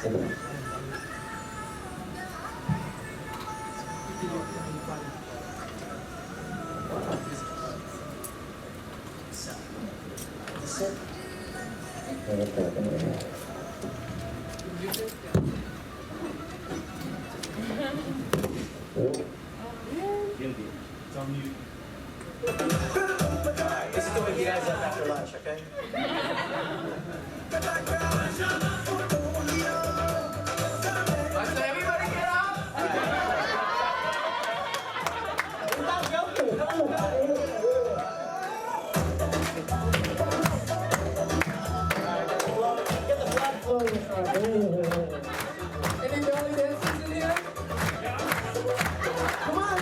It's on mute. Alright, this is to wake you guys up after lunch, okay? So everybody get up! Stop joking! Get the blood flowing. Any belly dancers in here? Come on!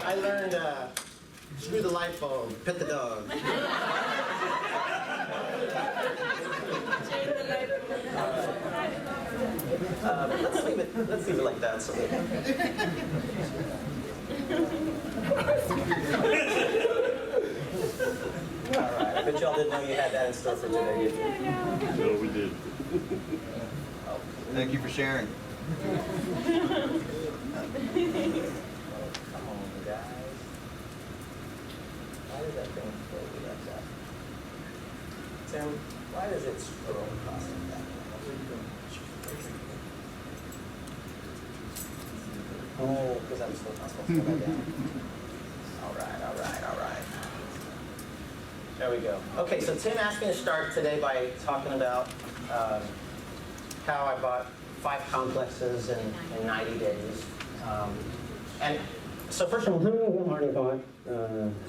I learned screw the light bulb, pet the dog. Let's leave it like that. So all right, I bet y'all didn't know you had that in store for today, did you? No, we did. Thank you for sharing. Come on, guys. Why does that thing float like that? Tim, why does it scroll across like that? Oh, because I'm supposed to put that down. All right. There we go. Okay, so Tim asked me to start today by talking about how I bought 5 complexes in 90 days. And so first of all, how many of you already bought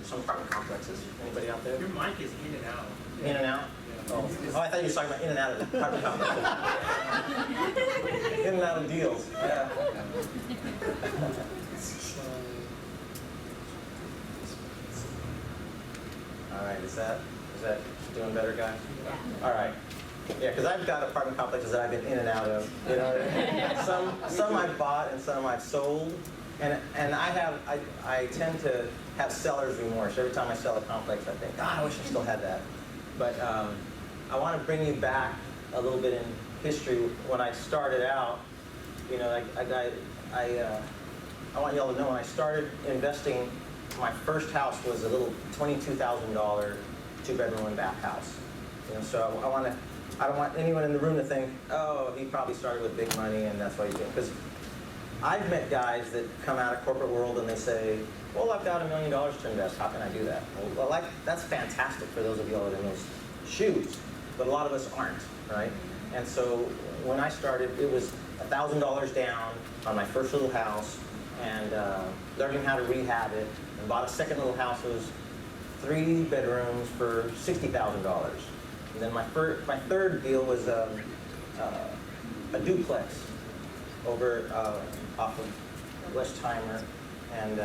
some apartment complexes? Anybody out there? Your mic is in and out. In and out? Oh, I thought you were talking about in and out of the apartment complexes. In and out of deals. Yeah. All right, is that doing better, guys? Yeah. All right. Yeah, because I've got apartment complexes that I've been in and out of. You know, some I've bought and some I've sold, and I tend to have seller's remorse every time I sell a complex. I think, God, I wish I still had that. But I want to bring you back a little bit in history. When I started out, you know, I want y'all to know when I started investing, my first house was a little $22,000 2-bedroom, 1-bath house. You know, so I don't want anyone in the room to think, oh, he probably started with big money and that's why he's doing it. Because I've met guys that come out of corporate world and they say, well, I've got $1 million to invest. How can I do that? Well, that's fantastic for those of y'all that are in those shoes, but a lot of us aren't, right? And so when I started, it was $1,000 down on my first little house and learning how to rehab it, and bought a second little house that was 3 bedrooms for $60,000. And then my third deal was a duplex over off of Westheimer, and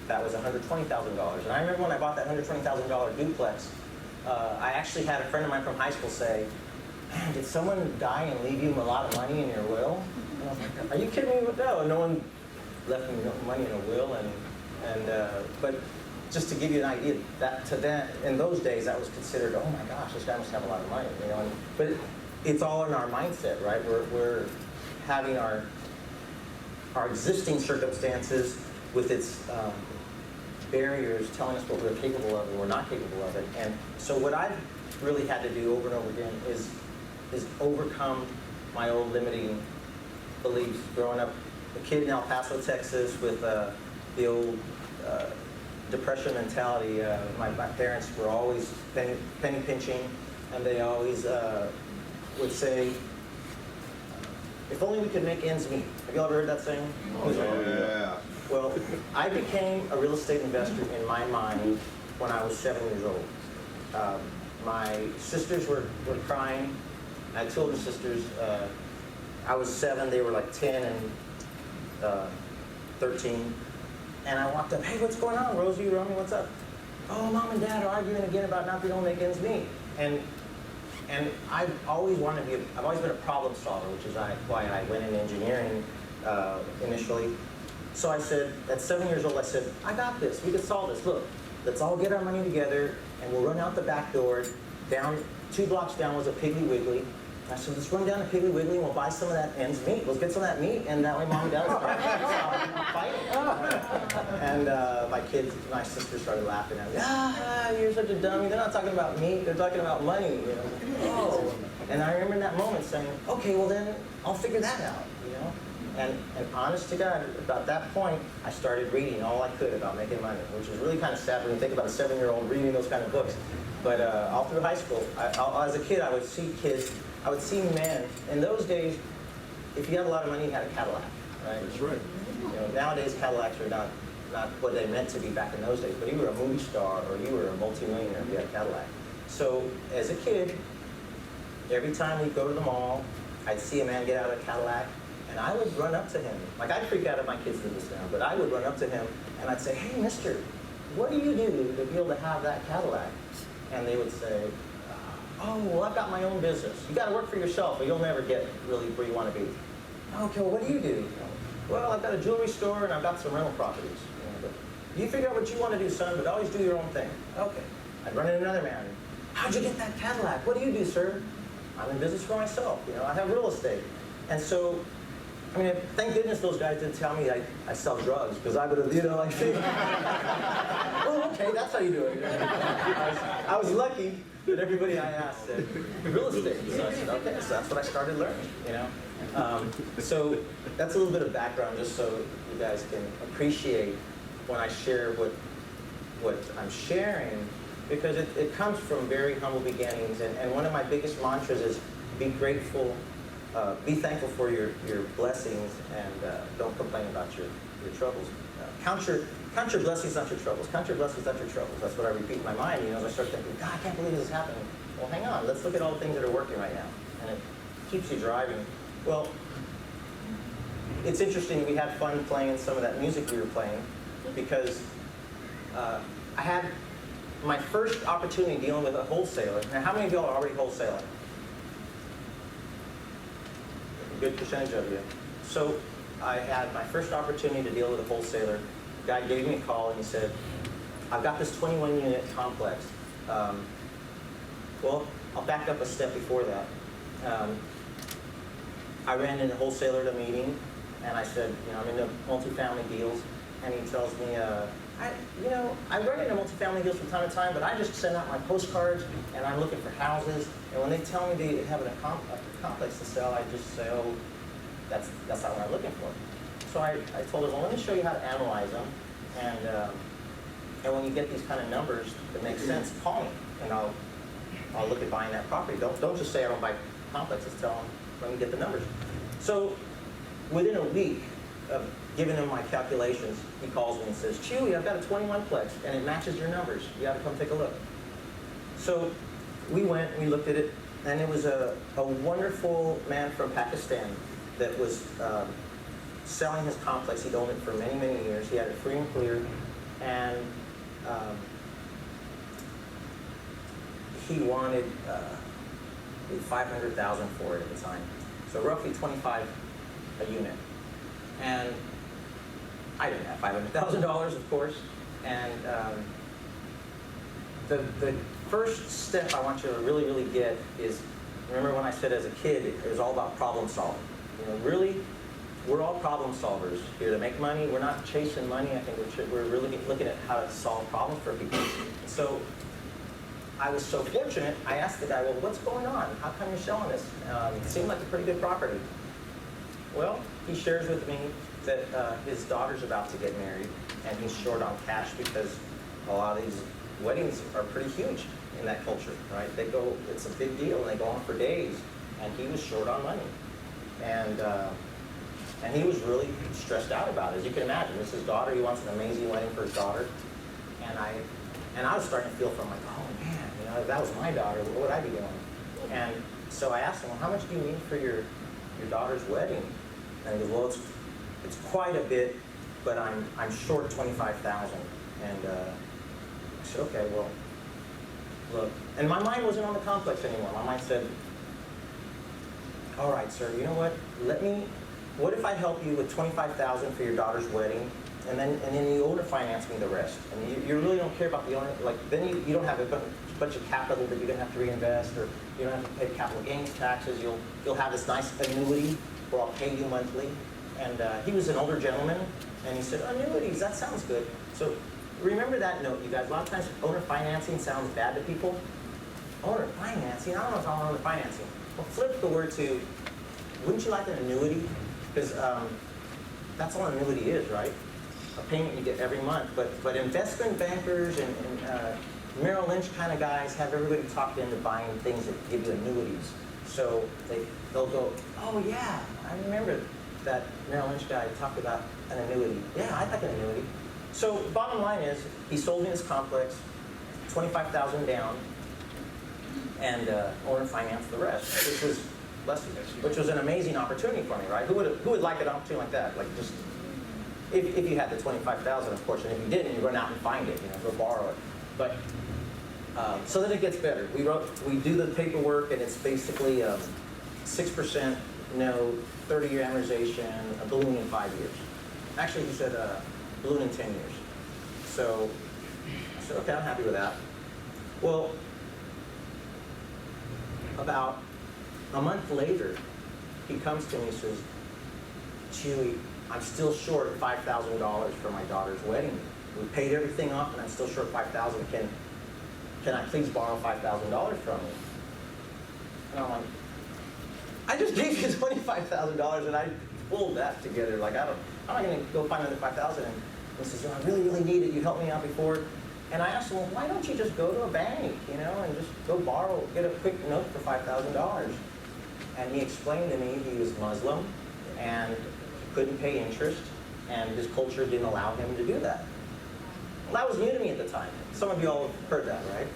that was $120,000. And I remember when I bought that $120,000 duplex, I actually had a friend of mine from high school say, man, did someone die and leave you a lot of money in your will? And I was like, are you kidding me? No one left me money in a will, but just to give you an idea, that to them in those days that was considered, oh my gosh, this guy must have a lot of money, you know. But it's all in our mindset, right? We're having our existing circumstances with its barriers telling us what we're capable of and we're not capable of it. And so what I've really had to do over and over again is overcome my old limiting beliefs. Growing up a kid in El Paso, Texas, with the old depression mentality. My parents were always penny pinching, and they always would say, if only we could make ends meet. Have you ever heard that saying? Oh, yeah. Well, I became a real estate investor in my mind when I was 7 years old. My sisters were crying. I had two older sisters. I was 7, they were like 10 and 13. And I walked up, hey, what's going on, Rosie, Romy, what's up? Oh, Mom and Dad are arguing again about not being able to make ends meet. And I've always been a problem solver, which is why I went into engineering initially. So I said, at 7 years old, I said, I got this, we can solve this. Look, let's all get our money together and we'll run out the back door. Down, 2 blocks down was a Piggly Wiggly. And I said, let's run down to Piggly Wiggly and we'll buy some of that ends meat. Let's get some of that meat, and that way Mom and Dad will stop fighting. And my sister started laughing at me. Ah, you're such a dummy. They're not talking about meat, they're talking about money. You know? Oh. And I remember in that moment saying, okay, well then I'll figure that out. You know? And honest to God, about that point, I started reading all I could about making money, which is really kind of sad when you think about a 7-year-old reading those kind of books. But all through high school, as a kid, I would see kids, I would see men. In those days, if you had a lot of money, you had a Cadillac, right? That's right. You know, nowadays, Cadillacs are not what they meant to be back in those days, but you were a movie star or you were a multimillionaire if you had a Cadillac. So as a kid, every time we'd go to the mall, I'd see a man get out of a Cadillac, and I would run up to him. Like, I'd freak out if my kids did this now, but I would run up to him and I'd say, hey, mister, what do you do to be able to have that Cadillac? And they would say, oh, well, I've got my own business. You got to work for yourself, or you'll never get really where you want to be. Okay, well, what do you do? Well, I've got a jewelry store and I've got some rental properties. You know, but you figure out what you want to do, son, but always do your own thing. Okay. I'd run into another man. How'd you get that Cadillac? What do you do, sir? I'm in business for myself. You know, I have real estate. And so, I mean, thank goodness those guys didn't tell me I sell drugs, because I would have, you know, like, oh, okay, that's how you do it. I was lucky that everybody I asked said real estate. So I said, okay, so that's what I started learning, you know. So that's a little bit of background, just so you guys can appreciate when I share what I'm sharing, because it comes from very humble beginnings. And one of my biggest mantras is be grateful, be thankful for your blessings, and don't complain about your troubles. Count your blessings, not your troubles. Count your blessings, not your troubles. That's what I repeat in my mind. You know, as I start thinking, God, I can't believe this is happening. Well, hang on. Let's look at all the things that are working right now. And it keeps you driving. Well, it's interesting. We had fun playing some of that music we were playing, because I had my first opportunity dealing with a wholesaler. Now, how many of y'all are already wholesaling? A good percentage of you. So I had my first opportunity to deal with a wholesaler. The guy gave me a call and he said, I've got this 21-unit complex. Well, I'll back up a step before that. I ran into a wholesaler at a meeting, and I said, you know, I'm into multifamily deals, and he tells me, I run into multifamily deals from time to time, but I just send out my postcards, and I'm looking for houses, and when they tell me they have a complex to sell, I just say, oh, that's not what I'm looking for. So I told her, well, let me show you how to analyze them, and when you get these kind of numbers that make sense, call me, and I'll look at buying that property. Don't just say I don't buy complexes, tell them, let me get the numbers. So within a week of giving him my calculations, he calls me and says, Chuy, I've got a 21-plex, and it matches your numbers. You got to come take a look. So we went, we looked at it, and it was a wonderful man from Pakistan that was selling his complex. He'd owned it for many, many years. He had it free and clear, and he wanted $500,000 for it at the time. So roughly $25 a unit. And I didn't have $500,000, of course. And the first step I want you to really, really get is, remember when I said as a kid, it was all about problem solving. You know, really, we're all problem solvers here to make money. We're not chasing money. I think we're really looking at how to solve problems for people. So I was so fortunate, I asked the guy, well, what's going on? How come you're selling this? It seemed like a pretty good property. Well, he shares with me that his daughter's about to get married, and he's short on cash because a lot of these weddings are pretty huge in that culture, right? They go, it's a big deal, and they go on for days. And he was short on money, and he was really stressed out about it. As you can imagine, this is his daughter. He wants an amazing wedding for his daughter, and I was starting to feel for him, like, oh man, you know, if that was my daughter, what would I be doing? And so I asked him, well, how much do you need for your daughter's wedding? And he goes, well, it's quite a bit, but I'm short $25,000. And I said, okay, well, look. And my mind wasn't on the complex anymore. My mind said, all right, sir, you know what? What if I help you with $25,000 for your daughter's wedding, and then you owner finance me the rest? And you really don't care about the owner, like, then you don't have a bunch of capital that you're gonna have to reinvest, or you don't have to pay capital gains taxes. You'll have this nice annuity where I'll pay you monthly. And he was an older gentleman, and he said, annuities, that sounds good. So remember that note, you guys. A lot of times owner financing sounds bad to people. Owner financing? I don't know if I want owner financing. Well, flip the word to, wouldn't you like an annuity? Because that's all an annuity is, right? A payment you get every month. But investment bankers and Merrill Lynch kind of guys have everybody talked into buying things that give you annuities. So they'll go, oh yeah, I remember that Merrill Lynch guy talked about an annuity. Yeah, I'd like an annuity. So bottom line is, he sold me this complex, $25,000 down, and owner financed the rest, which was an amazing opportunity for me, right? Who would like an opportunity like that? Like, just if you had the $25,000, of course, and if you didn't, you run out and find it, you know, go borrow it. But so then it gets better. We do the paperwork, and it's basically 6% note, 30-year amortization, a balloon in 5 years. Actually, he said balloon in 10 years. So I said, okay, I'm happy with that. Well, about a month later, he comes to me and says, Chuy, I'm still short $5,000 for my daughter's wedding. We paid everything off, and I'm still short $5,000. Can I please borrow $5,000 from you? And I'm like, I just gave you $25,000, and I pulled that together. Like, I'm not going to go find another $5,000. And he says, I really, really need it. You helped me out before. And I asked him, well, why don't you just go to a bank, you know, and just go borrow, get a quick note for $5,000? And he explained to me he was Muslim, and he couldn't pay interest, and his culture didn't allow him to do that. Well, that was new to me at the time. Some of you all have heard that, right?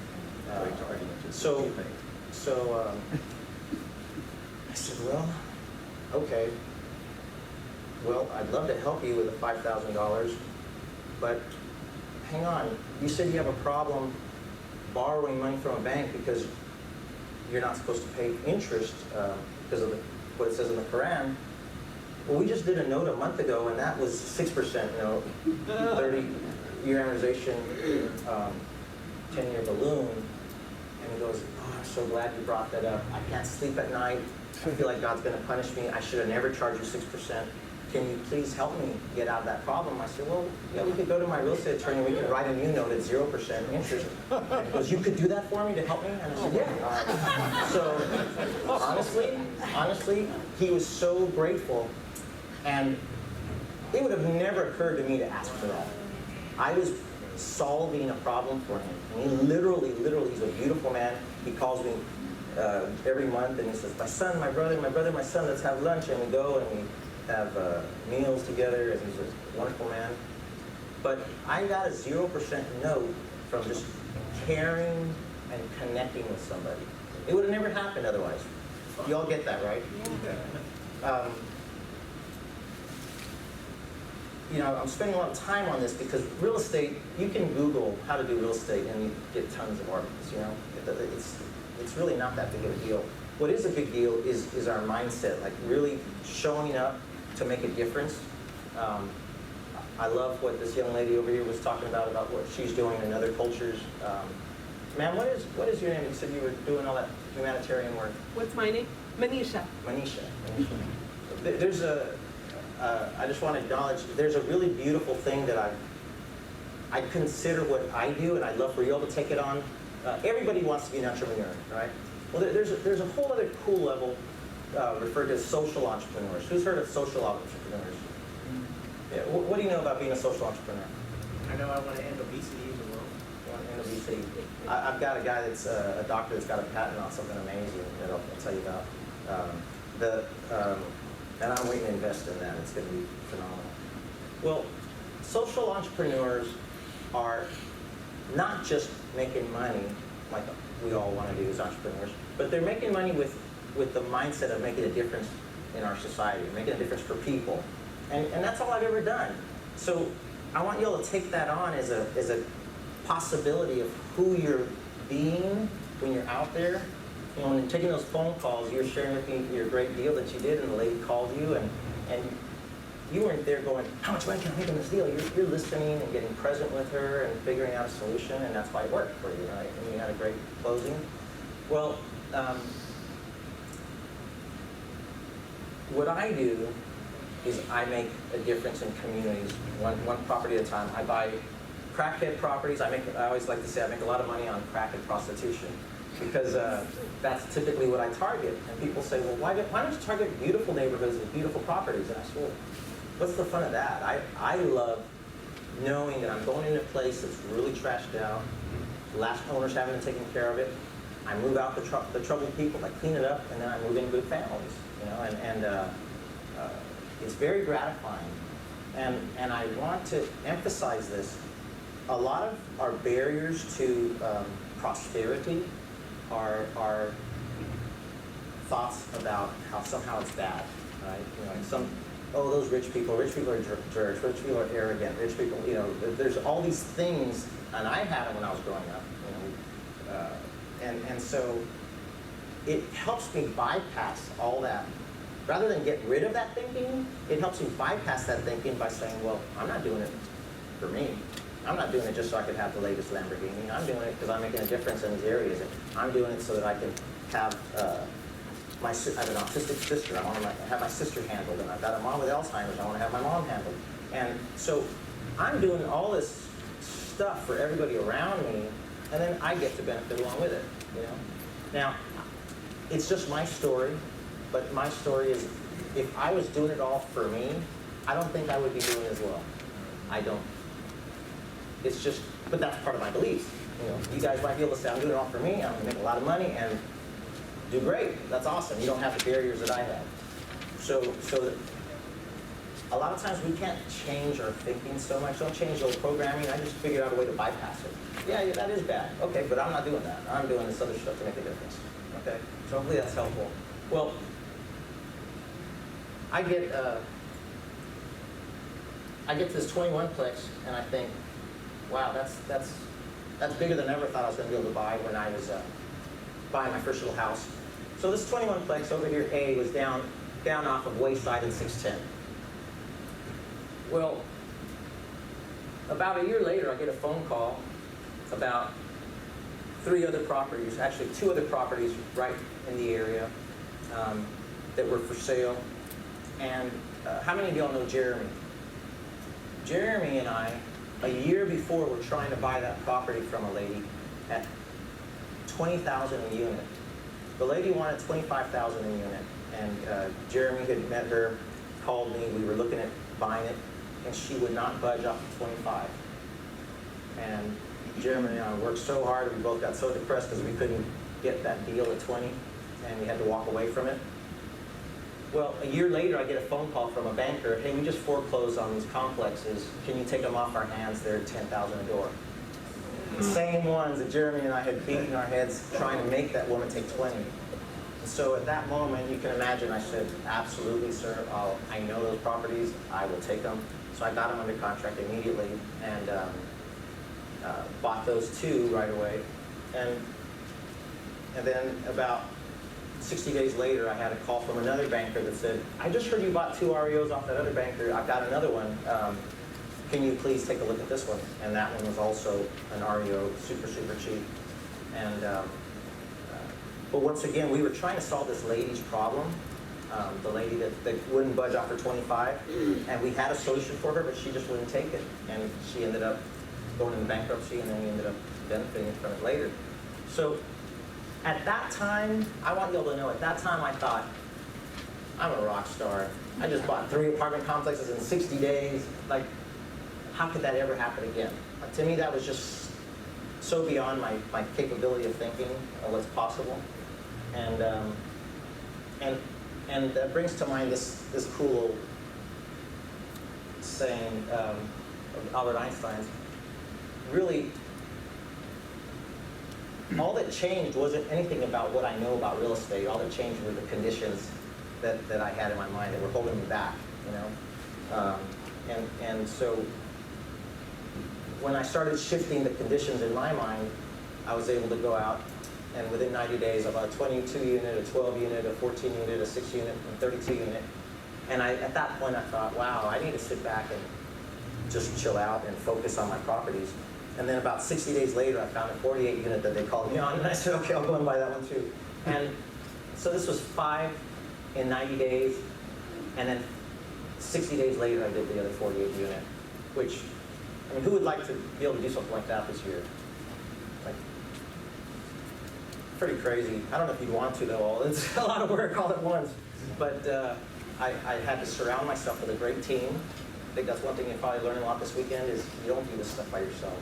So I said, well, okay. Well, I'd love to help you with the $5,000, but hang on. You said you have a problem borrowing money from a bank because you're not supposed to pay interest because of what it says in the Quran. Well, we just did a note a month ago, and that was 6% note, 30-year amortization, 10-year balloon. And he goes, oh, I'm so glad you brought that up. I can't sleep at night. I feel like God's going to punish me. I should have never charged you 6%. Can you please help me get out of that problem? I said, well, yeah, we could go to my real estate attorney. We could write a new note at 0% interest. And he goes, you could do that for me to help me? And I said, yeah. So honestly, he was so grateful. And it would have never occurred to me to ask for that. I was solving a problem for him. And he literally, he's a beautiful man. He calls me every month, and he says, my son, my brother, my son, let's have lunch. And we go and we have meals together, and he's a wonderful man. But I got a 0% note from just caring and connecting with somebody. It would have never happened otherwise. You all get that, right? Yeah. You know, I'm spending a lot of time on this because real estate, you can Google how to do real estate and you get tons of articles, you know? It's really not that big of a deal. What is a big deal is our mindset, like really showing up to make a difference. I love what this young lady over here was talking about what she's doing in other cultures. Ma'am, what is your name? You said you were doing all that humanitarian work. What's my name? Manisha. Manisha. There's I just want to acknowledge, there's a really beautiful thing that I consider what I do, and I'd love for you all to take it on. Everybody wants to be an entrepreneur, right? Well, there's a whole other cool level referred to as social entrepreneurs. Who's heard of social entrepreneurs? Yeah. What do you know about being a social entrepreneur? I know I want to end obesity in the world. Wow. in obesity. I've got a guy that's a doctor that's got a patent on something amazing that I'll tell you about. And I'm waiting to invest in that. It's going to be phenomenal. Well, social entrepreneurs are not just making money like we all want to do as entrepreneurs, but they're making money with the mindset of making a difference in our society, making a difference for people. And that's all I've ever done. So I want you all to take that on as a possibility of who you're being when you're out there. You know, when you're taking those phone calls, you're sharing with me your great deal that you did, and the lady called you, and you weren't there going, how much money can I make on this deal? You're listening and getting present with her and figuring out a solution, and that's why it worked for you, right? And you had a great closing. Well, what I do is I make a difference in communities, one property at a time. I buy crackhead properties. I always like to say I make a lot of money on crack and prostitution, because that's typically what I target. And people say, well, why don't you target beautiful neighborhoods with beautiful properties? And I say, well, what's the fun of that? I love knowing that I'm going into a place that's really trashed out. The last owners haven't been taking care of it. I move out the troubled people, I clean it up, and then I move in good families. You know, and it's very gratifying. And I want to emphasize this. A lot of our barriers to prosperity are thoughts about how somehow it's bad, right? You know, those rich people are jerks, rich people are arrogant, rich people, you know, there's all these things, and I had them when I was growing up, you know, and so it helps me bypass all that. Rather than get rid of that thinking, it helps me bypass that thinking by saying, well, I'm not doing it for me. I'm not doing it just so I can have the latest Lamborghini. I'm doing it because I'm making a difference in these areas. And I'm doing it so that I can have I have an autistic sister. I want to have my sister handled, and I've got a mom with Alzheimer's. I want to have my mom handled. And so I'm doing all this stuff for everybody around me, and then I get to benefit along with it. You know. Now, it's just my story, but my story is, if I was doing it all for me, I don't think I would be doing it as well. I don't. It's just, but that's part of my beliefs. You know, you guys might be able to say, I'm doing it all for me, I'm gonna make a lot of money and do great. That's awesome. You don't have the barriers that I have. So a lot of times we can't change our thinking so much. Don't change the old programming. I just figured out a way to bypass it. Yeah, that is bad. Okay, but I'm not doing that. I'm doing this other stuff to make a difference. Okay, so hopefully that's helpful. Well, I get this 21-plex, and I think, wow, that's bigger than I ever thought I was going to be able to buy when I was buying my first little house. So this 21-plex over here, A, was down off of Wayside and 610. Well, about a year later, I get a phone call about 3 other properties, actually 2 other properties right in the area that were for sale. And how many of y'all know Jeremy? Jeremy and I, a year before, were trying to buy that property from a lady at $20,000 a unit. The lady wanted $25,000 a unit, and Jeremy had met her, called me. We were looking at buying it, and she would not budge off of 25. And Jeremy and I worked so hard, we both got so depressed because we couldn't get that deal at 20, and we had to walk away from it. Well, a year later, I get a phone call from a banker. Hey, we just foreclosed on these complexes. Can you take them off our hands? They're $10,000 a door. The same ones that Jeremy and I had beaten our heads trying to make that woman take 20. And so at that moment, you can imagine, I said, absolutely, sir. I know those properties. I will take them. So I got them under contract immediately and bought those 2 right away. And then about 60 days later, I had a call from another banker that said, I just heard you bought 2 REOs off that other banker. I've got another one. Can you please take a look at this one? And that one was also an REO, super, super cheap. And but once again, we were trying to solve this lady's problem, the lady that wouldn't budge off her 25. And we had a solution for her, but she just wouldn't take it. And she ended up going into bankruptcy, and then we ended up benefiting from it later. So at that time, I want you all to know, at that time I thought, I'm a rock star. I just bought 3 apartment complexes in 60 days. Like, how could that ever happen again? To me, that was just so beyond my capability of thinking of what's possible. And that brings to mind this cool saying of Albert Einstein's. Really, all that changed wasn't anything about what I know about real estate. All that changed were the conditions that I had in my mind that were holding me back, you know? And so when I started shifting the conditions in my mind, I was able to go out and within 90 days I bought a 22 unit, a 12 unit, a 14 unit, a 6 unit, and 32 unit. And at that point I thought, wow, I need to sit back and just chill out and focus on my properties. And then about 60 days later, I found a 48 unit that they called me on, and I said, okay, I'll go and buy that one too. And so this was 5 in 90 days, and then 60 days later, I did the other 48 unit, which, I mean, who would like to be able to do something like that this year? Like, pretty crazy. I don't know if you'd want to, though. It's a lot of work all at once. But I had to surround myself with a great team. I think that's one thing you're probably learning a lot this weekend is you don't do this stuff by yourself.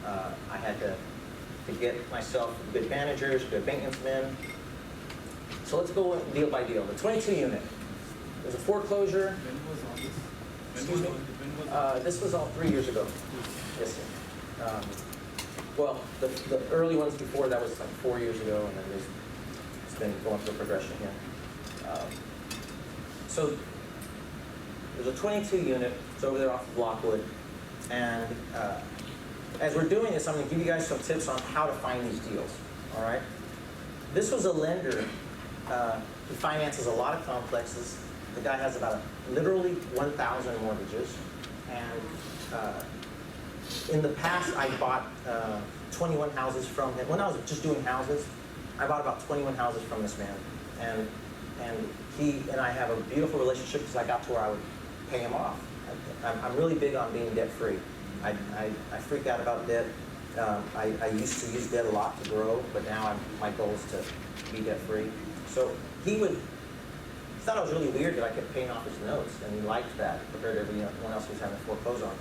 I had to get myself good managers, good maintenance men. So let's go deal by deal. The 22 unit. There's a foreclosure. When was all this? Excuse me? This was all 3 years ago. Yes, sir. Well, the early ones before that was like 4 years ago, and then it's been going through a progression here. So there's a 22 unit. It's over there off of Lockwood. And as we're doing this, I'm going to give you guys some tips on how to find these deals. All right? This was a lender who finances a lot of complexes. The guy has about literally 1,000 mortgages. And in the past, I bought 21 houses from him. When I was just doing houses, I bought about 21 houses from this man. And he and I have a beautiful relationship because I got to where I would pay him off. I'm really big on being debt-free. I freak out about debt. I used to use debt a lot to grow, but now my goal is to be debt-free. So he thought it was really weird that I kept paying off his notes, and he liked that compared to everyone else he was having to foreclose on.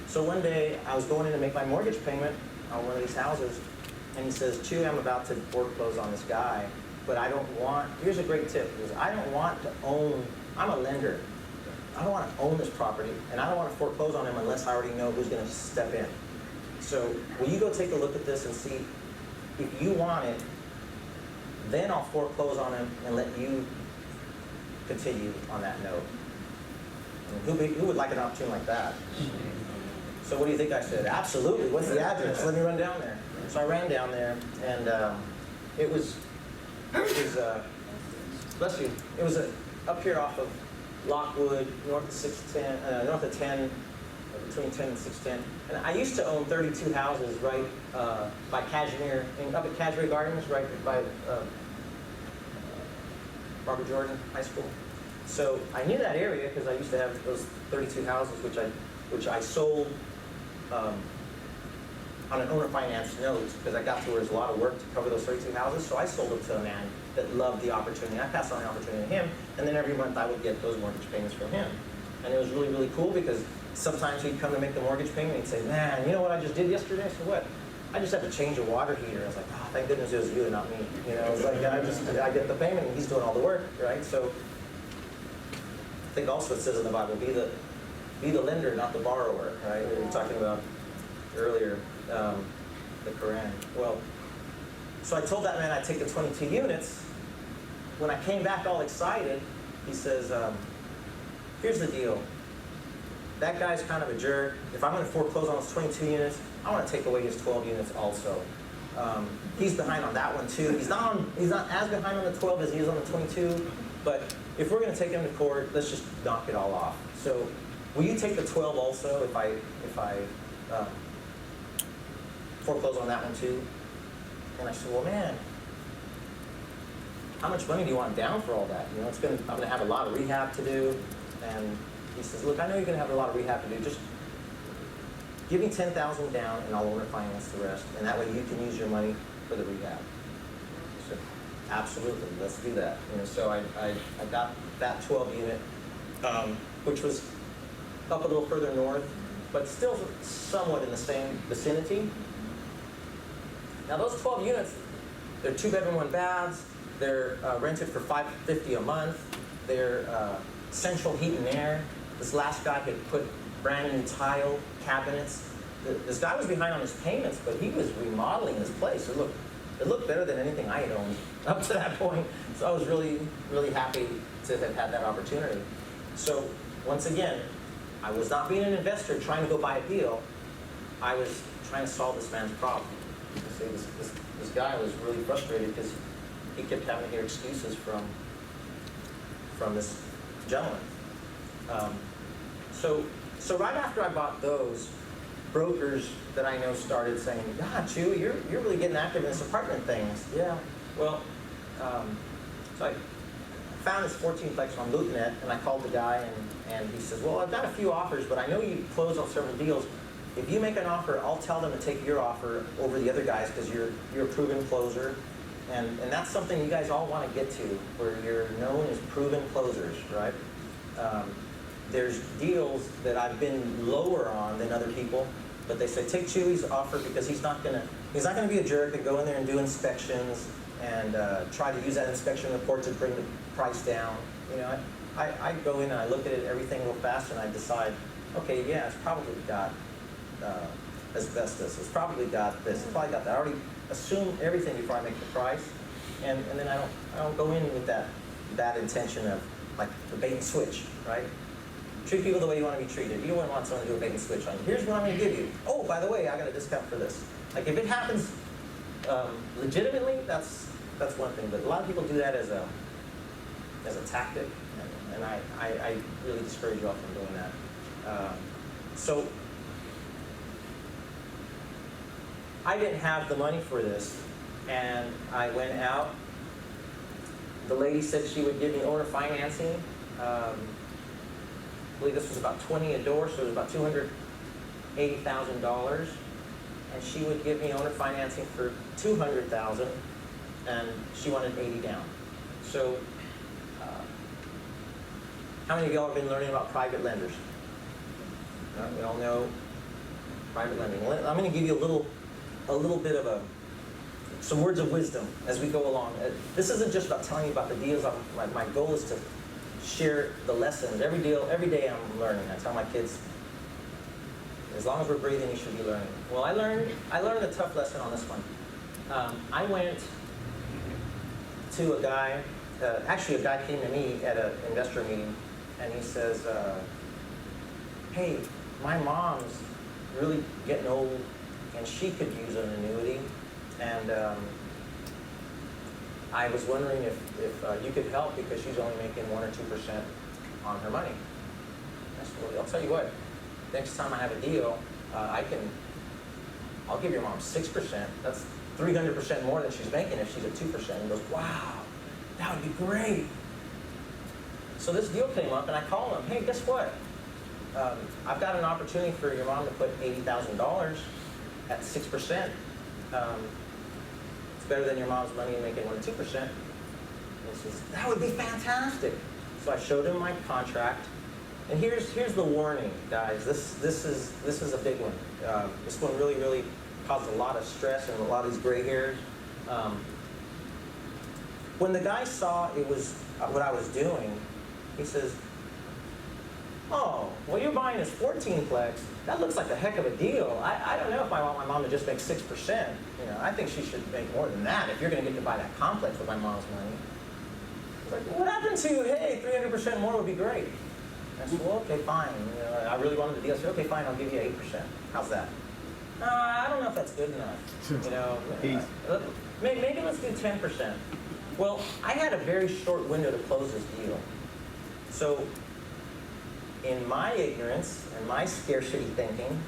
So one day, I was going in to make my mortgage payment on one of these houses, and he says, Chuy, I'm about to foreclose on this guy, but I don't want, here's a great tip, is I don't want to own, I'm a lender. I don't want to own this property, and I don't want to foreclose on him unless I already know who's going to step in. So will you go take a look at this and see if you want it, then I'll foreclose on him and let you continue on that note. I mean, who would like an opportunity like that? So what do you think I said? Absolutely. What's the address? Let me run down there. So I ran down there, and it was bless you. It was up here off of Lockwood, north of 610, north of 10, between 10 and 610. And I used to own 32 houses right by Cashmere, up at Cashmere Gardens, right by Barbara Jordan High School. So I knew that area because I used to have those 32 houses, which I sold on an owner finance note because I got to where there's a lot of work to cover those 32 houses. So I sold them to a man that loved the opportunity. I passed on the opportunity to him, and then every month I would get those mortgage payments from him. And it was really, really cool because sometimes he'd come to make the mortgage payment and he'd say, man, you know what I just did yesterday? I said, what? I just had to change a water heater. I was like, oh, thank goodness it was you and not me. You know, it's like I get the payment and he's doing all the work, right? So I think also it says in the Bible, be the lender, not the borrower, right? We were talking about earlier, the Quran. Well, so I told that man I'd take the 22 units. When I came back all excited, he says, here's the deal. That guy's kind of a jerk. If I'm going to foreclose on those 22 units, I want to take away his 12 units also. He's behind on that one too. He's not as behind on the 12 as he is on the 22, but if we're going to take him to court, let's just knock it all off. So will you take the 12 also if I foreclose on that one too? And I said, well, man, how much money do you want down for all that? You know, I'm going to have a lot of rehab to do. And he says, look, I know you're going to have a lot of rehab to do. Just give me $10,000 down, and I'll owner finance the rest. And that way you can use your money for the rehab. I said, absolutely, let's do that. You know, so I got that 12 unit, which was up a little further north, but still somewhat in the same vicinity. Now those 12 units, they're 2-bedroom, 1 baths. They're rented for $550 a month. They're central heat and air. This last guy had put brand new tile cabinets. This guy was behind on his payments, but he was remodeling his place. It looked better than anything I had owned up to that point. So I was really, really happy to have had that opportunity. So once again, I was not being an investor trying to go buy a deal. I was trying to solve this man's problem. You see, this guy was really frustrated because he kept having to hear excuses from this gentleman. So right after I bought those, brokers that I know started saying, "God, Chuy, you're really getting active in this apartment things." Yeah, well, so I found this 14-plex on LoopNet, and I called the guy, and he says, "Well, I've got a few offers, but I know you closed on several deals. If you make an offer, I'll tell them to take your offer over the other guys because you're a proven closer." And that's something you guys all want to get to, where you're known as proven closers, right? There's deals that I've been lower on than other people, but they say take Chuy's offer because he's not gonna be a jerk and go in there and do inspections and try to use that inspection report to bring the price down. You know, I go in and I look at it, everything real fast, and I decide, okay, yeah, it's probably got asbestos. It's probably got this. It's probably got that. I already assume everything before I make the price, and then I don't go in with that intention of like the bait and switch, right? Treat people the way you want to be treated. You don't want someone to do a bait and switch on you. Here's what I'm going to give you. Oh, by the way, I got a discount for this. Like if it happens legitimately, that's one thing. But a lot of people do that as a tactic, and I really discourage you all from doing that. So I didn't have the money for this, and I went out. The lady said she would give me owner financing. I believe this was about $20 a door, so it was about $280,000. And she would give me owner financing for $200,000, and she wanted $80 down. So, how many of y'all have been learning about private lenders? We all know private lending. I'm going to give you a little bit of some words of wisdom as we go along. This isn't just about telling you about the deals. My goal is to share the lessons. Every day I'm learning. I tell my kids, as long as we're breathing, you should be learning. Well, I learned a tough lesson on this one. I went to a guy, actually a guy came to me at an investor meeting, and he says, "Hey, my mom's really getting old, and she could use an annuity, and I was wondering if you could help because she's only making 1 or 2% on her money." I said, "Well, I'll tell you what, next time I have a deal, I'll give your mom 6%. That's 300% more than she's making if she's at 2%. He goes, "Wow, that would be great." So this deal came up, and I called him, "Hey, guess what? I've got an opportunity for your mom to put $80,000 at 6%. It's better than your mom's money making 1 or 2%. And he says, "That would be fantastic." So I showed him my contract, and here's the warning, guys. This is a big one. This one really caused a lot of stress and a lot of these gray hairs. When the guy saw it was what I was doing, he says, "Oh, well, you're buying this 14-plex. That looks like a heck of a deal. I don't know if I want my mom to just make 6%. You know, I think she should make more than that if you're going to get to buy that complex with my mom's money." I was like, "What happened to, hey, 300% more would be great." I said, "Well, okay, fine. You know, I really wanted the deal." I said, "Okay, fine, I'll give you 8%. How's that?" I don't know if that's good enough. You know, maybe let's do 10%. Well, I had a very short window to close this deal. So in my ignorance and my scarcity thinking,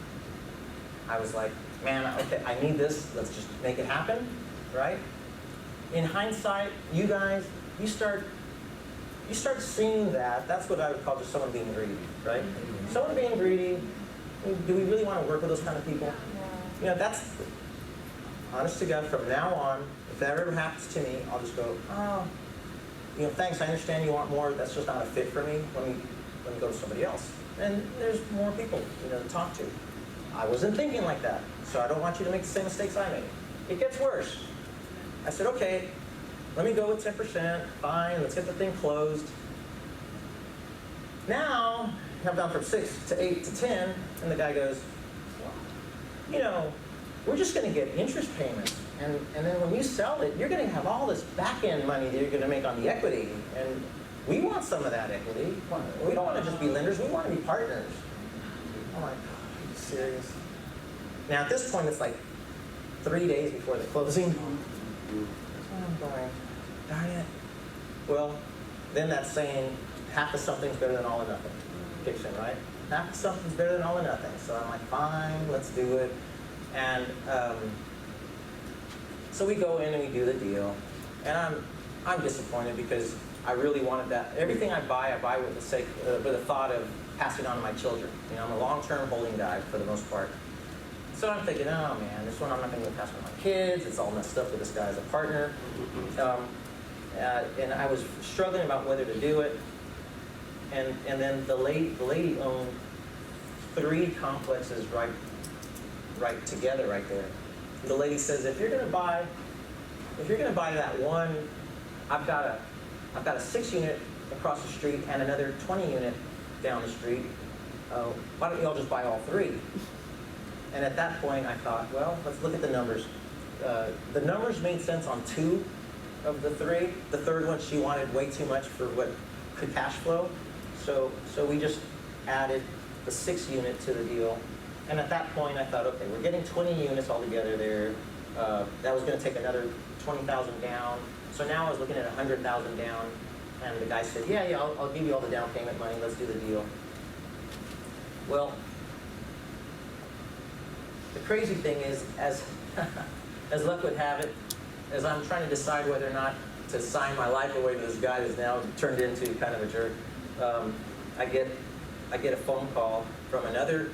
I was like, "Man, okay, I need this. Let's just make it happen," right? In hindsight, you guys, you start seeing that. That's what I would call just someone being greedy, right? Someone being greedy. Do we really want to work with those kind of people? You know, that's honest to God. From now on, if that ever happens to me, I'll just go, "Oh, you know, thanks. I understand you want more. That's just not a fit for me. Let me go to somebody else." And there's more people, you know, to talk to. I wasn't thinking like that, so I don't want you to make the same mistakes I made. it gets worse. I said, okay, let me go with 10%, fine, let's get the thing closed. Now, I've gone from 6 to 8 to 10, and the guy goes, you know, we're just going to get interest payments. And then when you sell it, you're going to have all this back-end money that you're going to make on the equity. And we want some of that equity. We don't want to just be lenders. We want to be partners. I'm like, are you serious? Now, at this point, it's like 3 days before the closing. I'm going, darn it. Well, then that's saying half of something's better than all or nothing. Kicks in, right? Half of something's better than all or nothing. So I'm like, fine, let's do it. And so we go in and we do the deal. And I'm disappointed because I really wanted that. Everything I buy with the thought of passing on to my children. You know, I'm a long-term holding guy for the most part. So I'm thinking, oh man, this one I'm not going to pass on to my kids. It's all messed up with this guy as a partner. And I was struggling about whether to do it. And then the lady owned 3 complexes right together right there. The lady says, if you're going to buy that one, I've got a 6-unit across the street and another 20-unit down the street. Why don't you all just buy all 3? And at that point, I thought, well, let's look at the numbers. The numbers made sense on 2 of the 3. The third one, she wanted way too much for what could cash flow. So we just added the 6-unit to the deal. And at that point, I thought, okay, we're getting 20 units altogether there. That was going to take another 20,000 down. So now I was looking at 100,000 down. And the guy said, yeah, I'll give you all the down payment money. Let's do the deal. Well, the crazy thing is, as luck would have it, as I'm trying to decide whether or not to sign my life away to this guy who's now turned into kind of a jerk, I get a phone call from another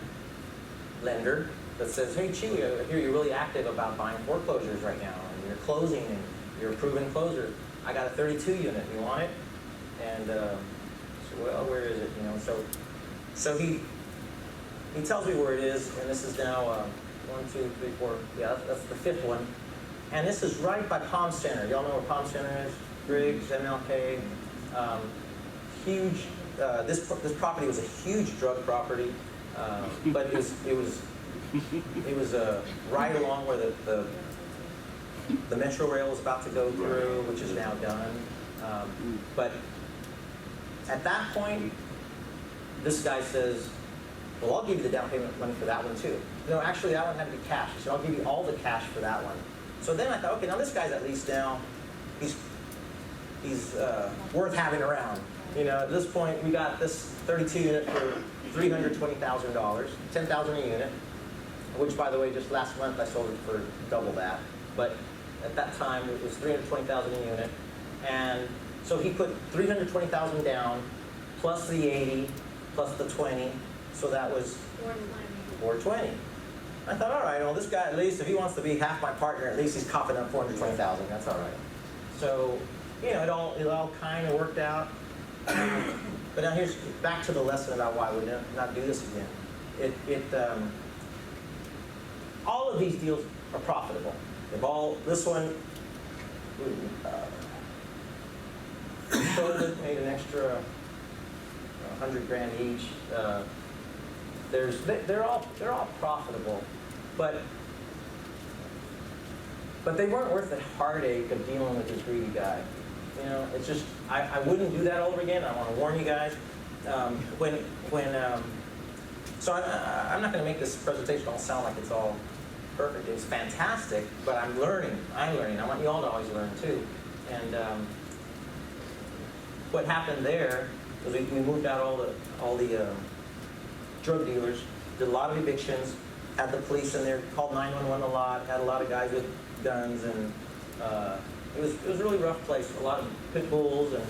lender that says, hey, Chuy, I hear you're really active about buying foreclosures right now, and you're closing, and you're a proven closer. I got a 32 unit. You want it? And so, well, where is it? You know, so he tells me where it is, and this is now 1, 2, 3, 4. Yeah, that's the 5th one. And this is right by Palm Center. Y'all know where Palm Center is? Briggs, MLK. Huge. This property was a huge drug property, but it was right along where the Metro Rail was about to go through, which is now done. But at that point, this guy says, well, I'll give you the down payment money for that one too. No, actually, that one had to be cash. He said, I'll give you all the cash for that one. So then I thought, okay, now this guy's at least now, he's worth having around. You know, at this point, we got this 32 unit for $320,000, $10,000 a unit, which, by the way, just last month I sold it for double that. But at that time, it was $320,000 a unit. And so he put $320,000 down, plus the 80, plus the 20. So that was $420. I thought, all right, well, this guy, at least, if he wants to be half my partner, at least he's copping up $420,000. That's all right. So, you know, it all kind of worked out. But now here's back to the lesson about why we not do this again. All of these deals are profitable. This one, sold it, made an extra 100 grand each. They're all profitable, but they weren't worth the heartache of dealing with this greedy guy. You know, it's just I wouldn't do that all over again. I want to warn you guys. So I'm not going to make this presentation all sound like it's all perfect. It's fantastic, but I'm learning. I want you all to always learn too. And what happened there was we moved out all the drug dealers, did a lot of evictions, had the police in there, called 911 a lot, had a lot of guys with guns, and it was a really rough place, a lot of pit bulls, and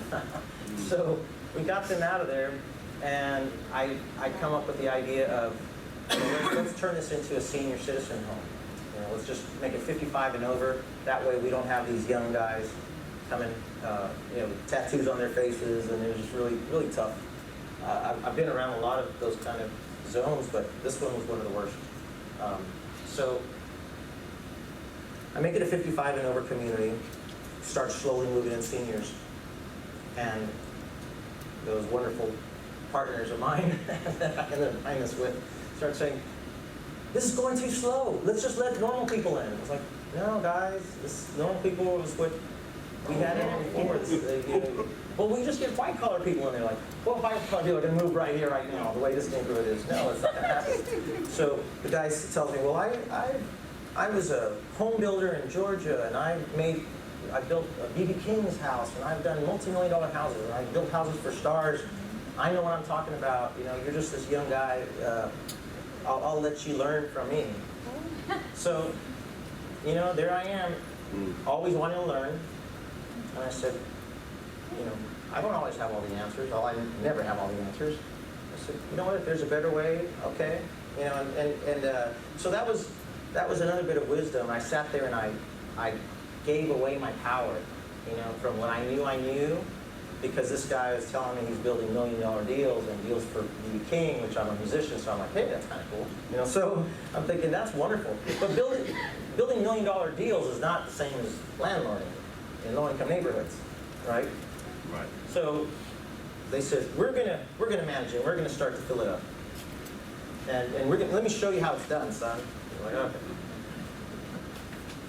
so we got them out of there, and I come up with the idea of, let's turn this into a senior citizen home. You know, let's just make it 55 and over. That way we don't have these young guys coming, tattoos on their faces, and it was just really, really tough. I've been around a lot of those kind of zones, but this one was one of the worst. So I make it a 55 and over community, start slowly moving in seniors. And those wonderful partners of mine that I ended up buying this with start saying, this is going too slow. Let's just let normal people in. It's like, no, guys, this normal people is what we had in before. Well, we just get white collar people in there. Like, well, white collar people are going to move right here, right now, the way this neighborhood is. No, it's not going to happen. So the guy tells me, well, I was a home builder in Georgia, and I built a B.B. King's house, and I've done multi-million-dollar houses, and I built houses for stars. I know what I'm talking about. You know, you're just this young guy. I'll let you learn from me. So, you know, there I am, always wanting to learn. And I said, you know, I don't always have all the answers. I never have all the answers. I said, you know what? If there's a better way, okay. You know, so that was another bit of wisdom. I sat there and I gave away my power, you know, from what I knew, because this guy was telling me he's building $1 million deals and deals for B.B. King, which I'm a musician, so I'm like, hey, that's kind of cool, you know. So I'm thinking that's wonderful. But building $1 million deals is not the same as landlording in low-income neighborhoods, right? Right. So they said, we're gonna manage it. We're gonna start to fill it up, and let me show you how it's done, son. You're like, okay.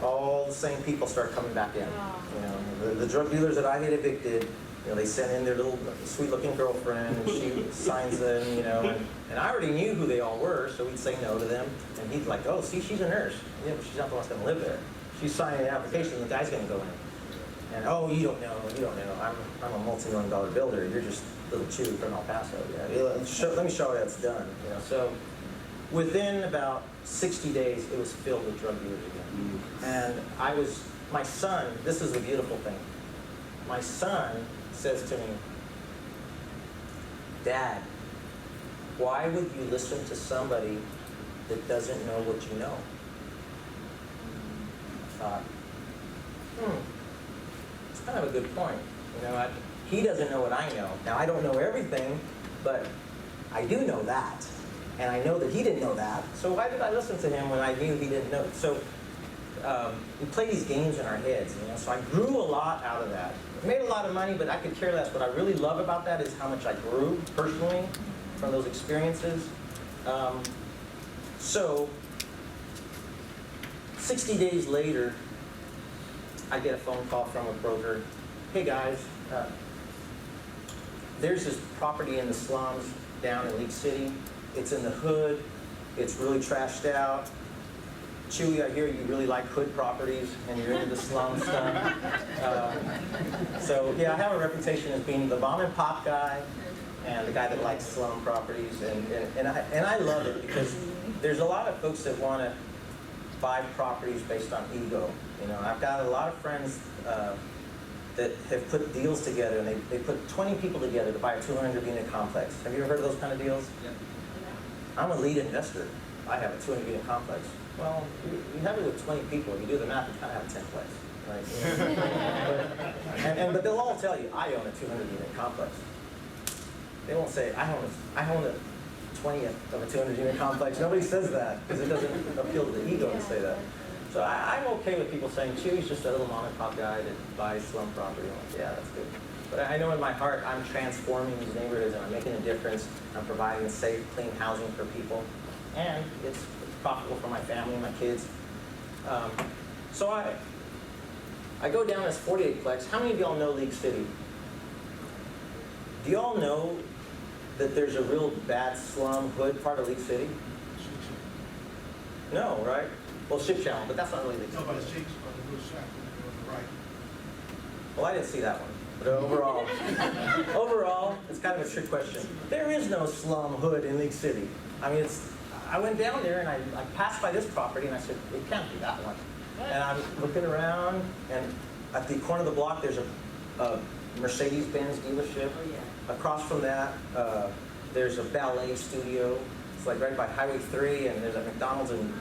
All the same people start coming back in. You know, the drug dealers that I had evicted, you know, they sent in their little sweet-looking girlfriend, and she signs them, you know, and I already knew who they all were, so we'd say no to them, and he'd like, oh, see, she's a nurse. Yeah, but she's not the one that's going to live there. She's signing an application, and the guy's going to go in. And, oh, you don't know. I'm a multi-million-dollar builder. You're just little Chuy from El Paso. Yeah, let me show you how it's done. You know, so within about 60 days, it was filled with drug dealers again. And my son, this is the beautiful thing. My son says to me, Dad, why would you listen to somebody that doesn't know what you know? I thought, it's kind of a good point. You know, he doesn't know what I know. Now, I don't know everything, but I do know that. And I know that he didn't know that. So why did I listen to him when I knew he didn't know it? So we play these games in our heads, you know. So I grew a lot out of that. I made a lot of money, but I could care less. What I really love about that is how much I grew personally from those experiences. So 60 days later, I get a phone call from a broker. Hey guys, there's this property in the slums down in League City. It's in the hood. It's really trashed out. Chuy, I hear you really like hood properties and you're into the slum stuff. So yeah, I have a reputation as being the mom and pop guy and the guy that likes slum properties. And I love it because there's a lot of folks that want to buy properties based on ego. You know, I've got a lot of friends that have put deals together, and they put 20 people together to buy a 200-unit complex. Have you ever heard of those kind of deals? Yeah. I'm a lead investor. I have a 200-unit complex. Well, you have it with 20 people. If you do the math, you kind of have a 10th place, right? but they'll all tell you, I own a 200-unit complex. They won't say, I own a 20th of a 200-unit complex. Nobody says that because it doesn't appeal to the ego to say that. So I'm okay with people saying, Chuy's just a little mom and pop guy that buys slum property. I'm like, yeah, that's good. But I know in my heart, I'm transforming these neighborhoods and I'm making a difference. I'm providing safe, clean housing for people. And it's profitable for my family and my kids. So I go down this 48-plex. How many of y'all know League City? Do y'all know that there's a real bad slum hood part of League City? No, right? Well, Ship Channel, but that's not really League City. No, but it's cheeks, but the little shack on the right. Well, I didn't see that one. But overall, it's kind of a trick question. There is no slum hood in League City. I mean, I went down there and I passed by this property and I said, it can't be that one. And I'm looking around and at the corner of the block, there's a Mercedes-Benz dealership. Oh, yeah. Across from that, there's a ballet studio. It's like right by Highway 3, and there's a McDonald's and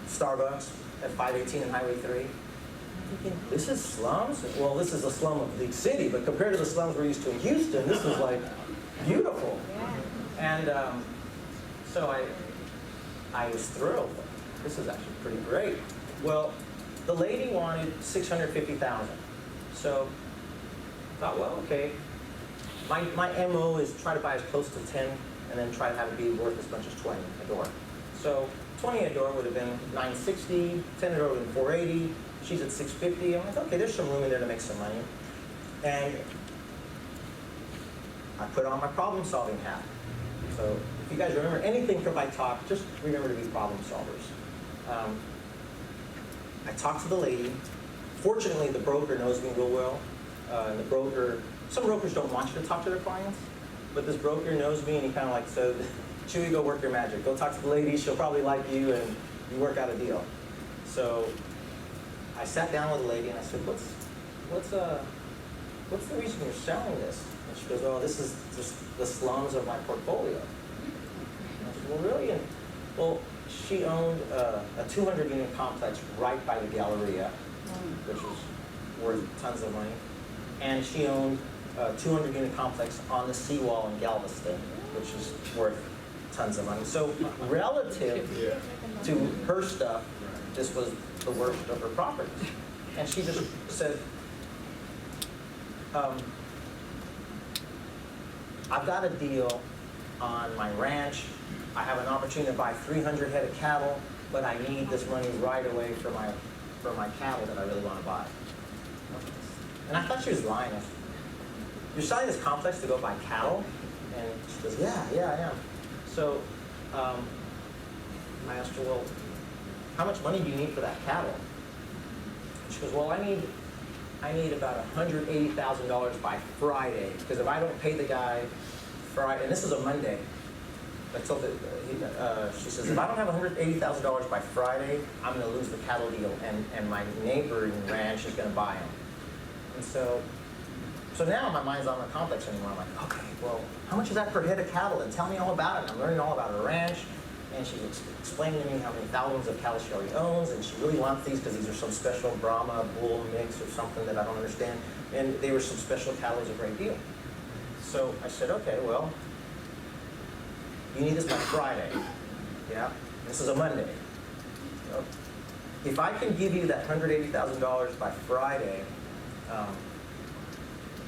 Starbucks at 518 and Highway 3. I'm thinking, this is slums? Well, this is a slum of League City, but compared to the slums we're used to in Houston, this is like beautiful. And so I was thrilled. This is actually pretty great. Well, the lady wanted $650,000. So I thought, well, okay. My MO is try to buy as close to 10 and then try to have it be worth as much as 20 a door. So 20 a door would have been 960, 10 a door would have been 480. She's at 650. I'm like, okay, there's some room in there to make some money. And I put on my problem-solving hat. So if you guys remember anything from my talk, just remember to be problem solvers. I talked to the lady. Fortunately, the broker knows me real well. And the broker, some brokers don't want you to talk to their clients, but this broker knows me, and he kind of like said, Chuy, go work your magic. Go talk to the lady. She'll probably like you, and you work out a deal. So I sat down with the lady, and I said, what's the reason you're selling this? And she goes, oh, this is just the slums of my portfolio. And I said, well, really? And, well, she owned a 200-unit complex right by the Galleria, which was worth tons of money. And she owned a 200-unit complex on the seawall in Galveston, which is worth tons of money. So relative to her stuff, this was the worst of her properties. And she just said, I've got a deal on my ranch. I have an opportunity to buy 300 head of cattle, but I need this money right away for my cattle that I really want to buy. And I thought she was lying. I said, you're selling this complex to go buy cattle? And she goes, yeah, I am. So I asked her, well, how much money do you need for that cattle? And she goes, well, I need about $180,000 by Friday, because if I don't pay the guy Friday, and this is a Monday, I told she says, if I don't have $180,000 by Friday, I'm going to lose the cattle deal, and my neighboring ranch is going to buy them. And so now my mind's not on the complex anymore. I'm like, okay, well, how much is that per head of cattle? And tell me all about it. And I'm learning all about her ranch. And she's explaining to me how many thousands of cattle she already owns, and she really wants these because these are some special Brahma bull mix or something that I don't understand. And they were some special cattle. It was a great deal. So I said, okay, well, you need this by Friday. Yeah, this is a Monday. So if I can give you that $180,000 by Friday,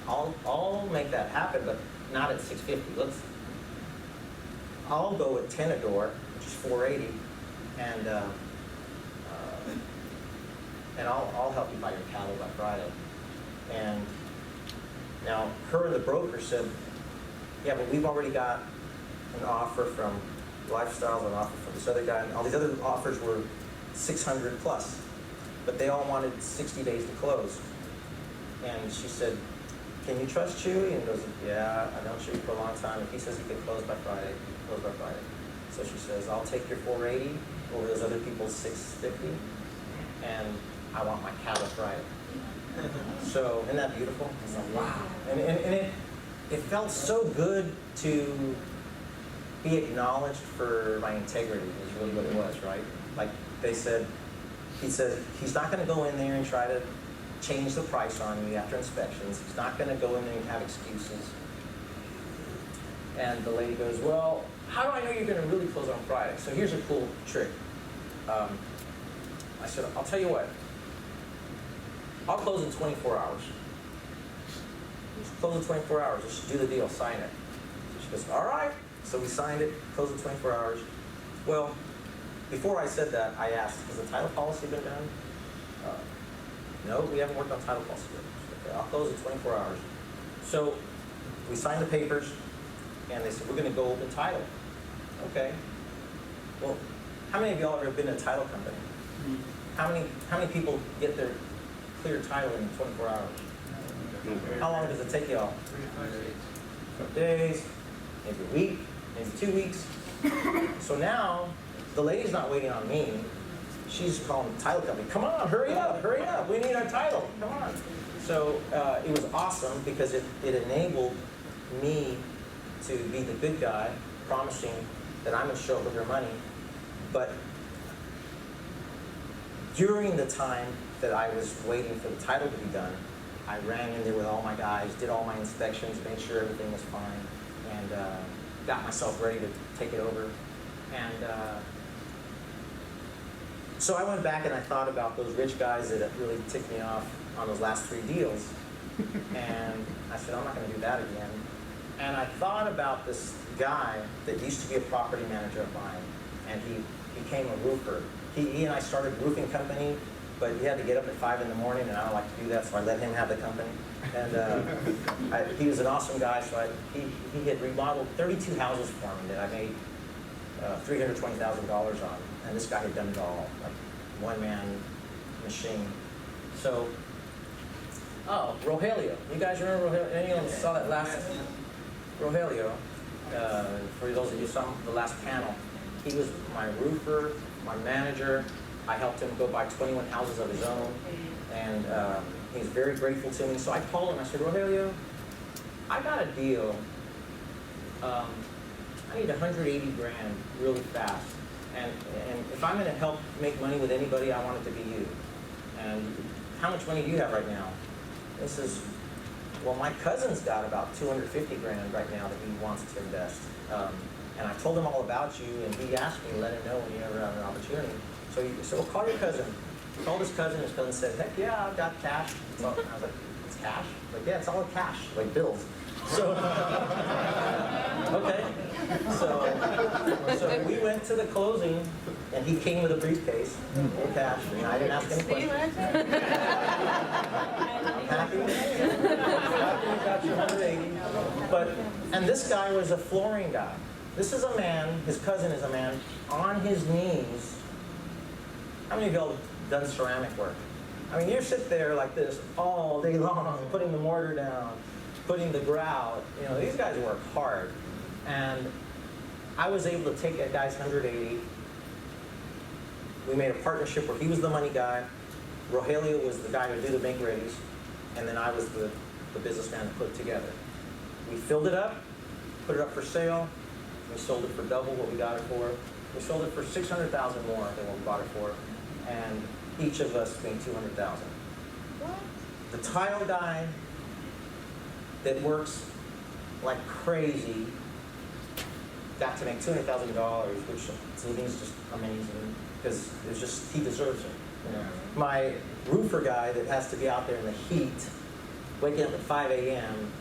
I'll make that happen, but not at $650. I'll go at 10 a door, which is $480, and I'll help you buy your cattle by Friday. And now her and the broker said, yeah, but we've already got an offer from Lifestyles, an offer from this other guy, and all these other offers were 600 plus, but they all wanted 60 days to close. And she said, can you trust Chuy? And he goes, yeah, I've known Chuy for a long time. If he says he can close by Friday, close by Friday. So she says, I'll take your 480 over those other people's 650, and I want my cattle Friday. So isn't that beautiful? I was like, wow. And it felt so good to be acknowledged for my integrity is really what it was, right? Like he said, he's not going to go in there and try to change the price on you after inspections. He's not going to go in there and have excuses. And the lady goes, well, how do I know you're going to really close on Friday? So here's a cool trick. I said, I'll tell you what. I'll close in 24 hours. Just close in 24 hours. Just do the deal. Sign it. So she goes, all right. So we signed it. Closed in 24 hours. Well, before I said that, I asked, has the title policy been done? No, we haven't worked on title policy yet. Okay, I'll close in 24 hours. So we signed the papers, and they said, we're going to go open title. Okay. Well, how many of y'all have ever been to a title company? How many people get their clear title in 24 hours? How long does it take y'all? 5 days, maybe a week, maybe 2 weeks. So now, the lady's not waiting on me. She's calling the title company. Come on, hurry up, we need our title, come on. So it was awesome because it enabled me to be the good guy, promising that I'm going to show her money. But during the time that I was waiting for the title to be done, I ran in there with all my guys, did all my inspections, made sure everything was fine, and got myself ready to take it over. And So I went back and I thought about those rich guys that really ticked me off on those last 3 deals. And I said, I'm not going to do that again. And I thought about this guy that used to be a property manager of mine, and he became a roofer. He and I started a roofing company, but he had to get up at 5 in the morning, and I don't like to do that, so I let him have the company. And he was an awesome guy, so he had remodeled 32 houses for me that I made $320,000 on, and this guy had done it all, like one-man machine. So, oh, Rogelio. You guys remember Rogelio? Anyone saw that last? Rogelio, for those of you who saw the last panel, he was my roofer, my manager. I helped him go buy 21 houses of his own, and he's very grateful to me. So I called him, I said, Rogelio, I got a deal. I need 180 grand really fast. And if I'm gonna help make money with anybody, I want it to be you. And how much money do you have right now? He says, well, my cousin's got about 250 grand right now that he wants to invest. And I told him all about you, and he asked me to let him know when you ever have an opportunity. So he said, well, call your cousin. He called his cousin said, heck yeah, I've got cash. So I was like, it's cash? Like, yeah, it's all cash, like bills. So, okay. So we went to the closing, and he came with a briefcase full cash, and I didn't ask any questions. I'm happy. I got you 180. And this guy was a flooring guy. This is a man, his cousin is a man, on his knees. How many of y'all have done ceramic work? I mean, you sit there like this all day long, putting the mortar down, putting the grout. You know, these guys work hard. And I was able to take that guy's 180. We made a partnership where he was the money guy, Rogelio was the guy who did the make-readies, and then I was the businessman to put it together. We filled it up, put it up for sale. We sold it for double what we got it for. We sold it for $600,000 more than what we bought it for, and each of us made $200,000. The tile guy that works like crazy got to make $200,000, which to me is just amazing because it's just he deserves it. You know? My roofer guy that has to be out there in the heat, waking up at 5 a.m.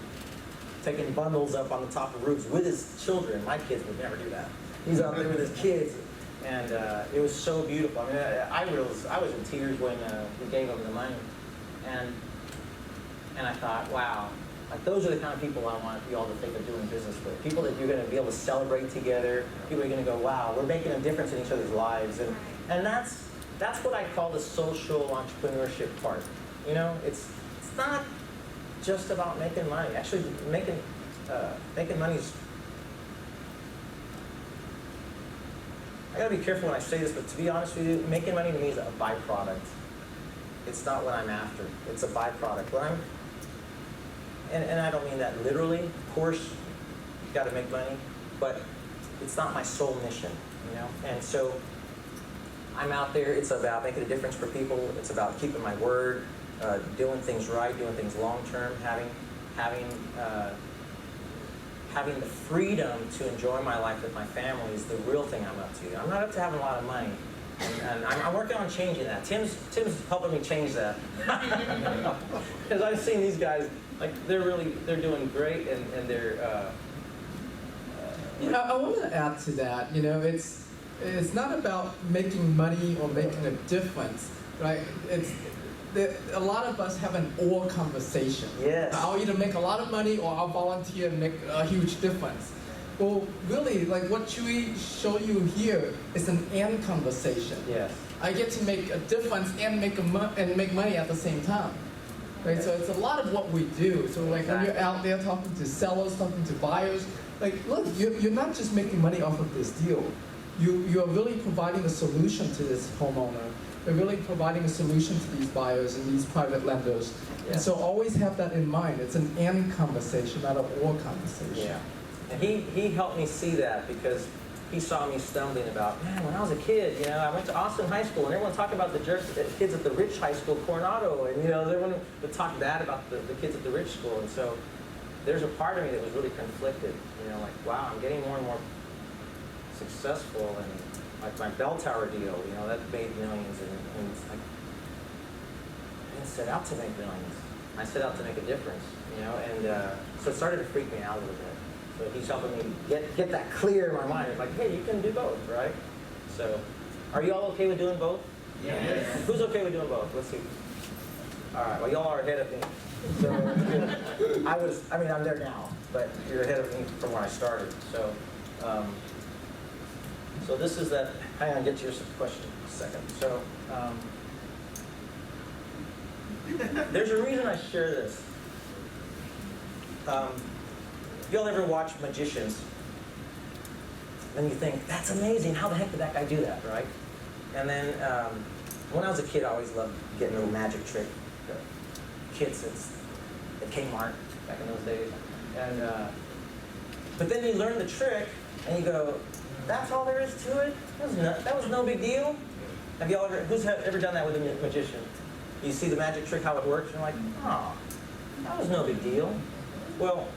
taking bundles up on the top of roofs with his children. My kids would never do that. He's out there with his kids, and it was so beautiful. I mean, I was in tears when we gave him the money, and I thought, wow, like those are the kind of people I want you all to think of doing business with. People that you're going to be able to celebrate together. People are going to go, wow, we're making a difference in each other's lives, and that's what I call the social entrepreneurship part. You know, it's not just about making money. Actually, making money is. I gotta be careful when I say this, but to be honest with you, making money to me is a byproduct. It's not what I'm after. It's a byproduct. And I don't mean that literally. Of course, you got to make money, but it's not my sole mission, you know. And so I'm out there. It's about making a difference for people. It's about keeping my word, doing things right, doing things long term, having the freedom to enjoy my life with my family is the real thing I'm up to. I'm not up to having a lot of money. And I'm working on changing that. Tim's helping me change that. Because I've seen these guys, like they're doing great, and they're. I want to add to that. You know, it's not about making money or making a difference, right? A lot of us have an or conversation. Yes. I'll either make a lot of money or I'll volunteer and make a huge difference. Well, really, like what Chuy showed you here is an and conversation. Yes. I get to make a difference and make money at the same time. Right? Yes. So it's a lot of what we do. So like when you're out there talking to sellers, talking to buyers, like look, you're not just making money off of this deal. You are really providing a solution to this homeowner. You're really providing a solution to these buyers and these private lenders. Yes. And so always have that in mind. It's an and conversation, not an or conversation. Yeah. And he helped me see that because he saw me stumbling about, man, when I was a kid, you know, I went to Austin High School and everyone talked about the kids at the rich high school, Coronado, and, you know, everyone would talk bad about the kids at the rich school. And so there's a part of me that was really conflicted, you know, like, wow, I'm getting more and more successful, like my bell tower deal, that made millions, and it's like, I didn't set out to make millions. I set out to make a difference, and so it started to freak me out a little bit. So he's helping me get that clear in my mind. It's like, hey, you can do both, right? So, are you all okay with doing both? Yes. Who's okay with doing both? Let's see. All right, well, y'all are ahead of me. So, I'm there now, but you're ahead of me from where I started. So, so this is that, hang on, get to your question in a second. So, there's a reason I share this. Y'all ever watch magicians? And you think, that's amazing, how the heck did that guy do that, right? And then, when I was a kid, I always loved getting a little magic trick. The kits at Kmart back in those days. And, but then you learn the trick, and you go, that's all there is to it? That was no big deal? Have y'all who's ever done that with a magician? You see the magic trick, how it works, and you're like, oh, that was no big deal. Well,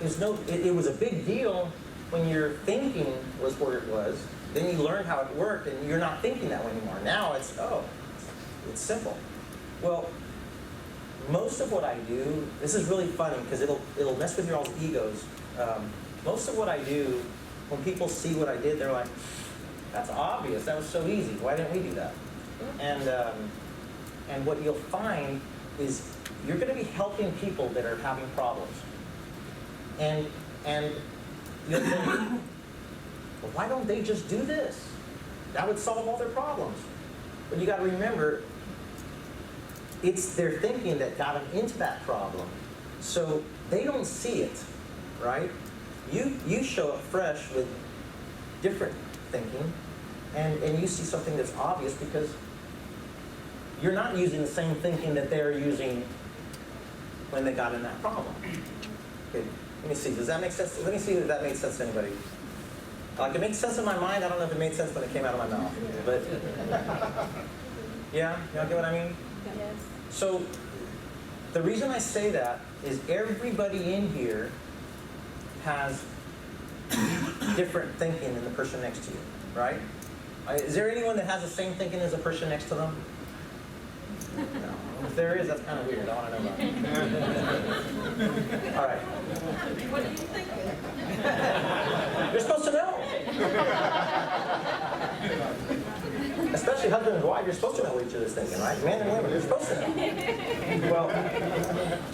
it was a big deal when your thinking was where it was. Then you learned how it worked, and you're not thinking that way anymore. Now it's simple. Well, most of what I do, this is really funny because it'll mess with your all's egos. Most of what I do, when people see what I did, they're like, that's obvious, that was so easy, why didn't we do that? And what you'll find is you're going to be helping people that are having problems. And you'll think, well, why don't they just do this? That would solve all their problems. But you got to remember, it's their thinking that got them into that problem. So they don't see it, right? You show up fresh with different thinking, and you see something that's obvious because you're not using the same thinking that they're using when they got in that problem. Okay, let me see, does that make sense? Let me see if that made sense to anybody. Like, it makes sense in my mind, I don't know if it made sense when it came out of my mouth. But, yeah, you know, get what I mean? Yes. So, the reason I say that is everybody in here has different thinking than the person next to you, right? Is there anyone that has the same thinking as the person next to them? No. If there is, that's kind of weird. I want to know about it. All right. What are you thinking? You're supposed to know. Especially husband and wife, you're supposed to know what each other's thinking, right? Men and women, you're supposed to know. Well,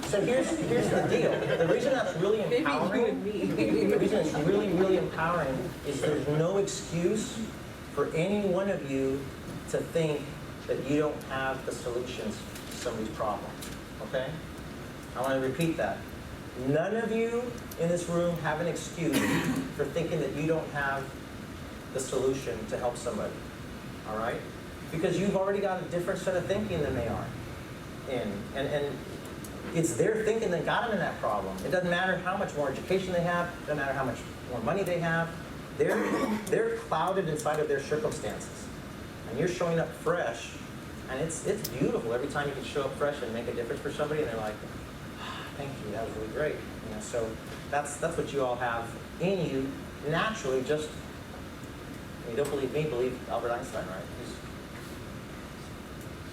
so here's the deal. The reason that's really empowering, the reason it's really, really empowering is there's no excuse for any one of you to think that you don't have the solutions to somebody's problem, okay? I want to repeat that. None of you in this room have an excuse for thinking that you don't have the solution to help somebody, all right? Because you've already got a different set of thinking than they are in. And it's their thinking that got them in that problem. It doesn't matter how much more education they have, it doesn't matter how much more money they have. They're clouded inside of their circumstances. And you're showing up fresh, and it's beautiful every time you can show up fresh and make a difference for somebody, and they're like, thank you, that was really great. You know, so that's what you all have in you naturally. Just, you don't believe me, believe Albert Einstein, right?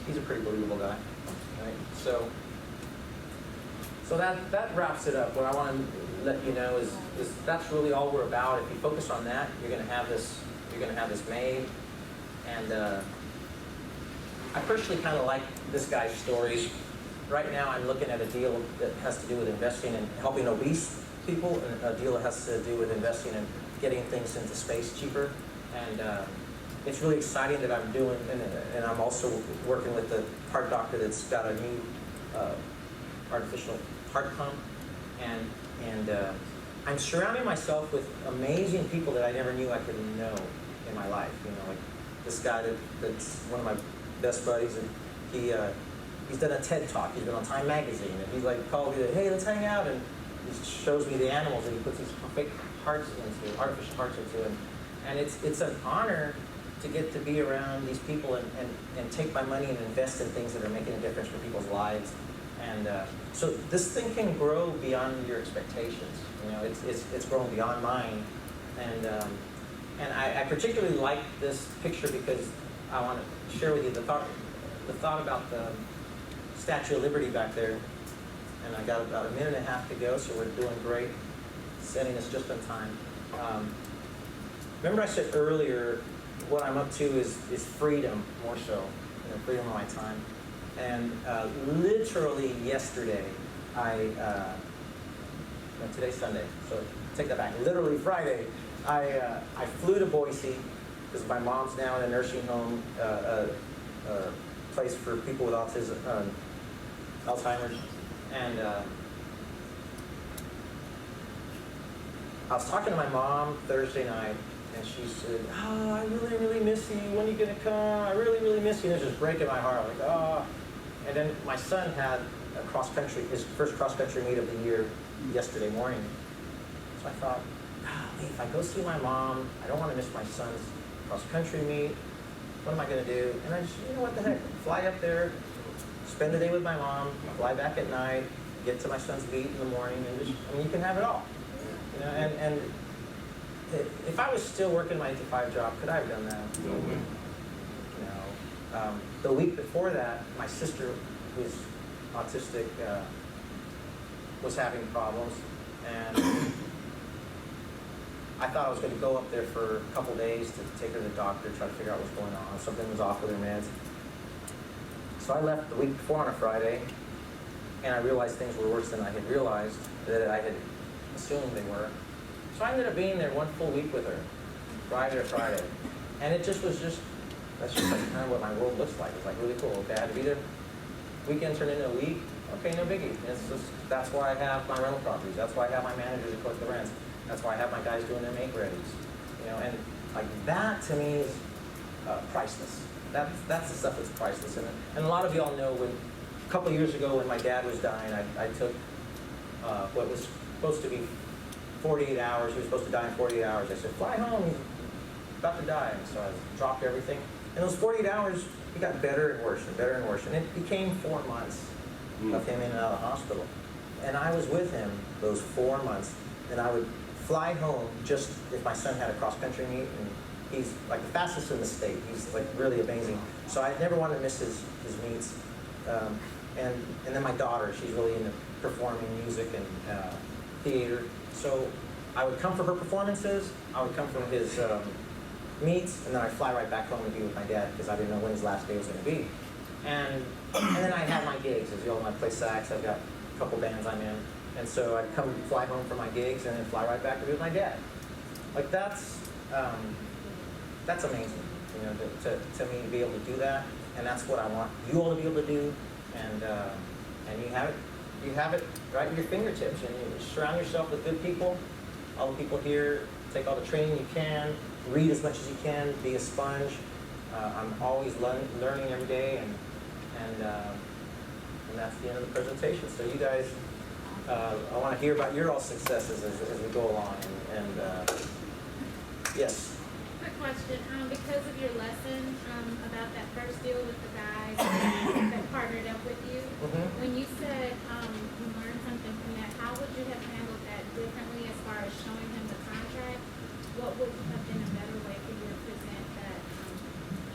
He's a pretty believable guy, right? So that wraps it up. What I want to let you know is that's really all we're about. If you focus on that, you're going to have this. You're going to have this made. And I personally kind of like this guy's stories. Right now, I'm looking at a deal that has to do with investing and helping obese people, and a deal that has to do with investing and getting things into space cheaper. And it's really exciting that I'm doing, and I'm also working with the heart doctor that's got a new artificial heart pump. And I'm surrounding myself with amazing people that I never knew I could know in my life. You know, like this guy that's one of my best buddies, and he's done a TED Talk. He's been on Time Magazine, and he's like called me, hey, let's hang out, and he shows me the animals that he puts these fake hearts into, artificial hearts into, and it's an honor to get to be around these people and take my money and invest in things that are making a difference for people's lives. And so this thing can grow beyond your expectations. You know, it's grown beyond mine, and And I particularly like this picture because I want to share with you the thought about the Statue of Liberty back there. And I got about a minute and a half to go, so we're doing great. Setting this just on time. Remember I said earlier, what I'm up to is freedom, more so, freedom of my time. And literally yesterday, today's Sunday, so take that back. Literally Friday, I flew to Boise because my mom's now in a nursing home, place for people with autism, Alzheimer's, and I was talking to my mom Thursday night, and she said, "Oh, I really, really miss you. When are you gonna come? I really, really miss you." And it was just breaking my heart, like, oh. And then my son had his first cross-country meet of the year yesterday morning. So I thought, golly, if I go see my mom, I don't want to miss my son's cross-country meet. What am I going to do? And I just, what the heck, fly up there, spend the day with my mom, fly back at night, get to my son's meet in the morning, and just, you can have it all. And if I was still working my 8-to-5 job, could I have done that? No way. No. The week before that, my sister, who's autistic, was having problems, and I thought I was going to go up there for a couple days to take her to the doctor, try to figure out what's going on. Something was off with her meds. So I left the week before on a Friday, and I realized things were worse than I had realized, that I had assumed they were. So I ended up being there one full week with her, Friday to Friday. And it just was that's just like kind of what my world looks like. It's like really cool. Okay, I had to be there. Weekend turned into a week. Okay, no biggie. That's why I have my rental properties. That's why I have my managers that collect the rents. That's why I have my guys doing their make-readies. And like that to me is priceless. That's the stuff that's priceless. And a lot of y'all know a couple of years ago when my dad was dying, I took what was supposed to be 48 hours. He was supposed to die in 48 hours. I said, fly home. He's about to die. And so I dropped everything. And those 48 hours, it got better and worse and better and worse. And it became 4 months of him in and out of the hospital. And I was with him those 4 months. And I would fly home just if my son had a cross-country meet. And he's like the fastest in the state. He's like really amazing. So I never wanted to miss his meets. And then my daughter, she's really into performing music and theater. So I would come for her performances. I would come for his meets, and then I'd fly right back home and be with my dad because I didn't know when his last day was going to be. And then I had my gigs. As you all know, I play sax. I've got a couple bands I'm in. And so I'd come fly home for my gigs and then fly right back to be with my dad. Like that's amazing, to me to be able to do that. And that's what I want you all to be able to do. And you have it right at your fingertips. And you surround yourself with good people. All the people here, take all the training you can. Read as much as you can, be a sponge. I'm always learning every day, and that's the end of the presentation. So you guys, I want to hear about your all successes as we go along. And yes. Quick question. Because of your lesson about that first deal with the guys that partnered up with you, when you said you learned something from that, how would you have handled that differently as far as showing him the contract? What would have been a better way for you to present that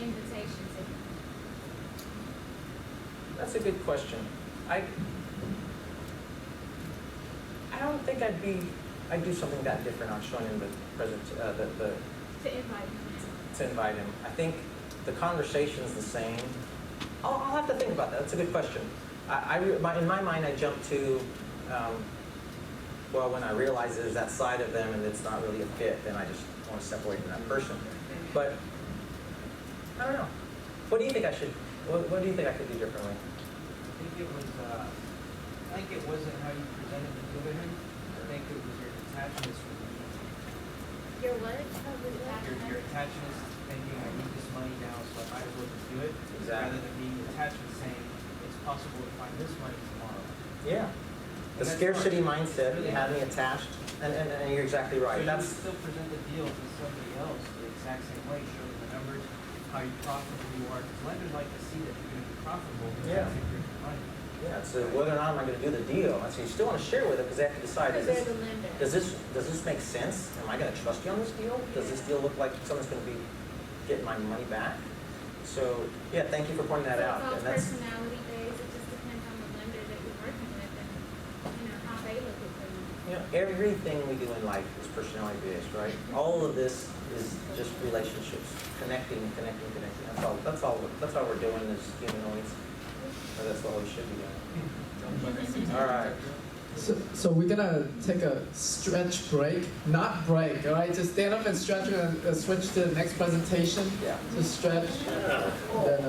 invitation to him? That's a good question. I don't think I'd do something that different on showing him the To invite him in. to invite him. I think the conversation's the same. I'll have to think about that. That's a good question. In my mind, I jump to, when I realize there's that side of them and it's not really a fit, then I just want to separate from that person. But I don't know. What do you think I should? What do you think I could do differently? I think it wasn't how you presented the deal to him. I think it was your detachedness from the deal. Your what? Your attachedness to thinking, I need this money now, so I might as well just do it. Exactly. Rather than being attached and saying, it's possible to find this money tomorrow. Yeah. The scarcity mindset had me attached, and you're exactly right. So you would still present the deal to somebody else the exact same way, show them the numbers, how profitable you are. Because lenders like to see that you're going to be profitable because Yeah. that's your money. Yeah, so whether or not am I going to do the deal? And so you still want to share with them because they have to decide, Because they're the lender. does this make sense? Am I going to trust you on this deal? Does this deal look like someone's going to be getting my money back? So, yeah, thank you for pointing that out. So And it's all personality based, it just depends on the lender that you're working with and, how they look at things. Everything we do in life is personality based, right? All of this is just relationships, connecting. That's all we're doing as humanoids. Or that's all we should be doing. All right. So we're gonna take a stretch break, not break, all right? Just stand up and stretch and switch to the next presentation. Yeah. Just stretch. Then,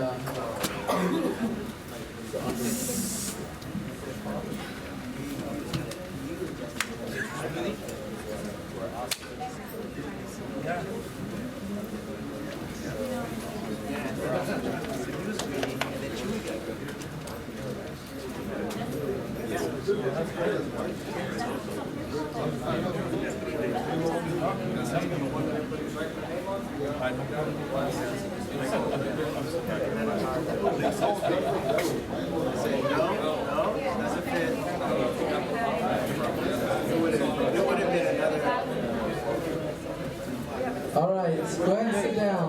all right, go ahead and sit down.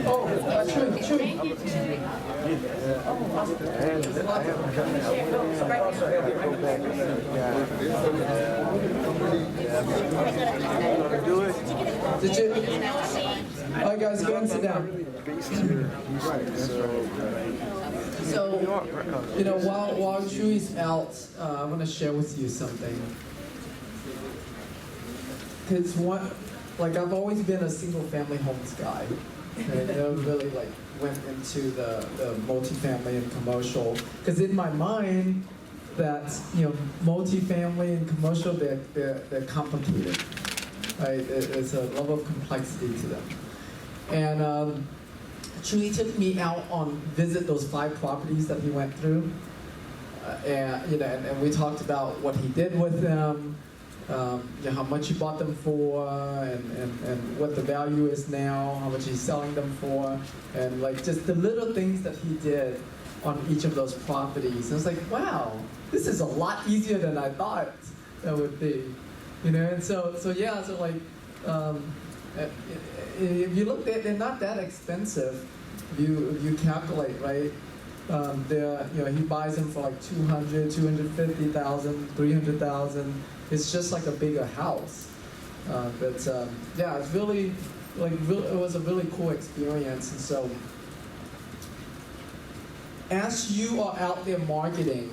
Oh, Chuy. Did you? All right, guys, go ahead and sit down. So, while Chuy's out, I want to share with you something. Because I've always been a single-family homes guy. I never really went into the multifamily and commercial. Because in my mind, that multifamily and commercial, they're complicated. Right? There's a level of complexity to them. And Chuy took me out on visit those 5 properties that he went through, and we talked about what he did with them, how much he bought them for, and what the value is now, how much he's selling them for, and just the little things that he did on each of those properties. And I was like, wow, this is a lot easier than I thought that would be, And so if you look at, they're not that expensive. You calculate, right? He buys them for 200, 250,000, 300,000. It's just like a bigger house. It's really, it was a really cool experience. And so, as you are out there marketing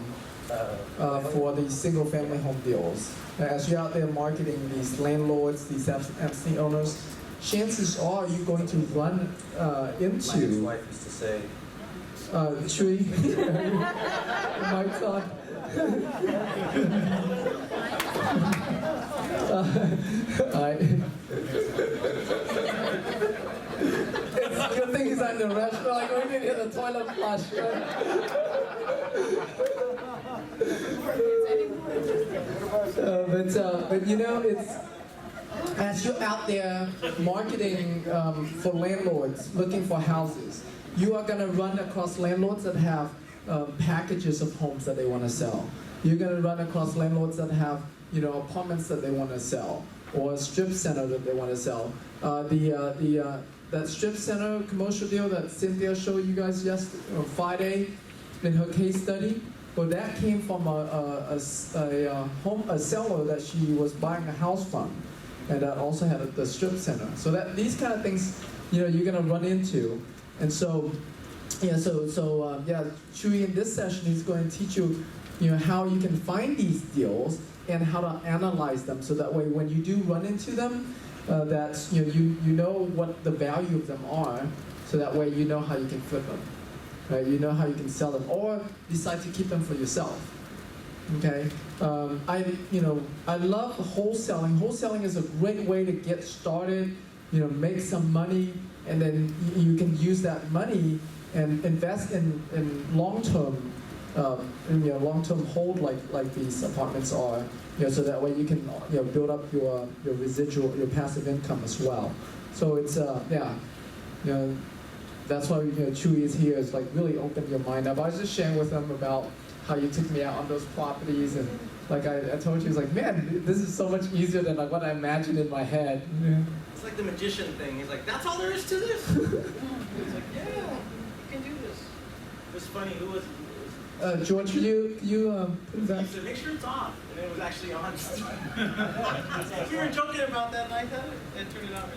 for these single-family home deals, as you're out there marketing these landlords, these absentee owners, chances are you're going to run into. My ex-wife used to say, Chuy, mic's on. It's a good thing he's at the restaurant. We didn't hear the toilet flush. But it's as you're out there marketing for landlords looking for houses, you are going to run across landlords that have packages of homes that they want to sell. You're going to run across landlords that have apartments that they want to sell, or a strip center that they want to sell. That strip center commercial deal that Cynthia showed you guys Friday in her case study. Well, that came from a seller that she was buying a house from, and that also had the strip center. So these kind of things, you're going to run into, and so, Chuy in this session is going to teach you, how you can find these deals and how to analyze them, so that way when you do run into them, that you know what the value of them are, so that way you know how you can flip them. Right? You know how you can sell them, or decide to keep them for yourself. Okay, I love wholesaling. Wholesaling is a great way to get started. Make some money, and then you can use that money and invest in long-term, long-term hold like these apartments are. So that way you can build up your residual, your passive income as well. So it's that's why Chuy is here. It's like really open your mind up. I was just sharing with them about how you took me out on those properties, and like I told you, it's like, man, this is so much easier than like what I imagined in my head. Yeah. It's like the magician thing. He's like, that's all there is to this? He's like, yeah, you can do this. It was funny. Who was George, could you put he that? said, make sure it's on. And it was actually on. We were joking about that, and I thought it turned it on.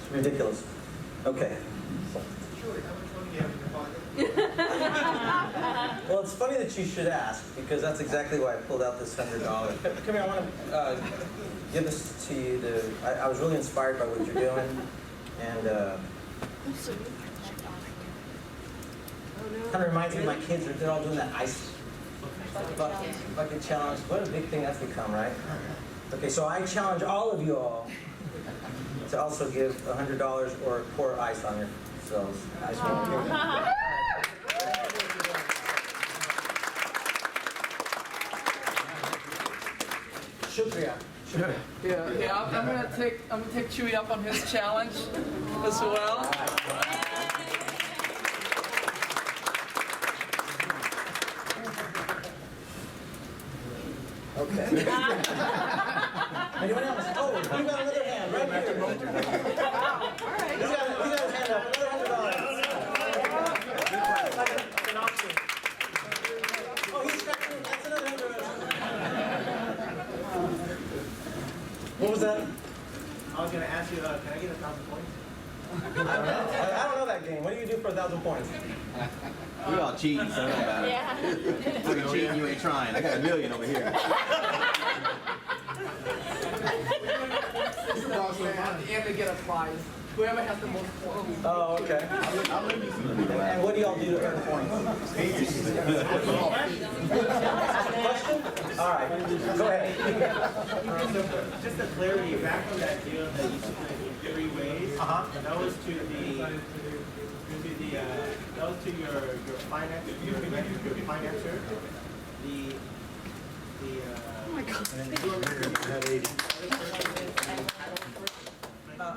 It's ridiculous. Okay. Julie, how much money do you have in your pocket? Well, it's funny that you should ask, because that's exactly why I pulled out this $100. Come here, I want to give this to you. I was really inspired by what you're doing, and kind of reminds me of my kids. They're all doing that ice bucket challenge. What a big thing that's become, right? Okay, so I challenge all of you all to also give $100 or pour ice on yourselves. Ice on Shukriya. Shukriya. Yeah, I'm gonna take Chuy up on his challenge as well. Okay. Anyone else? Oh, you got another hand right here. He's got his hand up. Another $100. Like an auction. Oh, he's scratching. That's another $100. What was that? I was going to ask you, can I get 1,000 points? I don't know. I don't know that game. What do you do for 1,000 points? We all cheating, so it don't matter. Yeah. I can cheat and you ain't trying. I got $1 million over here. At the end, they get a prize. Whoever has the most points. Oh, okay. And what do y'all do to earn points? Ask a question? All right. Go ahead. Just a clarity, back on that deal that you took in 3 ways, that was to your financer, oh my God.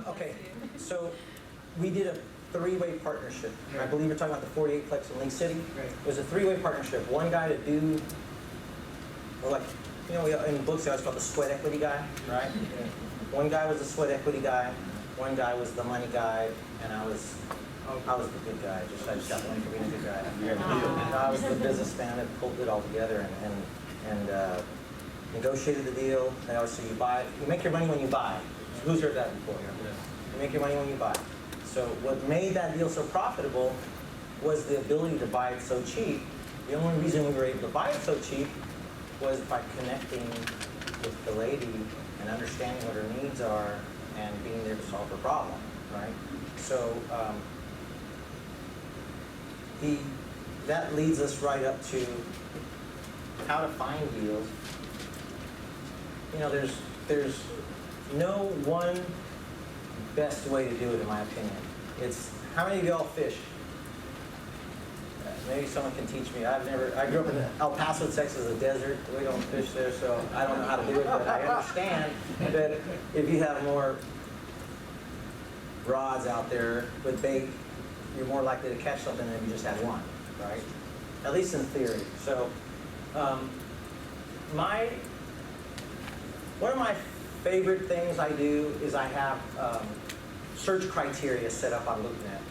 Okay, so we did a 3-way partnership. I believe you're talking about the 48-plex in Lake City. Right. It was a 3-way partnership. One guy to do, well, like, in books they always call it the sweat equity guy, right? One guy was the sweat equity guy, one guy was the money guy, and I was the good guy. I just got the money for being a good guy. And I was the businessman that pulled it all together and negotiated the deal. And obviously you make your money when you buy. Who's heard that before? You make your money when you buy. So what made that deal so profitable was the ability to buy it so cheap. The only reason we were able to buy it so cheap was by connecting with the lady and understanding what her needs are and being there to solve her problem, right? So that leads us right up to how to find deals. There's no one best way to do it, in my opinion. It's how many of y'all fish? Maybe someone can teach me. I grew up in El Paso, Texas, a desert. We don't fish there, so I don't know how to do it, but I understand that if you have more rods out there with bait, you're more likely to catch something than if you just had one, right? At least in theory. So, one of my favorite things I do is I have search criteria set up on LoopNet.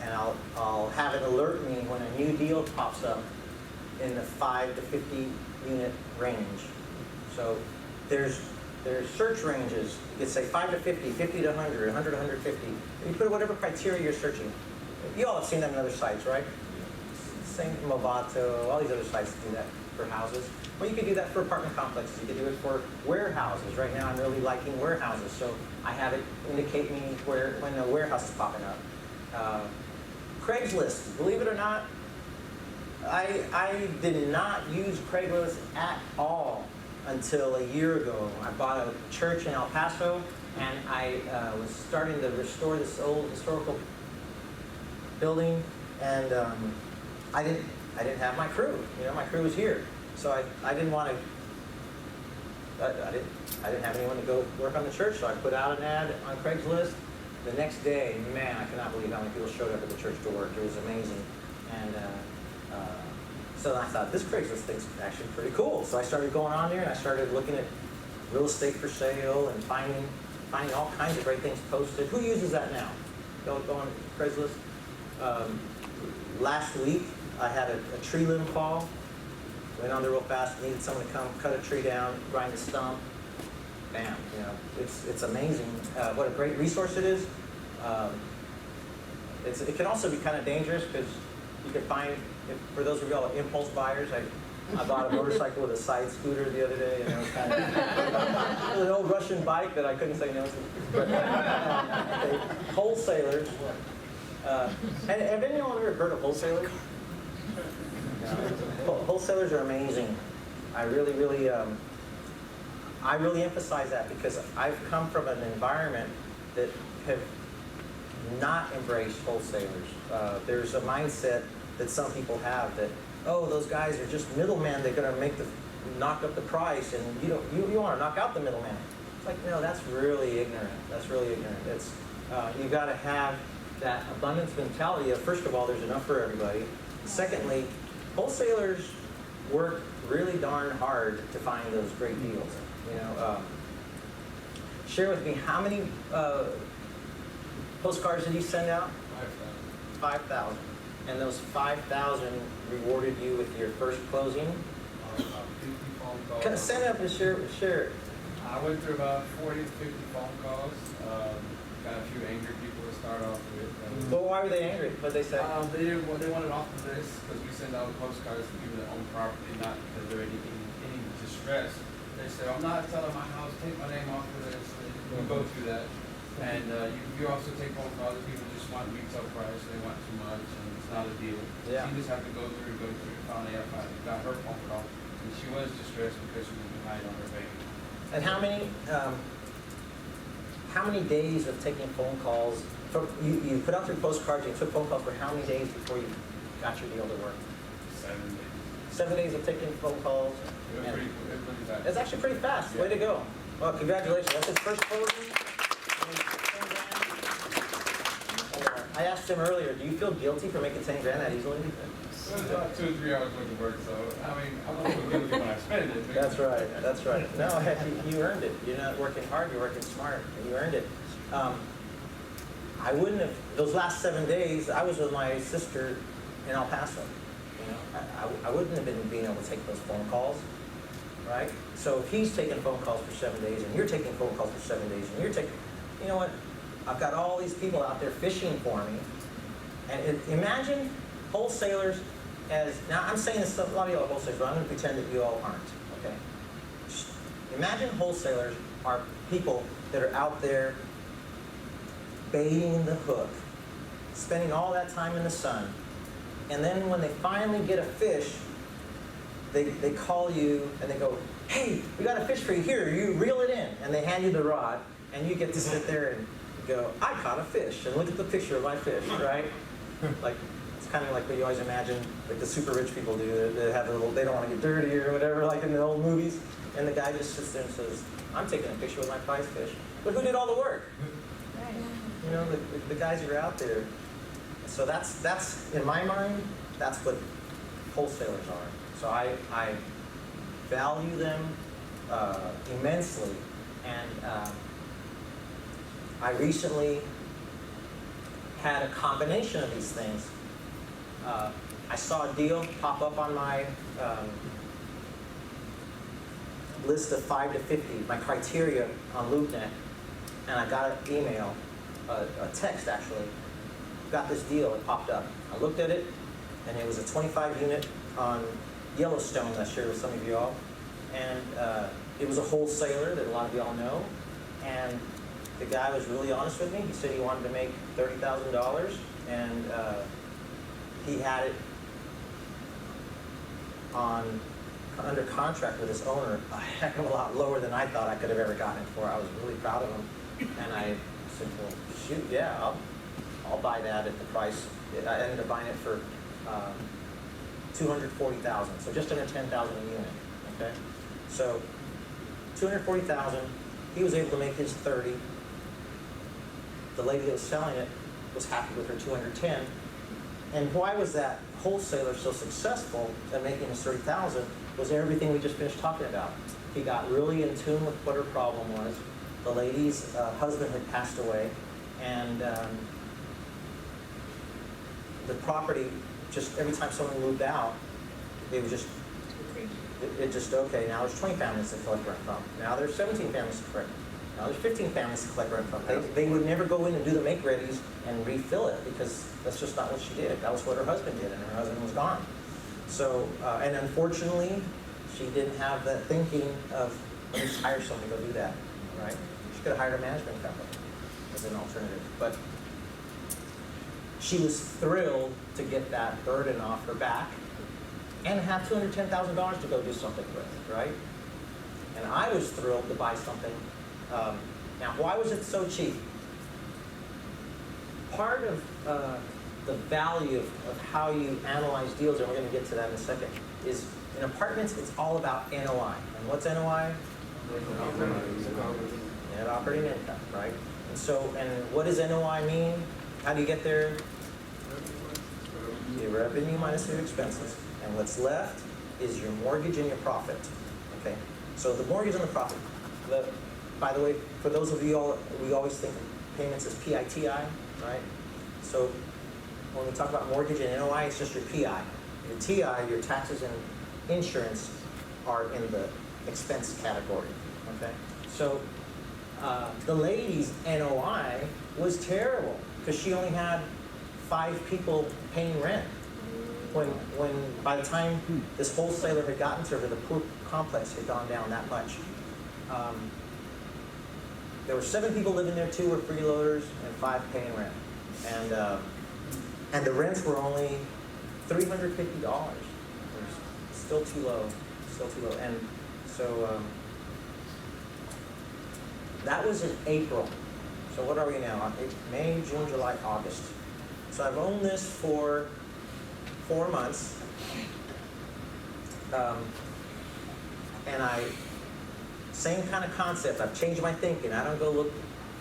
And I'll have it alert me when a new deal pops up in the 5 to 50 unit range. So there's search ranges. You could say 5 to 50, 50 to 100, 100 to 150. You put whatever criteria you're searching. You all have seen that in other sites, right? Same Movato, all these other sites do that for houses. Well, you could do that for apartment complexes. You could do it for warehouses. Right now, I'm really liking warehouses, so I have it indicate me when a warehouse is popping up. Craigslist, believe it or not, I did not use Craigslist at all until a year ago. I bought a church in El Paso, and I was starting to restore this old historical building, and I didn't have my crew. My crew was here, so I didn't want to. I didn't have anyone to go work on the church, so I put out an ad on Craigslist, the next day, man, I cannot believe how many people showed up at the church to work. It was amazing. And so I thought, this Craigslist thing's actually pretty cool. So I started going on there and I started looking at real estate for sale and finding all kinds of great things posted. Who uses that now? Go on Craigslist. Last week, I had a tree limb fall. Went on there real fast, needed someone to come cut a tree down, grind a stump. Bam, you know, it's amazing what a great resource it is. It can also be kind of dangerous because you can find, for those of you all impulse buyers, I bought a motorcycle with a side scooter the other day, and it was kind of it was an old Russian bike that I couldn't say no to. But wholesalers, and have anyone ever heard of wholesalers? Wholesalers are amazing. I really emphasize that because I've come from an environment that have not embraced wholesalers. There's a mindset that some people have that, oh, those guys are just middlemen. They're going to knock up the price, and you want to knock out the middleman. It's like, no, that's really ignorant. That's really ignorant. It's you got to have that abundance mentality of, first of all, there's enough for everybody. Secondly, wholesalers work really darn hard to find those great deals. You know, share with me, how many postcards did you send out? 5,000. And those 5,000 rewarded you with your first closing? 50 phone calls. Can I send up and share? I went through about 40 to 50 phone calls. Got a few angry people to start off with. Well, why were they angry? What did they say? They wanted off of this because we send out postcards to people that own property, not because they're in any distress. They said, I'm not selling my house, take my name off of this. We go through that. And you also take phone calls, people just want retail price, they want too much, and it's not a deal. Yeah. So you just have to go through. Finally, I got her phone call, and she was distressed because she was behind on her payment. And how many days of taking phone calls? You put out your postcards, you took phone calls for how many days before you got your deal to work? 7 days. 7 7 days of taking phone calls. It was pretty fast. It's actually pretty fast. Way to go. Well, congratulations. That's his first closing. I asked him earlier, do you feel guilty for making 10 grand that easily? It was about 2 or 3 hours worth of work, so I mean, I'm not going to guilty when I spend it. That's right. That's right. No, you earned it. You're not working hard. You're working smart. And you earned it. I wouldn't have. Those last 7 days, I was with my sister in El Paso. You know, I wouldn't have been being able to take those phone calls, right? So if he's taking phone calls for 7 days, and you're taking phone calls for 7 days, and you're taking, you know what? I've got all these people out there fishing for me, and imagine wholesalers as, now I'm saying this, a lot of you all are wholesalers, but I'm going to pretend that you all aren't, okay? Imagine wholesalers are people that are out there baiting the hook, spending all that time in the sun, and then when they finally get a fish, they call you and they go, hey, we got a fish for you, here, you reel it in, and they hand you the rod, and you get to sit there and go, I caught a fish, and look at the picture of my fish, right? Like, it's kind of like what you always imagine, like the super rich people do. They have a little, they don't want to get dirty or whatever, like in the old movies. And the guy just sits there and says, I'm taking a picture with my prize fish. But who did all the work? You know, the guys who are out there. So that's in my mind, that's what wholesalers are. So I value them immensely, and I recently had a combination of these things. I saw a deal pop up on my list of 5 to 50, my criteria on LoopNet, and I got an email, a text actually, got this deal, it popped up. I looked at it, and it was a 25 unit on Yellowstone that I shared with some of you all, and it was a wholesaler that a lot of y'all know, and the guy was really honest with me. He said he wanted to make $30,000, and he had it under contract with his owner a heck of a lot lower than I thought I could have ever gotten it for. I was really proud of him, and I said, well, shoot, yeah, I'll buy that at the price. I ended up buying it for $240,000, so just under $10,000 a unit. Okay, so $240,000. He was able to make his 30. the lady that was selling it was happy with her 210. And why was that wholesaler so successful at making his 30,000 was everything we just finished talking about. He got really in tune with what her problem was. The lady's husband had passed away, and the property, just every time someone moved out, it was just, it just, okay, now there's 20 families to collect rent from. Now there's 17 families to collect. Now there's 15 families to collect rent from. They would never go in and do the make-readies and refill it because that's just not what she did. That was what her husband did, and her husband was gone. So, and unfortunately, she didn't have that thinking of, let me just hire someone to go do that, right? She could have hired a management company as an alternative. But she was thrilled to get that burden off her back and have $210,000 to go do something with, right? And I was thrilled to buy something. Now, why was it so cheap? Part of the value of how you analyze deals, and we're going to get to that in a second, is in apartments, it's all about NOI. And what's NOI? Net operating income, right? And so, and what does NOI mean? How do you get there? Your revenue minus your expenses. And what's left is your mortgage and your profit. Okay? So the mortgage and the profit. By the way, for those of you all, we always think of payments as PITI, right? So when we talk about mortgage and NOI, it's just your PI. Your TI, your taxes and insurance, are in the expense category. Okay? So the lady's NOI was terrible because she only had 5 people paying rent. When by the time this wholesaler had gotten to her, the poor complex had gone down that much. There were 7 people living there, 2 were freeloaders, and 5 paying rent. And the rents were only $350. Still too low, still too low. And so that was in April. So what are we now? May, June, July, August. So I've owned this for 4 months. And same kind of concept. I've changed my thinking. I don't go look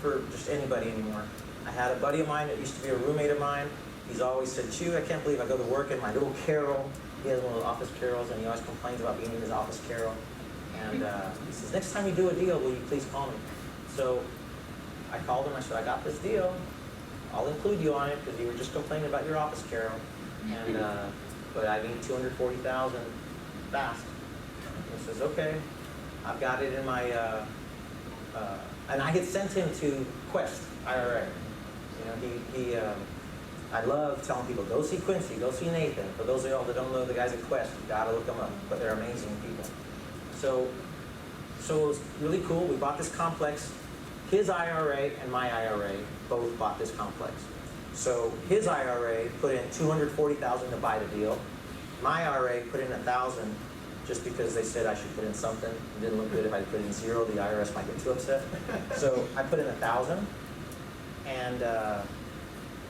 for just anybody anymore. I had a buddy of mine that used to be a roommate of mine. He's always said, Chuy, I can't believe I go to work in my little carrel. He has one of those office carrels, and he always complains about being in his office carrel. And he says, next time you do a deal, will you please call me? So I called him. I said, I got this deal. I'll include you on it because you were just complaining about your office carrel. And but I need $240,000 fast. And he says, okay. I've got it in my, and I had sent him to Quest IRA. You know, I love telling people, go see Quincy, go see Nathan. For those of y'all that don't know the guys at Quest, you've got to look them up, but they're amazing people. So it was really cool. We bought this complex. His IRA and my IRA both bought this complex. So his IRA put in $240,000 to buy the deal. My IRA put in $1,000 just because they said I should put in something. It didn't look good if I put in 0. The IRS might get too upset. So I put in $1,000,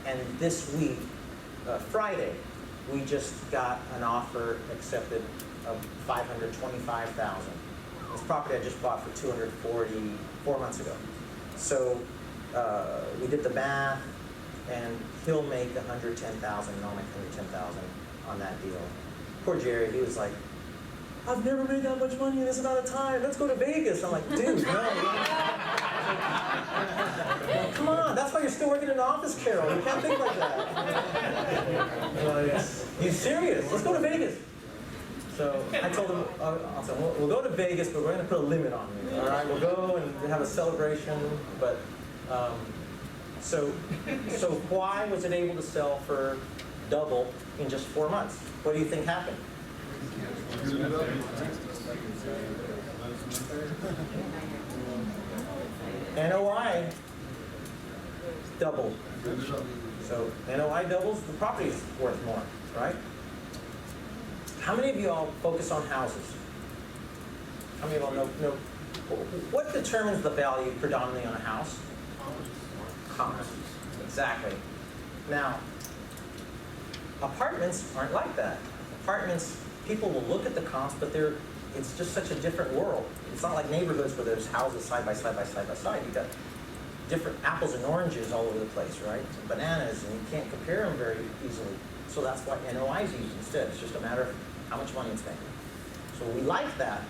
and this week, Friday, we just got an offer accepted of $525,000. This property I just bought for $240 4 months ago. So we did the math, and he'll make $110,000, and I'll make $110,000 on that deal. Poor Jerry, he was like, I've never made that much money in this amount of time. Let's go to Vegas. I'm like, dude, no. Come on, that's why you're still working in the office, Carol. You can't think like that. You serious? Let's go to Vegas. So I told him, I said, we'll go to Vegas, but we're going to put a limit on it. All right, we'll go and have a celebration. But so why was it able to sell for double in just 4 months? What do you think happened? NOI doubled. So NOI doubles, the property's worth more, right? How many of you all focus on houses? How many of you all know what determines the value predominantly on a house? Comps. Exactly. Now, apartments aren't like that. Apartments, people will look at the comps, but it's just such a different world. It's not like neighborhoods where there's houses side by side by side by side. You've got different apples and oranges all over the place, right? And bananas, and you can't compare them very easily. So that's why NOI is used instead. It's just a matter of how much money it's making. So we like that.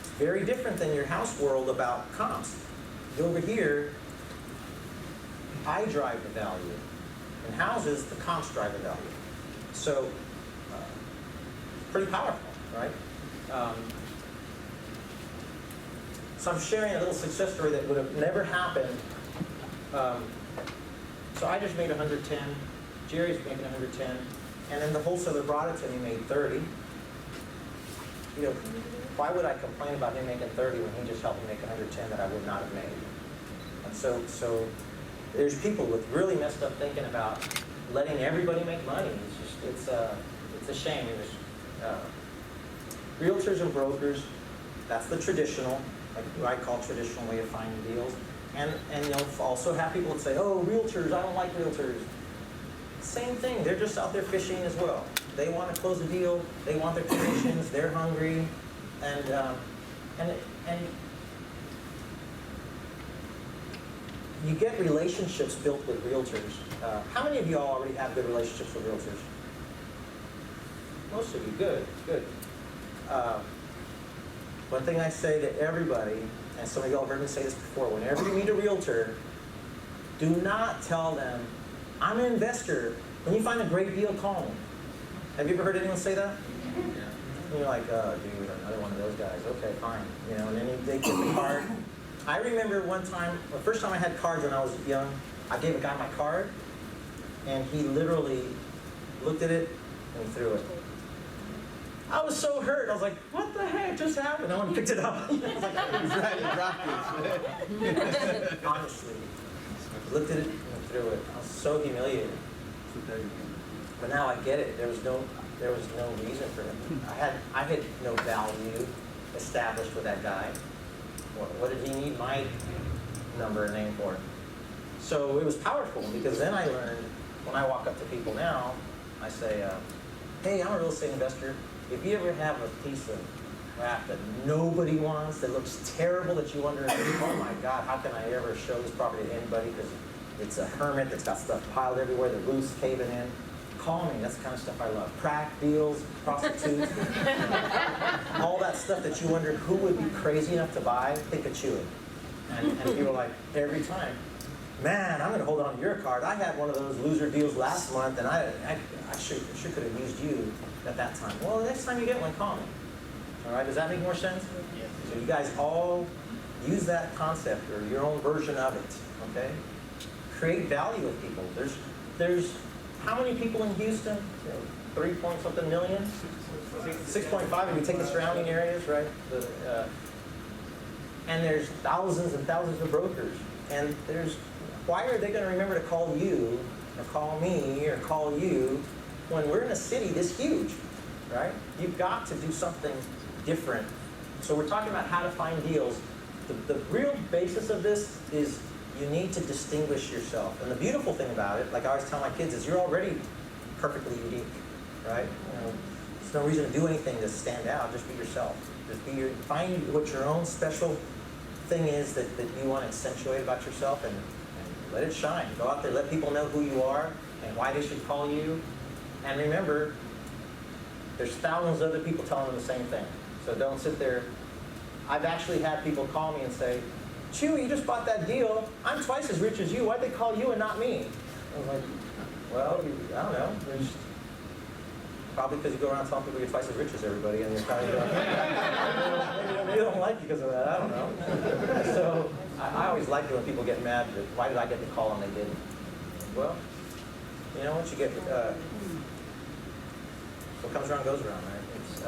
It's very different than your house world about comps. Over here, I drive the value. In houses, the comps drive the value. So, pretty powerful, right? So I'm sharing a little success story that would have never happened. So I just made 110. Jerry's making 110. And then the wholesaler brought it to me, made 30. You know, why would I complain about him making 30 when he just helped me make 110 that I would not have made? And so there's people with really messed up thinking about letting everybody make money. It's a shame. Realtors and brokers, that's the traditional, like what I call traditional way of finding deals. And you'll also have people that say, oh, realtors, I don't like realtors. Same thing, they're just out there fishing as well. They want to close a deal, they want their commissions, they're hungry, and you get relationships built with realtors. How many of you all already have good relationships with realtors? Most of you, good. One thing I say to everybody, and some of y'all heard me say this before, whenever you meet a realtor, do not tell them, I'm an investor. When you find a great deal, call me. Have you ever heard anyone say that? Yeah. And you're like, oh, dude, another one of those guys. Okay, fine. You know, and then they get the card. I remember one time, the first time I had cards when I was young, I gave a guy my card, and he literally looked at it and threw it. I was so hurt. I was like, what the heck just happened? No one picked it up. I was like, honestly, looked at it and threw it. I was so humiliated. But now I get it. There was no reason for him. I had no value established with that guy. What did he need my number and name for? So it was powerful, because then I learned, when I walk up to people now, I say, hey, I'm a real estate investor. If you ever have a piece of crap that nobody wants, that looks terrible, that you wonder, oh my God, how can I ever show this property to anybody because it's a hermit that's got stuff piled everywhere, the roof's caving in, call me. That's the kind of stuff I love. Crack deals, prostitutes, all that stuff that you wonder who would be crazy enough to buy, think of Chuy. And people are like, every time, man, I'm going to hold on to your card. I had one of those loser deals last month, and I sure could have used you at that time. Well, the next time you get one, call me. All right, does that make more sense? Yes. So you guys all use that concept or your own version of it, okay? Create value with people. There's how many people in Houston? 3-point-something million? 6.5 if you take the surrounding areas, right? And there's thousands and thousands of brokers. And why are they going to remember to call you or call me or call you when we're in a city this huge, right? You've got to do something different. So we're talking about how to find deals. The real basis of this is you need to distinguish yourself. And the beautiful thing about it, like I always tell my kids, is you're already perfectly unique, right? There's no reason to do anything to stand out. Just be yourself. Find what your own special thing is that you want to accentuate about yourself, and let it shine. Go out there, let people know who you are and why they should call you. And remember, there's thousands of other people telling them the same thing. So don't sit there. I've actually had people call me and say, Chuy, you just bought that deal. I'm twice as rich as you. Why'd they call you and not me? I was like, well, I don't know. Probably because you go around telling people you're twice as rich as everybody, and you're probably going, maybe they don't like you because of that. I don't know. So I always like it when people get mad. Why did I get the call and they didn't? Well, you know, once you get what comes around goes around, right? It's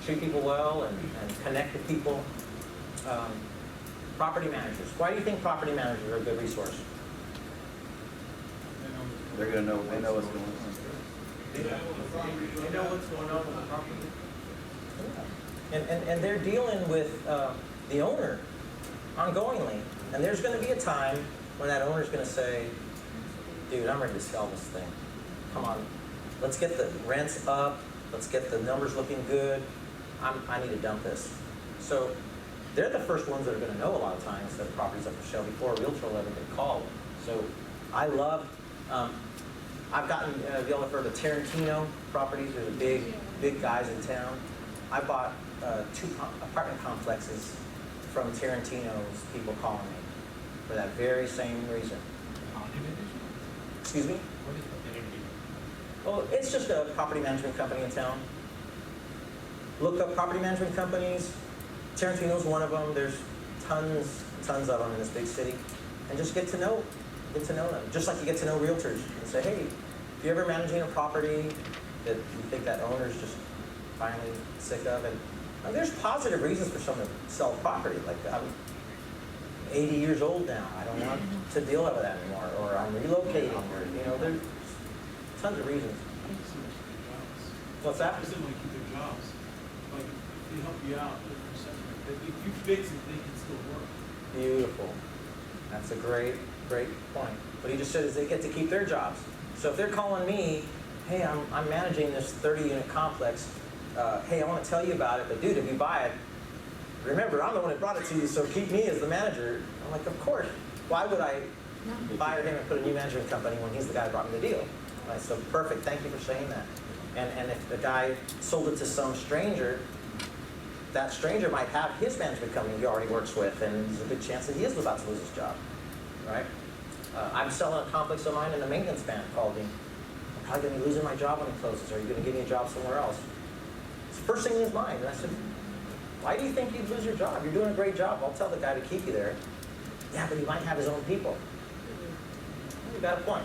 treat people well and connect with people. Property managers. Why do you think property managers are a good resource? They're gonna know. They know what's going on. They know what's going on with the property. Yeah. And they're dealing with the owner ongoingly. And there's going to be a time when that owner's going to say, dude, I'm ready to sell this thing. Come on, let's get the rents up. Let's get the numbers looking good. I need to dump this. So they're the first ones that are gonna know a lot of times that properties are for sale before a realtor will ever get called. So I love, I've gotten, y'all have heard of Tarantino properties, they're the big guys in town. I bought 2 apartment complexes from Tarantino's people calling me for that very same reason. Excuse me? Oh, it's just a property management company in town. Look up property management companies. Tarantino's one of them. There's tons of them in this big city. And just get to know them. Just like you get to know realtors and say, hey, if you're ever managing a property that you think that owner's just finally sick of, and there's positive reasons for someone to sell property. Like, I'm 80 years old now. I don't want to deal with that anymore, or I'm relocating, or there's tons of reasons. What's that? I still want to keep their jobs. Like, if they help you out, if you fix it, they can still work. Beautiful. That's a great point. What he just said is they get to keep their jobs. So if they're calling me, hey, I'm managing this 30-unit complex. Hey, I want to tell you about it, but dude, if you buy it, remember, I'm the one that brought it to you, so keep me as the manager. I'm like, of course. Why would I fire him and put a new management company when he's the guy that brought me the deal? Right, so perfect. Thank you for saying that. And if the guy sold it to some stranger, that stranger might have his management company he already works with, and there's a good chance that he is about to lose his job, right? I'm selling a complex of mine, and the maintenance man called me. I'm probably going to be losing my job when it closes. Are you going to give me a job somewhere else? It's the first thing in his mind. And I said, why do you think you'd lose your job? You're doing a great job. I'll tell the guy to keep you there. Yeah, but he might have his own people. You got a point.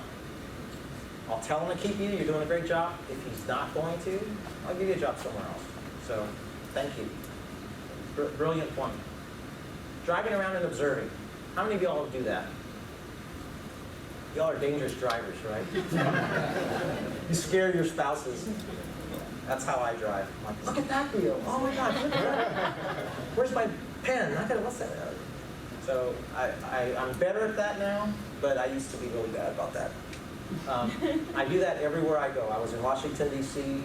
I'll tell him to keep you. You're doing a great job. If he's not going to, I'll give you a job somewhere else. So, thank you. Brilliant point. Driving around and observing. How many of y'all do that? Y'all are dangerous drivers, right? You scare your spouses. That's how I drive. I'm like, look at that deal. Oh my gosh, look at that. Where's my pen? What's that? So I'm better at that now, but I used to be really bad about that. I do that everywhere I go. I was in Washington, D.C.,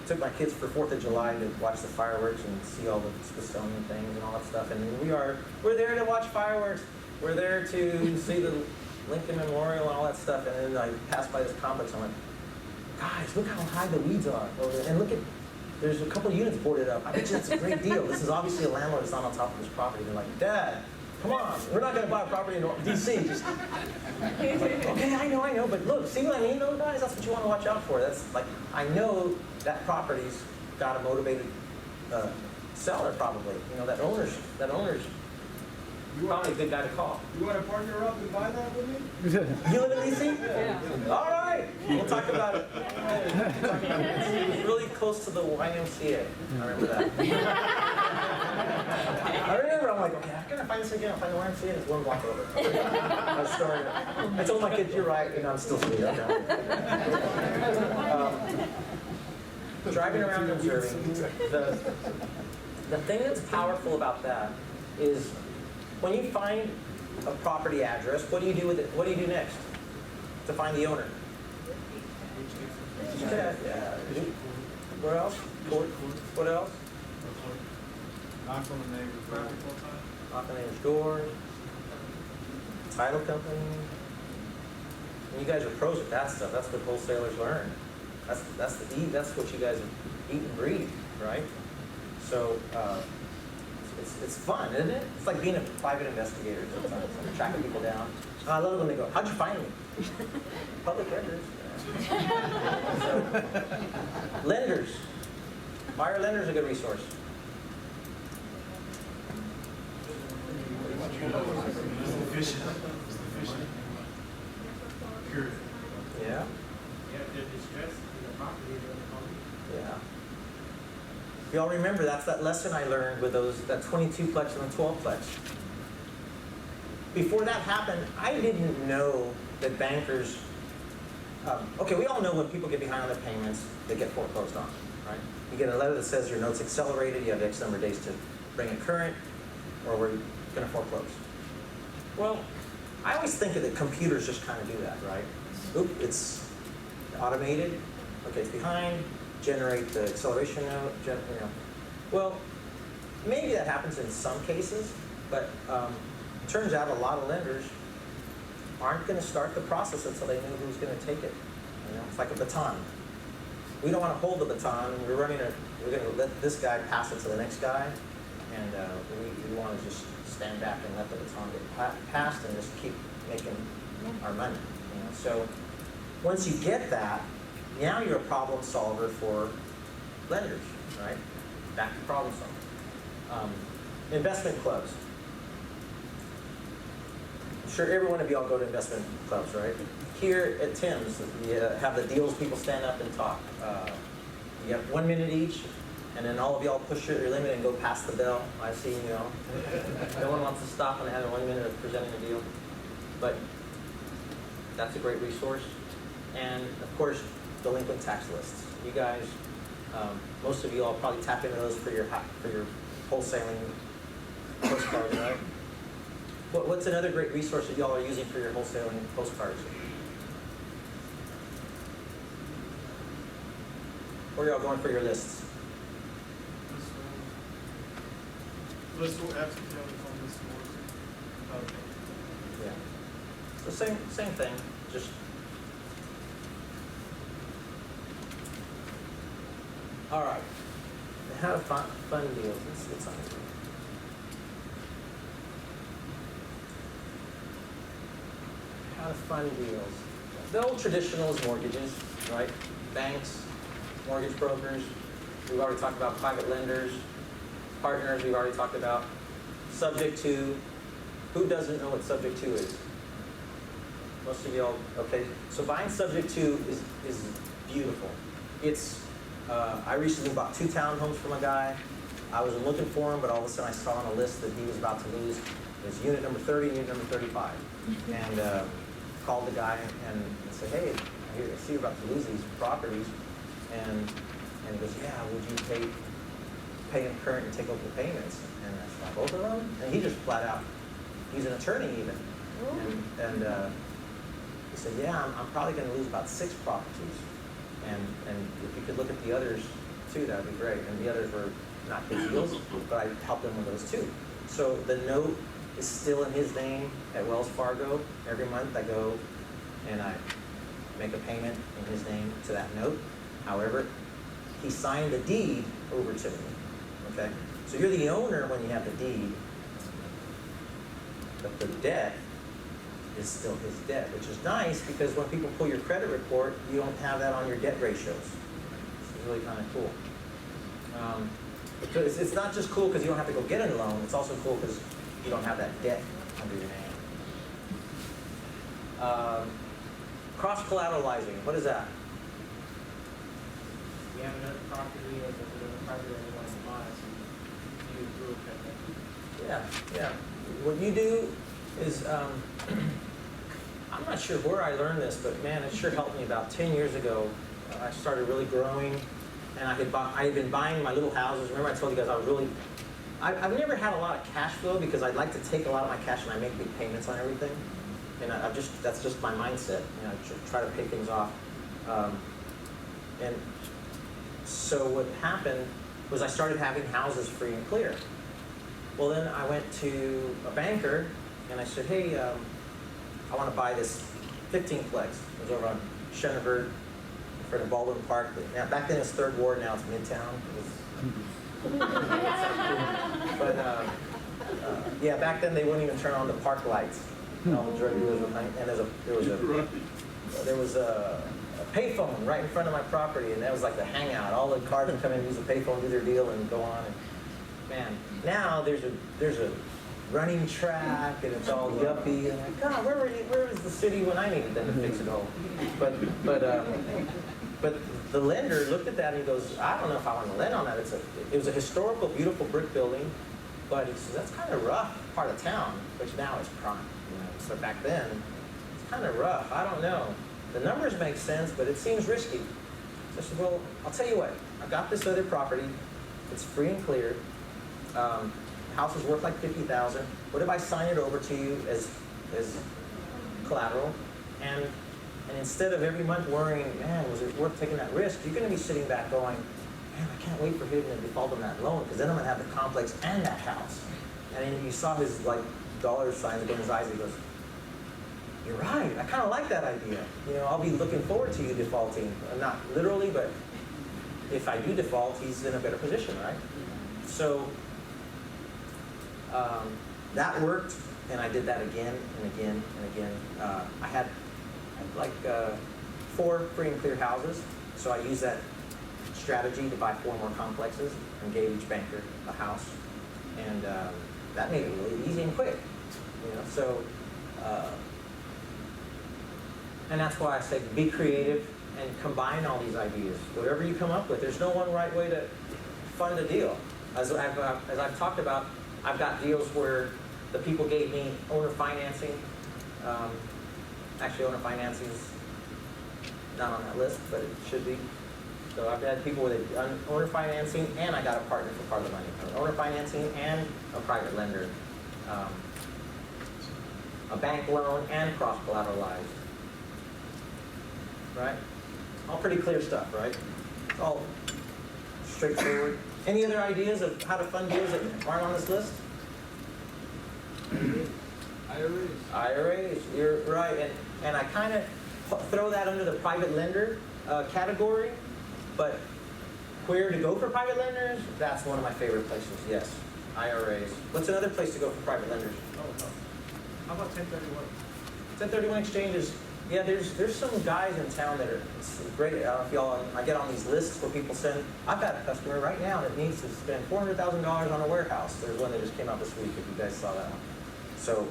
took my kids for 4th of July to watch the fireworks and see all the Smithsonian things and all that stuff. And we're there to watch fireworks. We're there to see the Lincoln Memorial and all that stuff. And then I passed by this complex. I'm like, guys, look how high the weeds are over there. And look at, there's a couple of units boarded up. I bet you that's a great deal. This is obviously a landlord that's not on top of this property. They're like, Dad, come on, we're not going to buy a property in D.C. Just, like, okay, I know, but look, see what I mean, though, guys? That's what you want to watch out for. That's like, I know that property's got a motivated seller, probably. That owner's probably a good guy to call. You want to partner up and buy that with me? You live in D.C.? Yeah. All right, we'll talk about it. It's really close to the YMCA. I remember that. I'm like, okay, I'm gonna find this again. I'll find the YMCA, and it's 1 block over. I told my kids, you're right, and I'm still sweet. Driving around and observing. The thing that's powerful about that is when you find a property address, what do you do with it? What do you do next to find the owner? Yeah. Where else? What else? Knock on the neighbor's door. Knock on the neighbor's door. Title company. And you guys are pros at that stuff. That's what wholesalers learn. That's what you guys eat and breathe, right? So it's fun, isn't it? It's like being a private investigator sometimes, like tracking people down. I love it when they go, how'd you find me? Public records. So, lenders. Buyer lenders are a good resource. Efficient. Period. Yeah. If they're distressed in the property, they're going to call you. Yeah. Y'all remember, that's that lesson I learned with that 22-plex and the 12-plex. Before that happened, I didn't know that bankers, okay, we all know when people get behind on their payments, they get foreclosed on, right? You get a letter that says your note's accelerated, you have X number of days to bring it current, or we're going to foreclose. Well, I always think that computers just kind of do that, right? Oop, it's automated, okay, it's behind, generate the acceleration note, Well, maybe that happens in some cases, but it turns out a lot of lenders aren't going to start the process until they know who's going to take it. You know, it's like a baton. We don't want to hold the baton. We're going to let this guy pass it to the next guy, and we want to just stand back and let the baton get passed and just keep making our money. You know? So once you get that, now you're a problem solver for lenders, right? Back to problem solving. Investment clubs. I'm sure every one of y'all go to investment clubs, right? Here at Tim's, you have the deals, people stand up and talk. You have 1 minute each, and then all of y'all push your limit and go past the bell. I've seen, you know. No one wants to stop when they have 1 minute of presenting a deal. But that's a great resource. And of course, delinquent tax lists. You guys, most of you all probably tap into those for your wholesaling postcards, right? What's another great resource that y'all are using for your wholesaling postcards? Where are y'all going for your lists? List will have to be on this board. Yeah. So same thing. Just all right. How to fund deals. Let's get something. How to fund deals. The old traditional is mortgages, right? Banks, mortgage brokers. We've already talked about private lenders, partners. We've already talked about subject to. Who doesn't know what subject to is? Most of y'all, okay. So buying subject to is beautiful. It's. I recently bought 2 townhomes from a guy. I wasn't looking for him, but all of a sudden I saw on a list that he was about to lose his unit number 30 and unit number 35. And called the guy and said, hey, I see you're about to lose these properties. And he goes, yeah, would you pay him current and take over the payments? And I said, both of them? And he just flat out, he's an attorney even. And he said, yeah, I'm probably going to lose about 6 properties. And if you could look at the others too, that would be great. And the others were not big deals, but I helped him with those too. So the note is still in his name at Wells Fargo. Every month I go and I make a payment in his name to that note. However, he signed the deed over to me, okay? So you're the owner when you have the deed, but the debt is still his debt, which is nice because when people pull your credit report, you don't have that on your debt ratios. It's really kind of cool. Because it's not just cool because you don't have to go get a loan, it's also cool because you don't have that debt under your name. Cross-collateralizing, what is that? We have another property or another property that we want to buy, so you do it that way. Yeah. What you do is, I'm not sure where I learned this, but man, it sure helped me. About 10 years ago, I started really growing, and I had been buying my little houses. Remember I told you guys I was really, I've never had a lot of cash flow because I'd like to take a lot of my cash and I make big payments on everything. And that's just my mindset. You know, I try to pay things off. And so what happened was I started having houses free and clear. Well, then I went to a banker and I said, hey, I want to buy this 15-plex. It was over on Schoenberg in front of Baldwin Park. Now, back then it was 3rd Ward, now it's Midtown. But yeah, back then they wouldn't even turn on the park lights. All the drug dealers were playing, and there was a payphone right in front of my property, and that was like the hangout. All the cars would come in and use the payphone, do their deal, and go on. And man, now there's a running track, and it's all yuppie. And like, God, where was the city when I needed them to fix it all? But the lender looked at that and he goes, I don't know if I want to lend on that. It was a historical, beautiful brick building, but he says that's kind of rough part of town, which now is prime. You know, so back then it's kind of rough. I don't know. The numbers make sense, but it seems risky. So I said, well, I'll tell you what. I got this other property. It's free and clear. The house is worth like $50,000. What if I sign it over to you as collateral? And instead of every month worrying, man, was it worth taking that risk? You're going to be sitting back going, man, I can't wait for him to default on that loan because then I'm gonna have the complex and that house. And then you saw his like dollar signs in his eyes. He goes, "You're right. I kind of like that idea. You know, I'll be looking forward to you defaulting. Not literally, but if I do default, he's in a better position, right?" So that worked, and I did that again and again and again. I had like 4 free and clear houses, so I used that strategy to buy 4 more complexes and gave each banker a house, and that made it really easy and quick. You know, so and that's why I say be creative and combine all these ideas. Whatever you come up with, there's no one right way to fund a deal. As I've talked about, I've got deals where the people gave me owner financing. Actually, owner financing is not on that list, but it should be. So I've had people with owner financing, and I got a partner for part of the money. Owner financing and a private lender. A bank loan and cross-collateralized. Right? All pretty clear stuff, right? It's all straightforward. Any other ideas of how to fund deals that aren't on this list? IRAs, you're right. And I kind of throw that under the private lender category, but where to go for private lenders, that's one of my favorite places, yes. IRAs. What's another place to go for private lenders? How about 1031? 1031 exchanges. Yeah, there's some guys in town that are, it's great. I don't know if y'all, I get on these lists where people send, I've got a customer right now that needs to spend $400,000 on a warehouse. There's one that just came out this week, if you guys saw that one. So,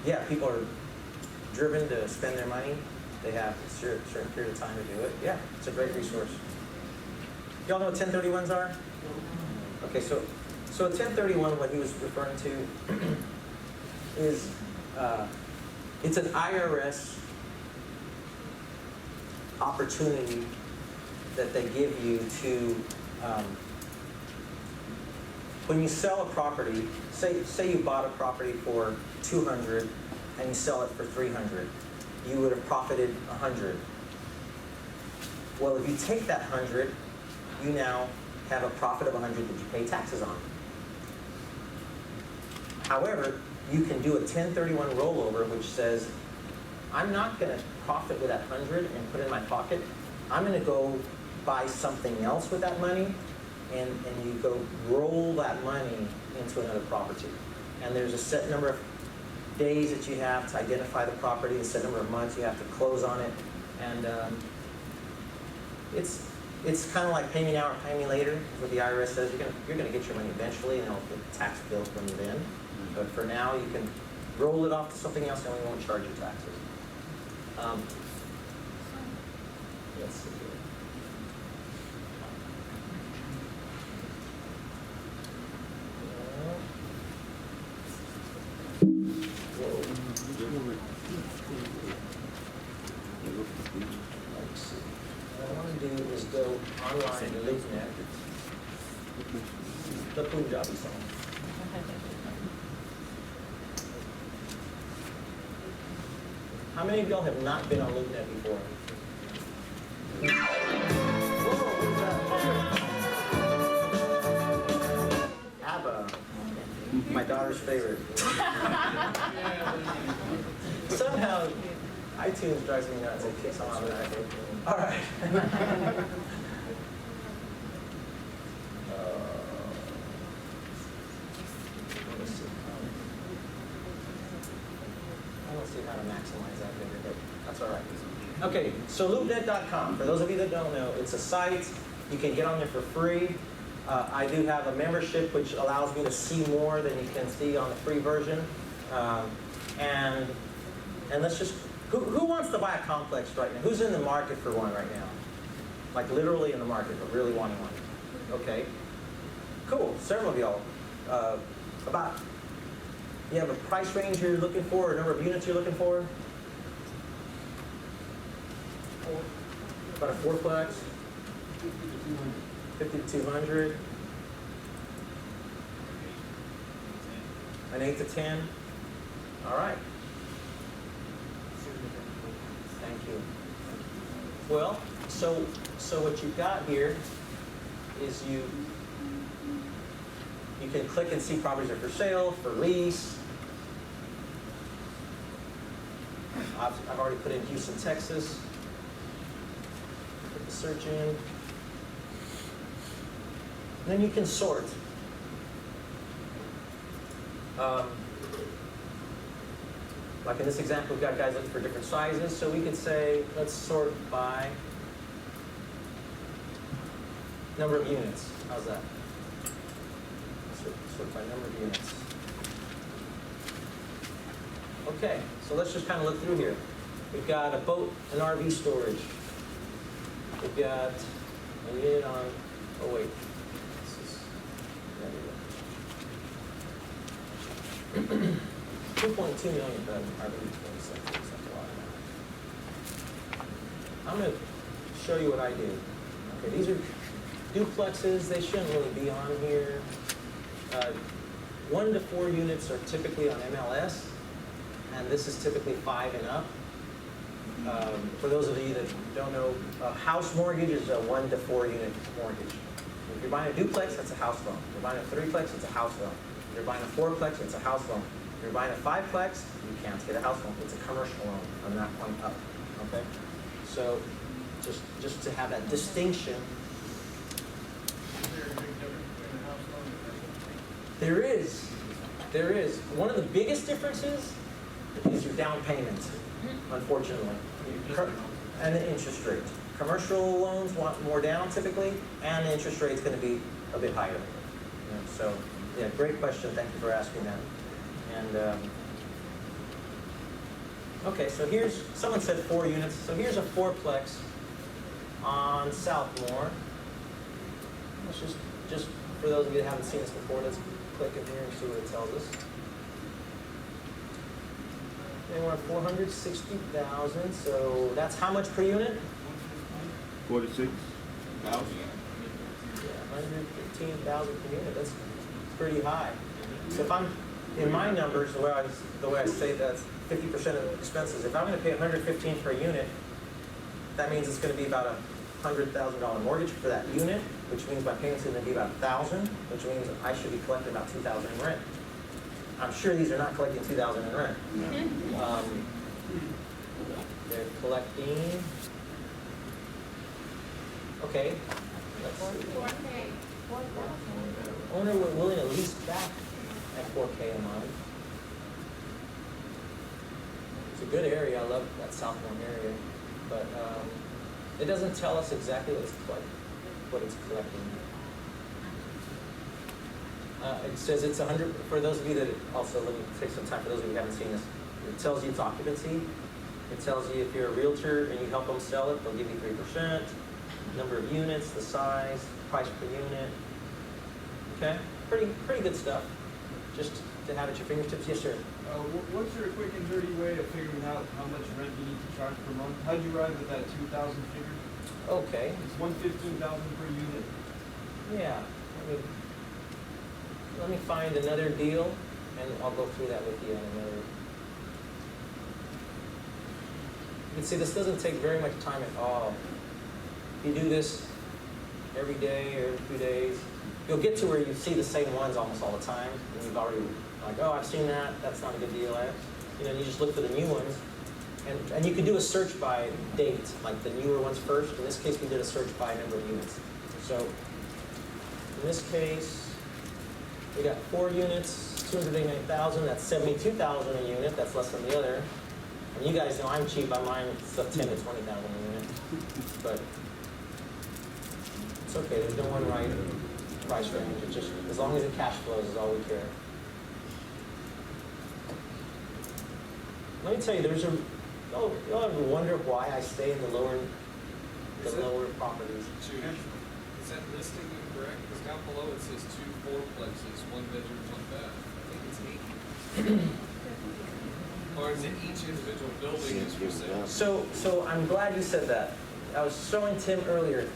yeah, people are driven to spend their money. They have a certain period of time to do it. Yeah, it's a great resource. Y'all know what 1031s are? Okay, so a 1031, what he was referring to is, it's an IRS opportunity that they give you to, when you sell a property, say you bought a property for $200 and you sell it for $300, you would have profited $100. Well, if you take that $100, you now have a profit of $100 that you pay taxes on. However, you can do a 1031 rollover which says, I'm not going to profit with that $100 and put it in my pocket. I'm going to go buy something else with that money, and you go roll that money into another property. And there's a set number of days that you have to identify the property, a set number of months you have to close on it, and it's kind of like pay me now or pay me later, is what the IRS says. You're going to get your money eventually, and they'll get the tax bill from you then. But for now, you can roll it off to something else, and we won't charge you taxes. Let's see here. Let's see. What I want to do is go online to LoopNet. The Punjabi song. How many of y'all have not been on LoopNet before? Whoa, what's that? ABBA, my daughter's favorite. Somehow, iTunes drives me nuts. It kicks on automatically. All right. Let me see. I don't see how to maximize that later, but that's all right. Okay, so loopnet.com. For those of you that don't know, it's a site. You can get on there for free. I do have a membership which allows me to see more than you can see on the free version. And let's just, who wants to buy a complex right now? Who's in the market for one right now? Like literally in the market, but really wanting one. Okay, cool. Several of y'all. You have a price range you're looking for, or a number of units you're looking for? About a fourplex? 50 to 200. An 8 to 10. All right. Thank you. Well, so what you've got here is you can click and see properties are for sale, for lease. I've already put in Houston, Texas. Put the search in. And then you can sort. Like in this example, we've got guys looking for different sizes, so we could say, let's sort by number of units. How's that? Sort by number of units. Okay, so let's just kind of look through here. We've got a boat and RV storage. We've got a unit on, oh wait, this is, there we go. 2.2 million for an RV, 26, that's a lot. I'm going to show you what I do. Okay, these are duplexes. They shouldn't really be on here. 1 to 4 units are typically on MLS, and this is typically 5 and up. For those of you that don't know, a house mortgage is a 1 to 4 unit mortgage. If you're buying a duplex, that's a house loan. If you're buying a 3-plex, it's a house loan. If you're buying a 4-plex, it's a house loan. If you're buying a 5-plex, you can't get a house loan. It's a commercial loan from that point up. Okay, so just to have that distinction. There is. One of the biggest differences is your down payment, unfortunately, and the interest rate. Commercial loans want more down typically, and the interest rate's going to be a bit higher. So, yeah, great question. Thank you for asking that. And okay, so here's, someone said 4 units. So here's a 4-plex on Southmore. Let's just for those of you that haven't seen this before, let's click in here and see what it tells us. They want 460,000. So that's how much per unit? 46,000. Yeah, 115,000 per unit. That's pretty high. So if I'm in my numbers, the way I say that's 50% of expenses. If I'm going to pay 115 per unit, that means it's going to be about $100,000 mortgage for that unit, which means my payment's going to be about $1,000, which means I should be collecting about $2,000 in rent. I'm sure these are not collecting $2,000 in rent. They're collecting. Okay. Let's see. 4K. Owner were willing to lease back at 4K a month. It's a good area. I love that Southmore area, but it doesn't tell us exactly what it's collecting. It says it's 100. For those of you that also, let me take some time. For those of you who haven't seen this, it tells you it's occupancy. It tells you if you're a realtor and you help them sell it, they'll give you 3%. Number of units, the size, price per unit. Okay, pretty good stuff. Just to have at your fingertips. Yes, sir. What's your quick and dirty way of figuring out how much rent you need to charge per month? How'd you arrive at that 2,000 figure? Okay. It's 115,000 per unit. Yeah. Let me find another deal, and I'll go through that with you in another. You can see this doesn't take very much time at all. If you do this every day or every few days, you'll get to where you see the same ones almost all the time, and you've already like, oh, I've seen that. That's not a good deal. You just look for the new ones, and you can do a search by date, like the newer ones first. In this case, we did a search by number of units. So in this case, we got 4 units, 289,000. That's 72,000 a unit. That's less than the other. And you guys know I'm cheap. I'm mine. It's 10 to 20,000 a unit, but it's okay. There's no one right price range. It's just as long as it cash flows is all we care. Let me tell you, you'll ever wonder why I stay in the lower properties. Is that listing incorrect? Because down below it says 2 4-plexes, 1 bedroom, 1 bath. I think it's 8. Or is it each individual building is for sale? So I'm glad you said that. I was showing Tim earlier.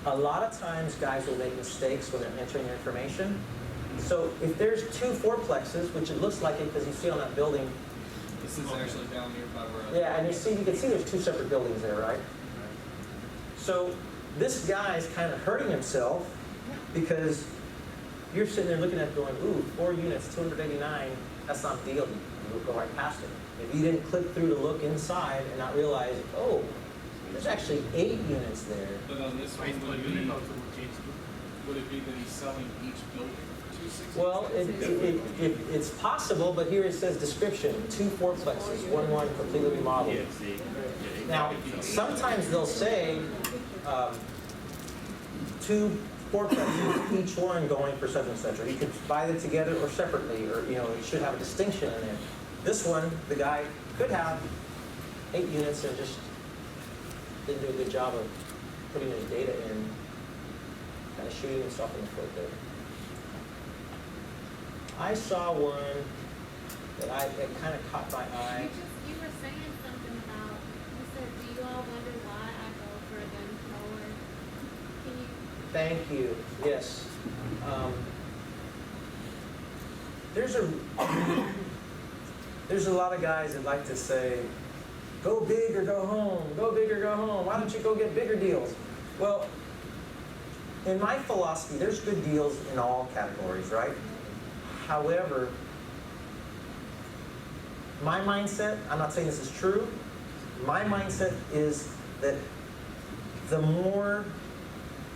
A lot of times guys will make mistakes when they're entering their information. So if there's 2 4-plexes, which it looks like it because you see on that building. This is actually down here by where I Yeah, and you can see there's 2 separate buildings there, right? So this guy's kind of hurting himself Because you're sitting there looking at it going, ooh, 4 units, 289, that's not the deal. You go right past it. If you didn't click through to look inside and not realize, oh, there's actually 8 units there. But on this one, would it be that he's selling each building for $260,000? Well, it's possible, but here it says description, 2 fourplexes, 1 completely remodeled. Yeah, see. Now, sometimes they'll say 2 fourplexes, each one going for such and such, or you could buy them together or separately, or it should have a distinction in there. This one, the guy could have 8 units and just didn't do a good job of putting his data in, kind of shooting himself in the foot there. I saw one that kind of caught my eye. You were saying something about, you said, do you all wonder why I go for them forward? Can you? Thank you. Yes. There's a lot of guys that like to say, go big or go home, go big or go home. Why don't you go get bigger deals? Well, in my philosophy, there's good deals in all categories, right? However, my mindset, I'm not saying this is true, my mindset is that the more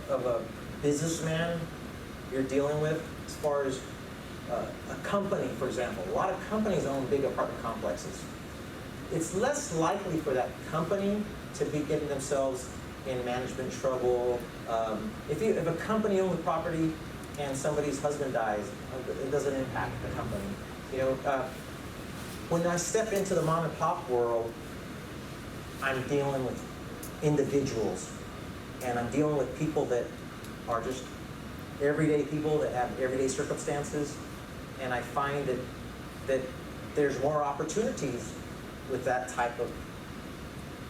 of a businessman you're dealing with, as far as a company, for example, a lot of companies own big apartment complexes. It's less likely for that company to be getting themselves in management trouble. If a company owns a property and somebody's husband dies, it doesn't impact the company. When I step into the mom and pop world, I'm dealing with individuals, and I'm dealing with people that are just everyday people that have everyday circumstances, and I find that there's more opportunities with that type of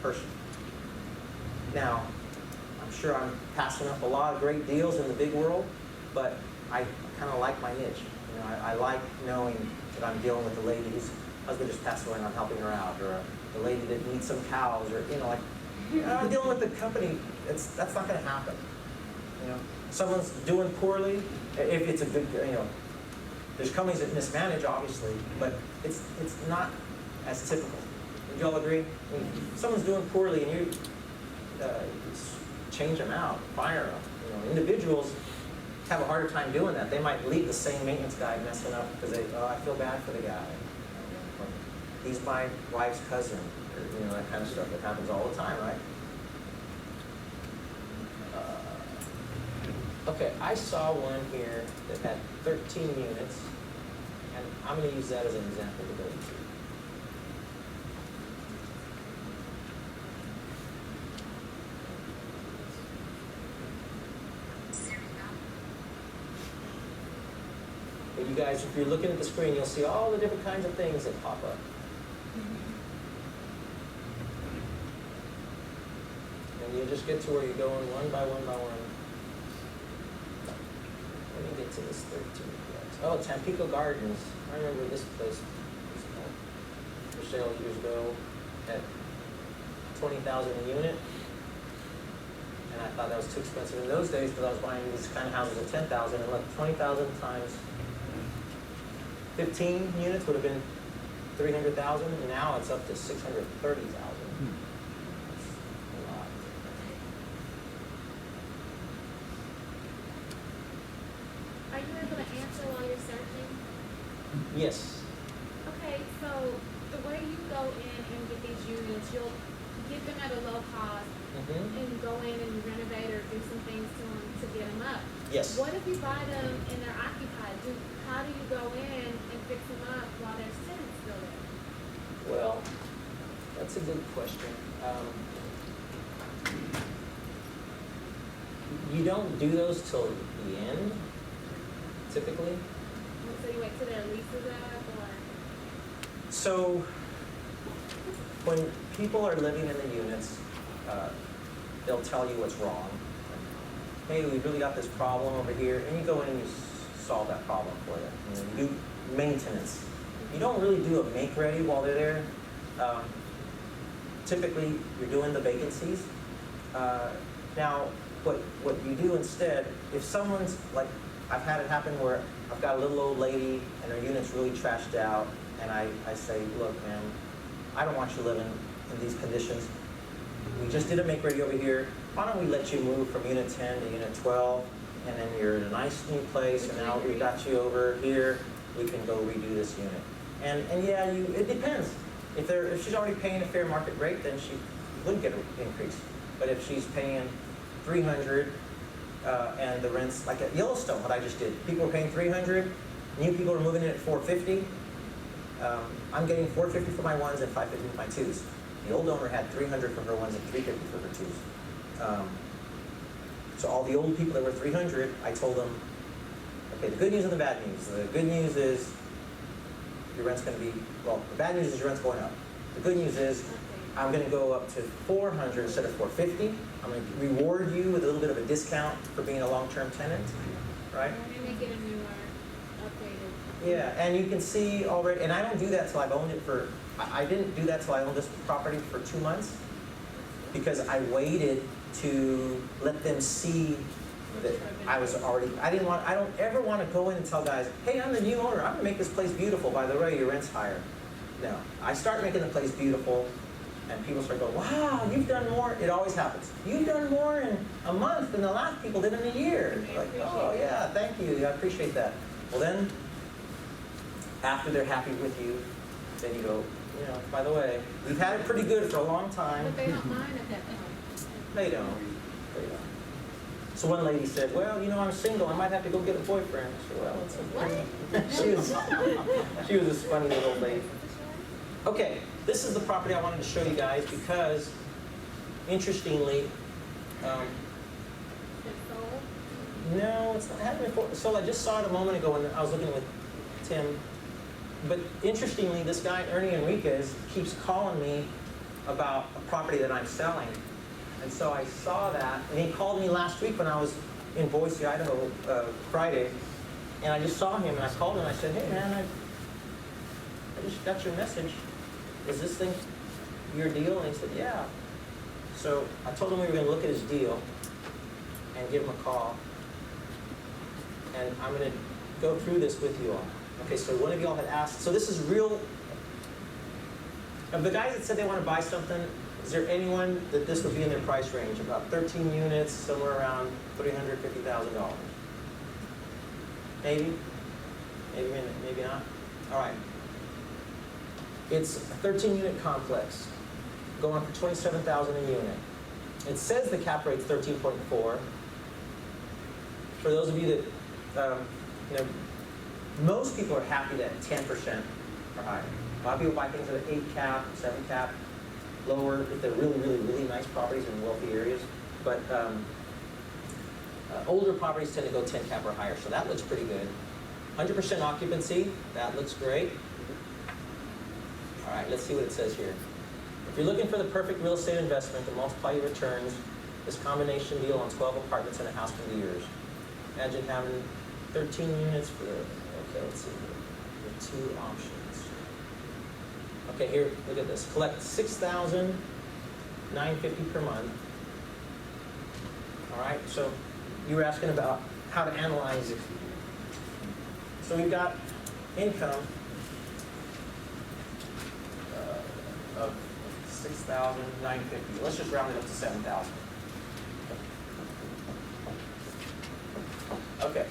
person. Now, I'm sure I'm passing up a lot of great deals in the big world, but I kind of like my niche. I like knowing that I'm dealing with a lady whose husband just passed away and I'm helping her out, or a lady that needs some cows, or I'm dealing with the company. That's not going to happen. Someone's doing poorly. If it's a good, there's companies that mismanage, obviously, but it's not as typical. Would you all agree? If someone's doing poorly and you change them out, fire them. Individuals have a harder time doing that. They might leave the same maintenance guy messing up because I feel bad for the guy. Or, he's my wife's cousin, or that kind of stuff that happens all the time, right? Okay, I saw one here that had 13 units, and I'm going to use that as an example to go into. But you guys, if you're looking at the screen, you'll see all the different kinds of things that pop up. And you'll just get to where you're going one by one by one. Let me get to this 13 place. Oh, Tampico Gardens. I remember this place was for sale years ago at $20,000 a unit. And I thought that was too expensive in those days because I was buying these kind of houses at $10,000, and like 20,000 times 15 units would have been 300,000, and now it's up to 630,000. That's a lot. Are you able to answer while you're searching? Yes. Okay, so the way you go in and get these units, you'll get them at a low cost and go in and renovate or do some things to them to get them up. Yes. What if you buy them and they're occupied? How do you go in and fix them up while there's tenants still there? Well, that's a good question. You don't do those till the end, typically. So you wait till their lease is up, or? So when people are living in the units, they'll tell you what's wrong. Hey, we've really got this problem over here, and you go in and you solve that problem for them. You do maintenance. You don't really do a make-ready while they're there. Typically, you're doing the vacancies. Now, what you do instead, if someone's, like, I've had it happen where I've got a little old lady and her unit's really trashed out, and I say, look, man, I don't want you living in these conditions. We just did a make ready over here. Why don't we let you move from unit 10 to unit 12, and then you're in a nice new place, and now we got you over here, we can go redo this unit. And yeah, it depends. If she's already paying a fair market rate, then she wouldn't get an increase. But if she's paying $300 and the rent's like at Yellowstone, what I just did, people were paying $300, new people are moving in at $450. I'm getting $450 for my ones and $550 for my twos. The old owner had $300 for her ones and $350 for her twos. So all the old people that were $300, I told them, okay, the good news and the bad news. The good news is your rent's going to be, well, the bad news is your rent's going up. The good news is I'm going to go up to $400 instead of $450. I'm going to reward you with a little bit of a discount for being a long-term tenant, right? And they get a newer, updated. Yeah, and you can see already, and I don't do that till I've owned it for, I didn't do that till I owned this property for 2 months, because I waited to let them see that I was already, I don't ever want to go in and tell guys, hey, I'm the new owner, I'm going to make this place beautiful, by the way, your rent's higher. No, I start making the place beautiful, and people start going, wow, you've done more. It always happens. You've done more in a month than the last people did in a year. Like, oh yeah, thank you, I appreciate that. Well then, after they're happy with you, then you go, you know, by the way, we've had it pretty good for a long time. But they don't mind at that point. They don't. They don't. So one lady said, well, you know, I'm single. I might have to go get a boyfriend. I said, well, it's okay. she was this funny little lady. Okay, this is the property I wanted to show you guys because, interestingly, no, it's not happening before. So I just saw it a moment ago when I was looking with Tim. But interestingly, this guy, Ernie Enriquez, keeps calling me about a property that I'm selling. And so I saw that, and he called me last week when I was in Boise, Idaho, Friday, and I just saw him, and I called him, and I said, hey man, I just got your message. Is this thing your deal? And he said, yeah. So I told him we were going to look at his deal and give him a call, and I'm going to go through this with you all. Okay, so one of y'all had asked, so this is real, of the guys that said they want to buy something, is there anyone that this would be in their price range? About 13 units, somewhere around $350,000. Maybe? Maybe not? All right. It's a 13-unit complex, going for $27,000 a unit. It says the cap rate's 13.4. For those of you that, you know, most people are happy that 10% or higher. A lot of people buy things at an 8 cap, 7 cap, lower if they're really, really, really nice properties in wealthy areas. But older properties tend to go 10 cap or higher, so that looks pretty good. 100% occupancy, that looks great. All right, let's see what it says here. If you're looking for the perfect real estate investment to multiply your returns, this combination deal on 12 apartments and a house can be yours. Imagine having 13 units for, okay, let's see here, the 2 options. Okay, here, look at this. Collect $6,950 per month. All right, so you were asking about how to analyze it. So we've got income of $6,950. Let's just round it up to $7,000. Okay.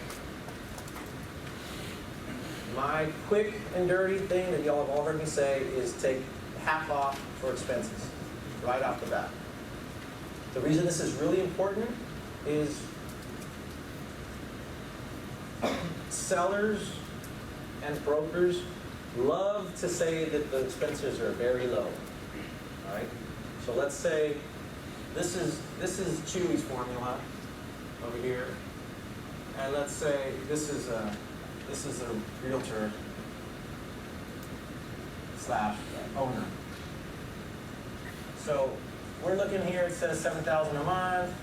My quick and dirty thing that y'all have all heard me say is take half off for expenses right off the bat. The reason this is really important is sellers and brokers love to say that the expenses are very low. All right? So let's say this is Chuy's formula over here, and let's say this is a realtor / owner. So we're looking here, it says $7,000 a month.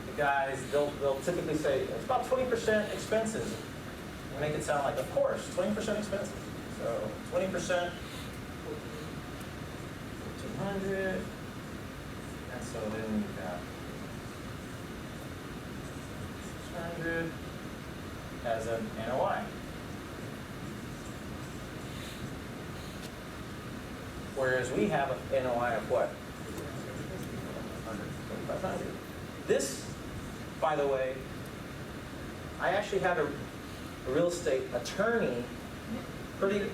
The guys, they'll typically say, it's about 20% expenses. We make it sound like, of course, 20% expenses. So 20%, 1,400, and so then we've got $600 as an NOI. Whereas we have an NOI of what? 2,500. This, by the way, I actually had a real estate attorney, pretty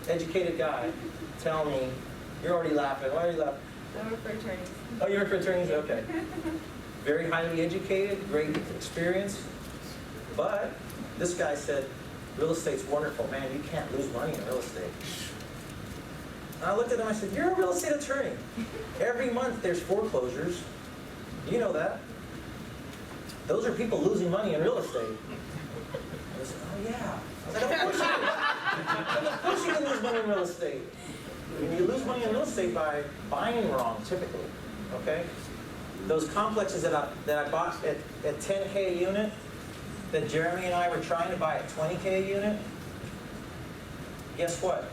educated guy, tell me, you're already laughing, why are you laughing? I work for attorneys. Oh, you work for attorneys? Okay. Very highly educated, great experience. But this guy said, real estate's wonderful. Man, you can't lose money in real estate. And I looked at him, I said, you're a real estate attorney. Every month there's foreclosures. You know that. Those are people losing money in real estate. I said, oh yeah. I was like, of course you can. Of course you can lose money in real estate. You lose money in real estate by buying wrong, typically. Okay? Those complexes that I bought at 10K a unit, that Jeremy and I were trying to buy at 20K a unit, guess what?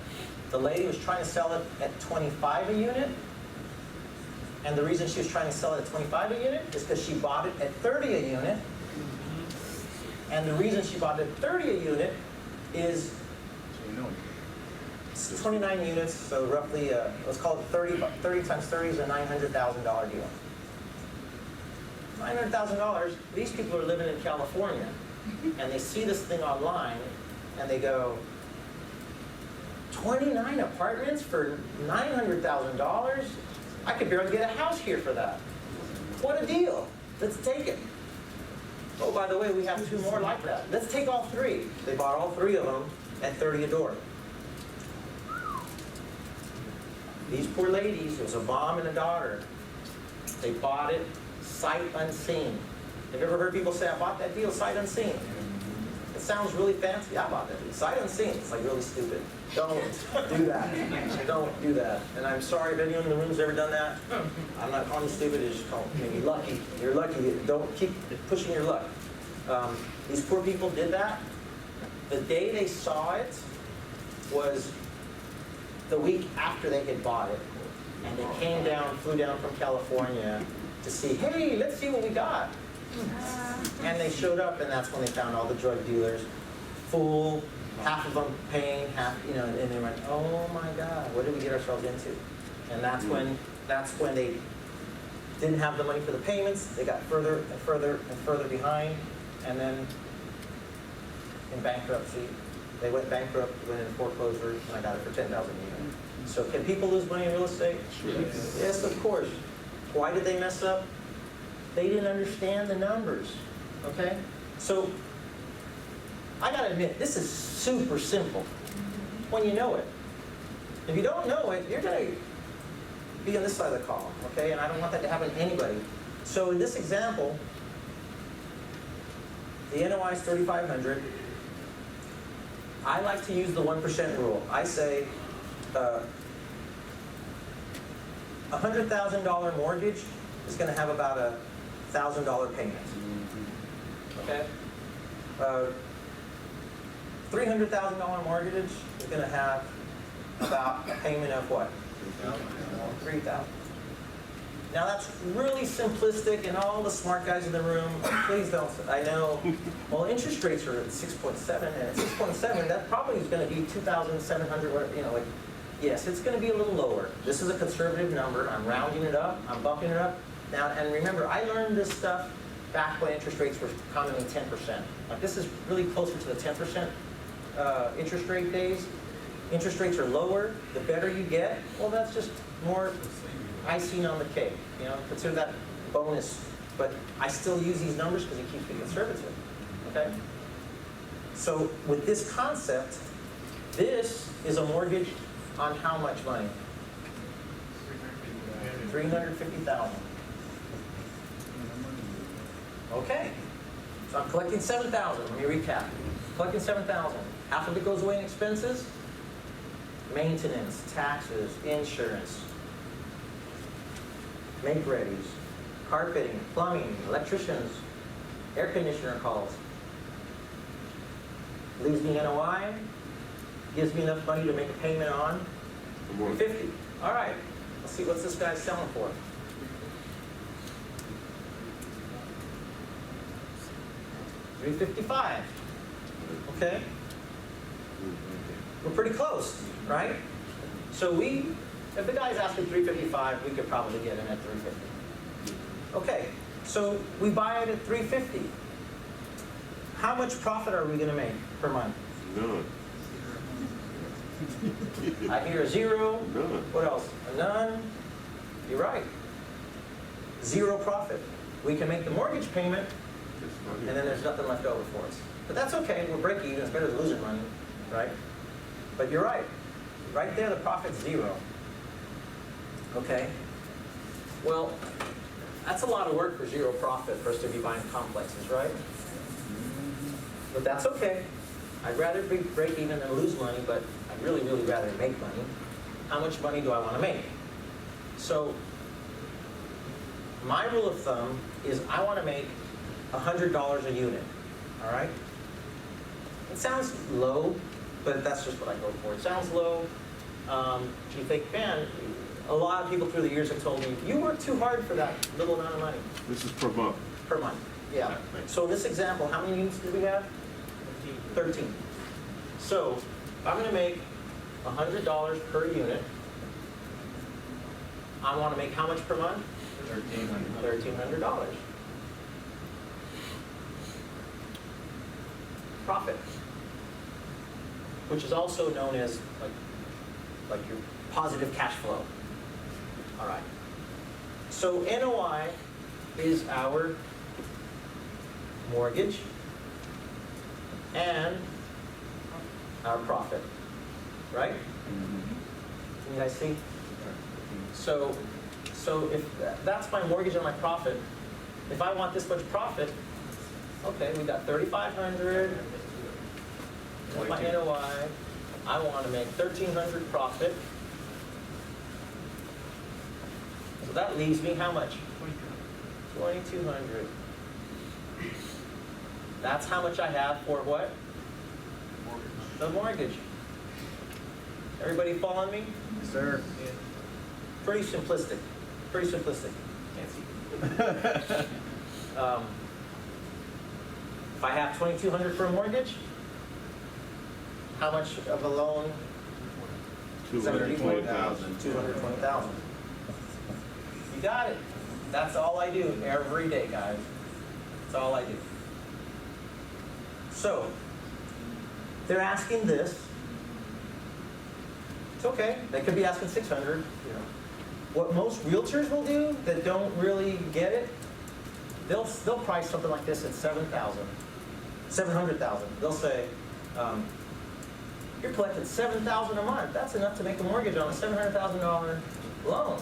The lady was trying to sell it at 25 a unit, and the reason she was trying to sell it at 25 a unit is because she bought it at 30 a unit, and the reason she bought it at 30 a unit is it's 29 units, so roughly, let's call it 30 times 30 is a $900,000 deal. $900,000, these people are living in California, and they see this thing online, and they go, 29 apartments for $900,000? I could barely get a house here for that. What a deal. Let's take it. Oh, by the way, we have 2 more like that. Let's take all 3. They bought all 3 of them at 30 a door. These poor ladies, it was a mom and a daughter. They bought it sight unseen. Have you ever heard people say, I bought that deal sight unseen? It sounds really fancy. I bought that deal sight unseen. It's like really stupid. Don't do that. Don't do that. And I'm sorry if anyone in the room's ever done that. I'm not calling you stupid. It's just calling you lucky. You're lucky. Don't keep pushing your luck. These poor people did that. The day they saw it was the week after they had bought it. And they came down, flew down from California to see, hey, let's see what we got. And they showed up, and that's when they found all the drug dealers, full, half of them paying, half, you know, and they went, oh my God, what did we get ourselves into? And that's when they didn't have the money for the payments. They got further and further and further behind, and then in bankruptcy, they went bankrupt, went into foreclosure, and I got it for $10,000 a unit. So can people lose money in real estate? Yes. Yes, of course. Why did they mess up? They didn't understand the numbers, okay? So, I gotta admit, this is super simple when you know it. If you don't know it, you're gonna be on this side of the column, okay? And I don't want that to happen to anybody. So in this example, the NOI is $3,500. I like to use the 1% rule. I say, $100,000 mortgage is going to have about a $1,000 payment. Okay? $300,000 mortgage is going to have about a payment of what? $3,000. Now that's really simplistic, and all the smart guys in the room, please don't. I know. Well, interest rates are at 6.7, and at 6.7, that probably is going to be 2,700. You know, like. Yes, it's going to be a little lower. This is a conservative number. I'm rounding it up. I'm bumping it up. Now, and remember, I learned this stuff back when interest rates were commonly 10%. Like this is really closer to the 10% interest rate days. Interest rates are lower. The better you get, well, that's just more icing on the cake. You know, consider that bonus. But I still use these numbers because it keeps me conservative. Okay. So with this concept, this is a mortgage. On how much money? $350,000. Okay. So I'm collecting $7,000. Let me recap. Collecting $7,000. Half of it goes away in expenses. Maintenance, taxes, insurance, make-readies, carpeting, plumbing, electricians, air conditioner calls. Leaves me NOI. Gives me enough money to make a payment on $350. All right, let's see what's this guy selling for. 355. Okay? We're pretty close, right? So if the guy's asking 355, we could probably get him at 350. Okay, so we buy it at 350. How much profit are we going to make per month? None. I hear a zero. None. What else? A none. You're right. Zero profit. We can make the mortgage payment, and then there's nothing left over for us. But that's okay. We're breaking even. It's better than losing money, right? But you're right. Right there, the profit's zero. Okay. Well, that's a lot of work for zero profit for us to be buying complexes, right? But that's okay. I'd rather break even than lose money, but I'd really, really rather make money. How much money do I want to make? So my rule of thumb is I want to make $100 a unit, all right? It sounds low, but that's just what I go for. It sounds low. You think, man, a lot of people through the years have told me, you work too hard for that little amount of money. This is per month. Per month, yeah. So in this example, how many units did we have? 13. So if I'm going to make $100 per unit, I want to make how much per month? $1,300. Profit, which is also known as like your positive cash flow. All right. So NOI is our mortgage and our profit, right? Can you guys see? So if that's my mortgage and my profit, if I want this much profit, okay, we got 3,500. That's my NOI. I want to make 1,300 profit. So that leaves me how much? 2,200. That's how much I have for what? The mortgage. Everybody following me? Yes, sir. Pretty simplistic. Pretty simplistic. Can't see. If I have 2,200 for a mortgage, how much of a loan? 220,000. 220,000. You got it. That's all I do every day, guys. That's all I do. So, they're asking this. It's okay. They could be asking 600. You know. What most realtors will do that don't really get it, they'll price something like this at 700,000. They'll say, you're collecting $7,000 a month. That's enough to make a mortgage on a $700,000 loan.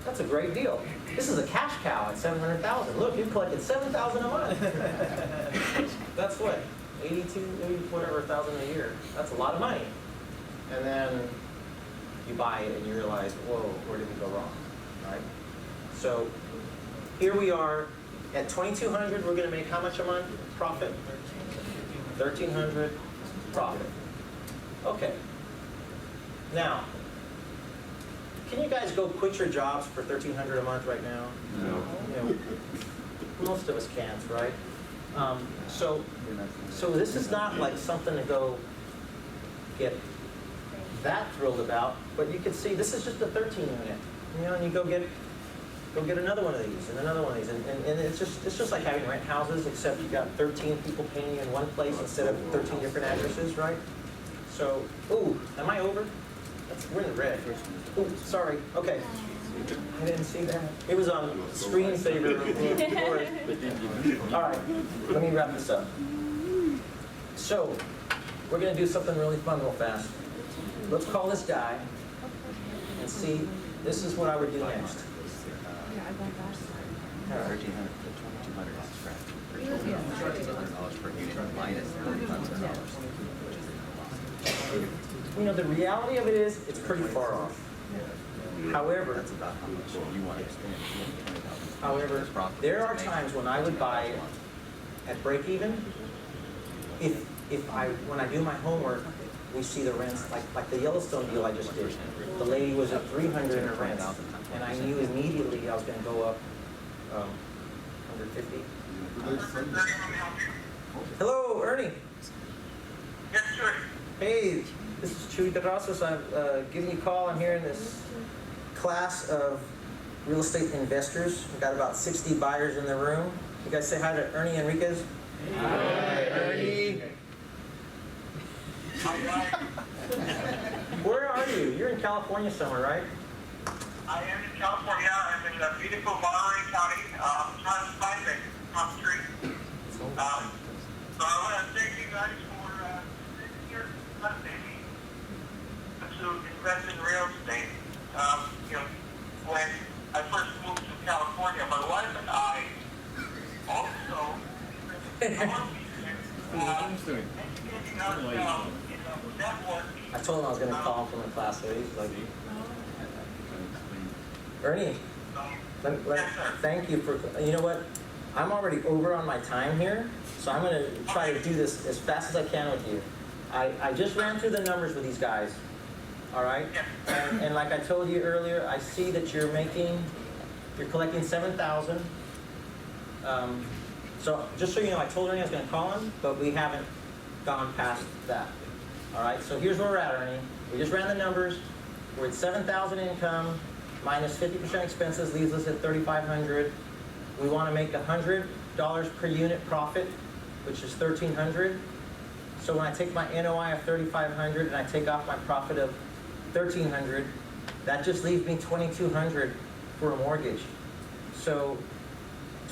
That's a great deal. This is a cash cow at $700,000. Look, you've collected $7,000 a month. That's what, 82, whatever thousand a year. That's a lot of money. And then you buy it and you realize, whoa, where did we go wrong, right? So here we are at 2,200. We're going to make how much a month profit? 1,300 profit. Okay. Now, can you guys go quit your jobs for $1,300 a month right now? No. You know, most of us can't, right? So this is not like something to go get that thrilled about, but you can see this is just a 13 unit. You know, and you go get another one of these and another one of these, and it's just like having rent houses, except you got 13 people paying you in one place instead of 13 different addresses, right? So, ooh, am I over? We're in the red. Ooh, sorry. Okay. I didn't see that. It was on screensaver. All right, let me wrap this up. So, we're going to do something really fun real fast. Let's call this guy and see, this is what I would do next. $1,300 to $2,200 scratch. $1,200 per unit minus $3,500. You know, the reality of it is, it's pretty far off. However, That's about how much you want to spend. However, there are times when I would buy it at break even. When I do my homework, we see the rents, like the Yellowstone deal I just did. The lady was at 300 in her rent, and I knew immediately I was going to go up 150. Hello, Ernie. Yes, sir. Hey, this is Chuy. I'm giving you a call. I'm here in this class of real estate investors. We've got about 60 buyers in the room. You guys say hi to Ernie Enriquez. Hi, Ernie. Where are you? You're in California somewhere, right? I am in California. I'm in beautiful Monterey County. Trying to find a country. So I want to thank you guys for your undertaking to invest in real estate. When I first moved to California, my wife and I also educating ourselves in networking. I told him I was going to call him from the class, so he's like, Ernie, thank you for, you know what? I'm already over on my time here, so I'm going to try to do this as fast as I can with you. I just ran through the numbers with these guys, all right? And like I told you earlier, I see that you're collecting $7,000. So just so you know, I told Ernie I was going to call him, but we haven't gone past that. All right, so here's where we're at, Ernie. We just ran the numbers. We're at $7,000 income minus 50% expenses leaves us at $3,500. We want to make $100 per unit profit, which is $1,300. So when I take my NOI of $3,500 and I take off my profit of $1,300, that just leaves me $2,200 for a mortgage. So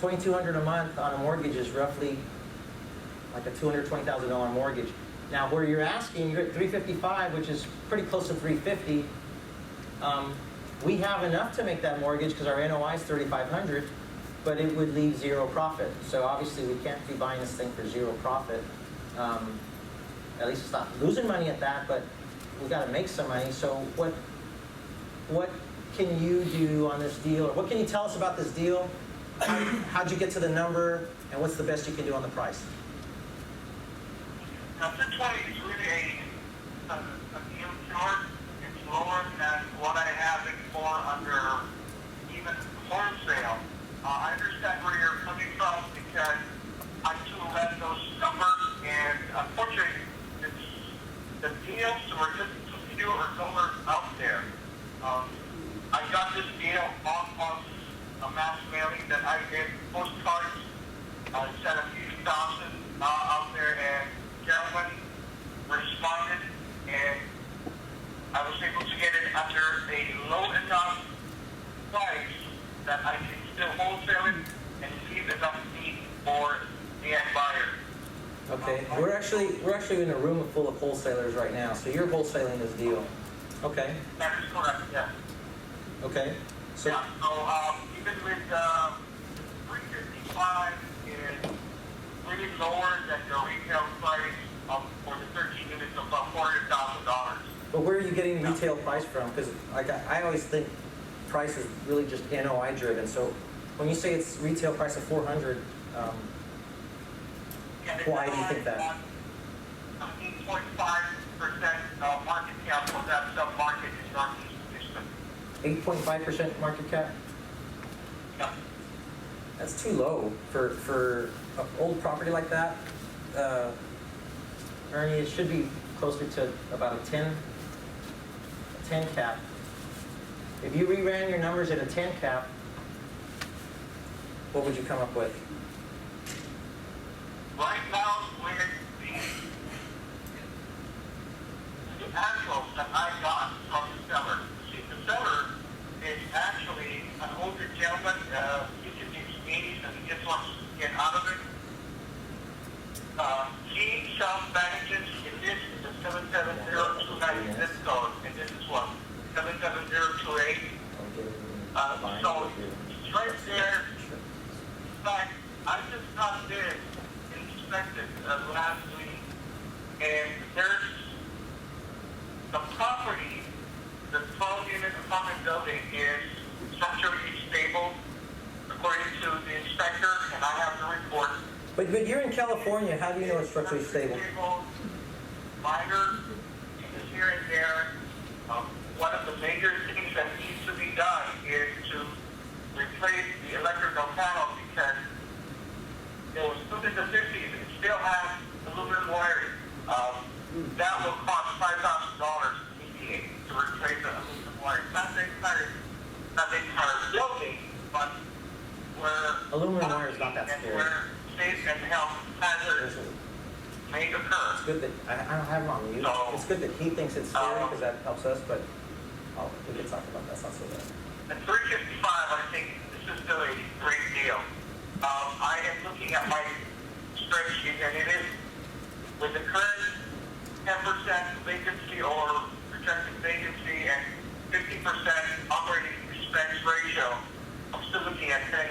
$2,200 a month on a mortgage is roughly like a $220,000 mortgage. Now, where you're asking, you're at $355, which is pretty close to $350. We have enough to make that mortgage because our NOI is $3,500, but it would leave zero profit. So obviously, we can't be buying this thing for zero profit. At least it's not losing money at that, but we've got to make some money. So what can you do on this deal, or what can you tell us about this deal? How'd you get to the number, and what's the best you can do on the price? Now, 620 is really a deal chart. It's lower than what I have it for under even wholesale. I understand where you're coming from because I too read those numbers, and unfortunately, the deals were just too few or lower out there. I got this deal off of a mass mailing that I did, postcards. I sent a few thousand out there, and gentlemen responded, and I was able to get it under a low enough price that I can still wholesale it and leave enough need for the end buyer. Okay, we're actually in a room full of wholesalers right now, so you're wholesaling this deal. Okay. That is correct, yes. Okay. So yeah, so even with 355 is really lower than the retail price for the 13 units of about $400,000. but where are you getting the retail price from? Because I always think price is really just NOI driven. So when you say it's retail price of $400, why do you think that? 8.5% market cap for that sub-market in Northeast Michigan. 8.5% market cap? Yeah. That's too low for an old property like that. Ernie, it should be closer to about a 10 cap. If you reran your numbers at a 10 cap, what would you come up with? Right now, with the actuals that I got from the seller, see, the seller is actually an older gentleman. He's in his 80s and he just wants to get out of it. He self-manages in this is a 77029 zip code, and this is what 77028. So it's right there. In fact, I just got this inspected last week, and there's the property, the 12-unit apartment building is structurally stable according to the inspector, and I have the report. But you're in California. How do you know it's structurally stable? Minor changes here and there. One of the major things that needs to be done is to replace the electrical panel because it was built in the 50s. It still has Aluminum wire is not that and scary. where safe and health hazards may occur. It's good that, I don't have it on mute. It's good that he thinks it's scary because that helps us, but we can talk about that. That's not so bad. At 355, I think this is still a great deal. I am looking at my spreadsheet, and it is with the current 10% vacancy or projected vacancy and 50% operating expense ratio. I'm still looking at 10.5%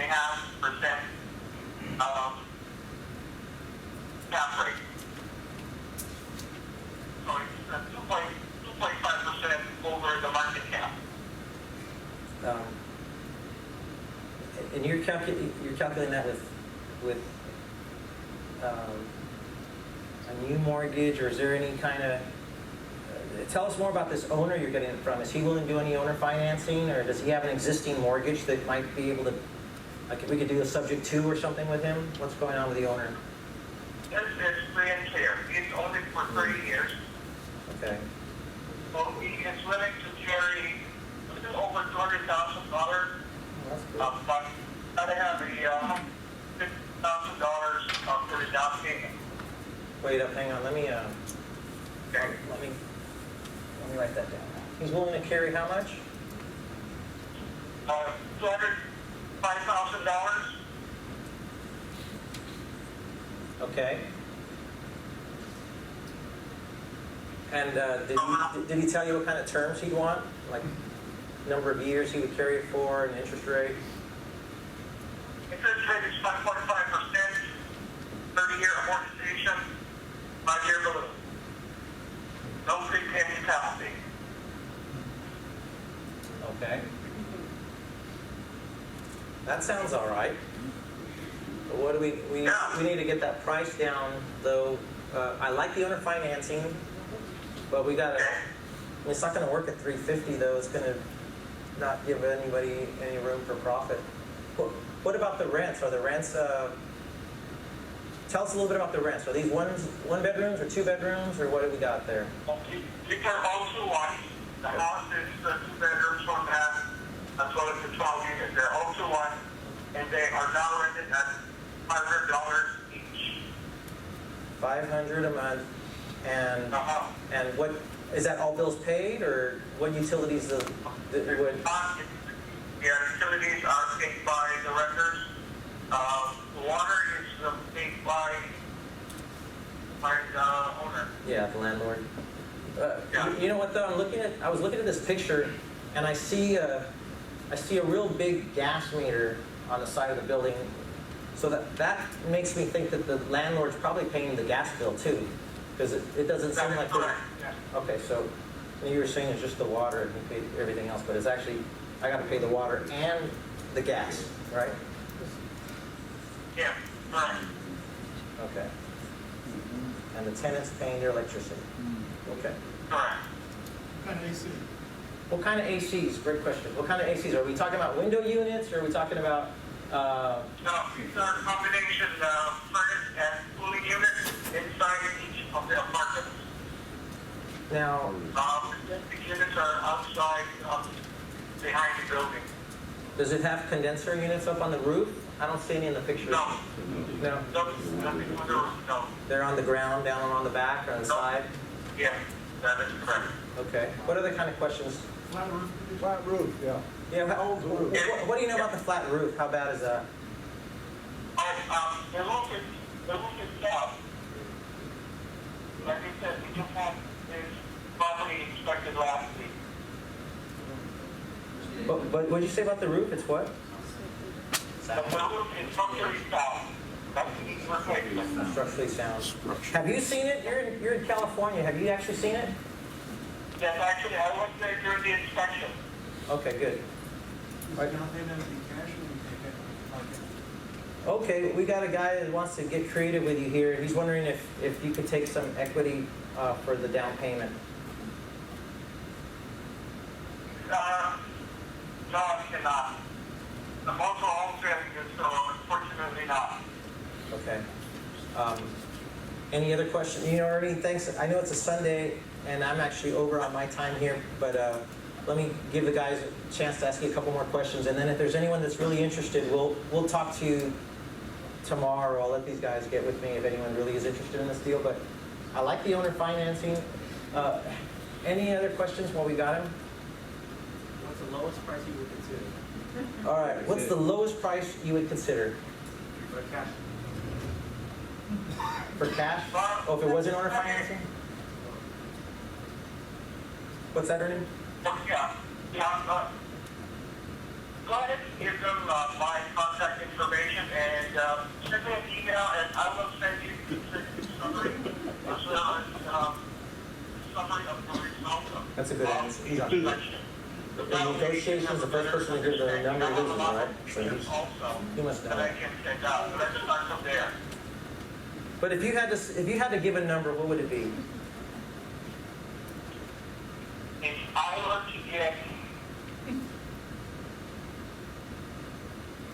cap rate. So it's 2.5% over the market cap. And you're calculating that with a new mortgage, or is there any kind of, tell us more about this owner you're getting it from. Is he willing to do any owner financing, or does he have an existing mortgage that might be able to, like if we could do a subject to or something with him? What's going on with the owner? It's free and clear. He's owned it for 30 years. Okay. So he is willing to carry a little over $200,000. That's good. But gotta have a $50,000 for the down payment. Wait up, hang on. Let me Okay. let me write that down. He's willing to carry how much? $205,000. Okay. And did he tell you what kind of terms he'd want? Like number of years he would carry it for, and interest rate? Interest rate is 5.5%, 30-year amortization, 5-year balloon. No prepayment penalty. Okay. That sounds all right. But what do we need to get that price down, though. I like the owner financing, but we gotta, it's not gonna work at 350 though. It's gonna not give anybody any room for profit. What about the rents? Are the rents, tell us a little bit about the rents. Are these one bedrooms or 2 bedrooms, or what do we got there? These are all 2-1. The house is 2 bedrooms, 1 bath, as well as the 12 units. They're all 2-1, and they are now rented at $500 each. $500 a month, and what is that? All bills paid, or what utilities that would? Yeah, utilities are paid by the renters. Water is paid by the owner. Yeah, the landlord. Yeah. You know what though? I was looking at this picture, and I see a real big gas meter on the side of the building. So that makes me think that the landlord's probably paying the gas bill too, because it doesn't seem like correct. Yeah. Okay, so you were saying it's just the water and you pay everything else, but it's actually I got to pay the water and the gas, right? Yeah, right. Okay. And the tenant's paying their electricity. Okay. Correct. What kind of AC? What kind of ACs? Great question. What kind of ACs? Are we talking about window units, or are we talking about? No, these are combination furnace and cooling units inside each of the apartments. Now, The units are outside behind the building. does it have condenser units up on the roof? I don't see any in the picture. No. No. Nothing on the roof, no. They're on the ground, down on the back, or on the side? Yeah, that is correct. Okay. What other kind of questions? Flat roof? Flat roof, yeah. Yeah, what do you know about the flat roof? How bad is that? The roof is down. Like I said, we just had this property inspected last week. But what did you say about the roof? It's what? The roof is structurally sound. That's needs replacement. Structurally sound. Have you seen it? You're in California. Have you actually seen it? Yes, actually, I was there during the inspection. Okay, good. Down payment would be cash, or we take it like it? Okay, we got a guy that wants to get creative with you here. He's wondering if you could take some equity for the down payment. No, I cannot. I'm also home training, so unfortunately not. Okay. Any other questions? You know, Ernie, thanks. I know it's a Sunday, and I'm actually over on my time here, but let me give the guys a chance to ask you a couple more questions, and then if there's anyone that's really interested, we'll talk to you tomorrow. I'll let these guys get with me if anyone really is interested in this deal, but I like the owner financing. Any other questions while we got him? What's the lowest price you would consider? All right, what's the lowest price you would consider? For cash? For cash? Oh, if it wasn't owner financing? What's that, Ernie? Yeah. Go ahead and give them my contact information and send me an email, and I will send you a summary of the results of That's a good answer. He's on. inspection. In negotiations, the first person to give the number loses, right? So he must that know. I can send out, but I just start from there. But if you had to give a number, what would it be? If I were to get,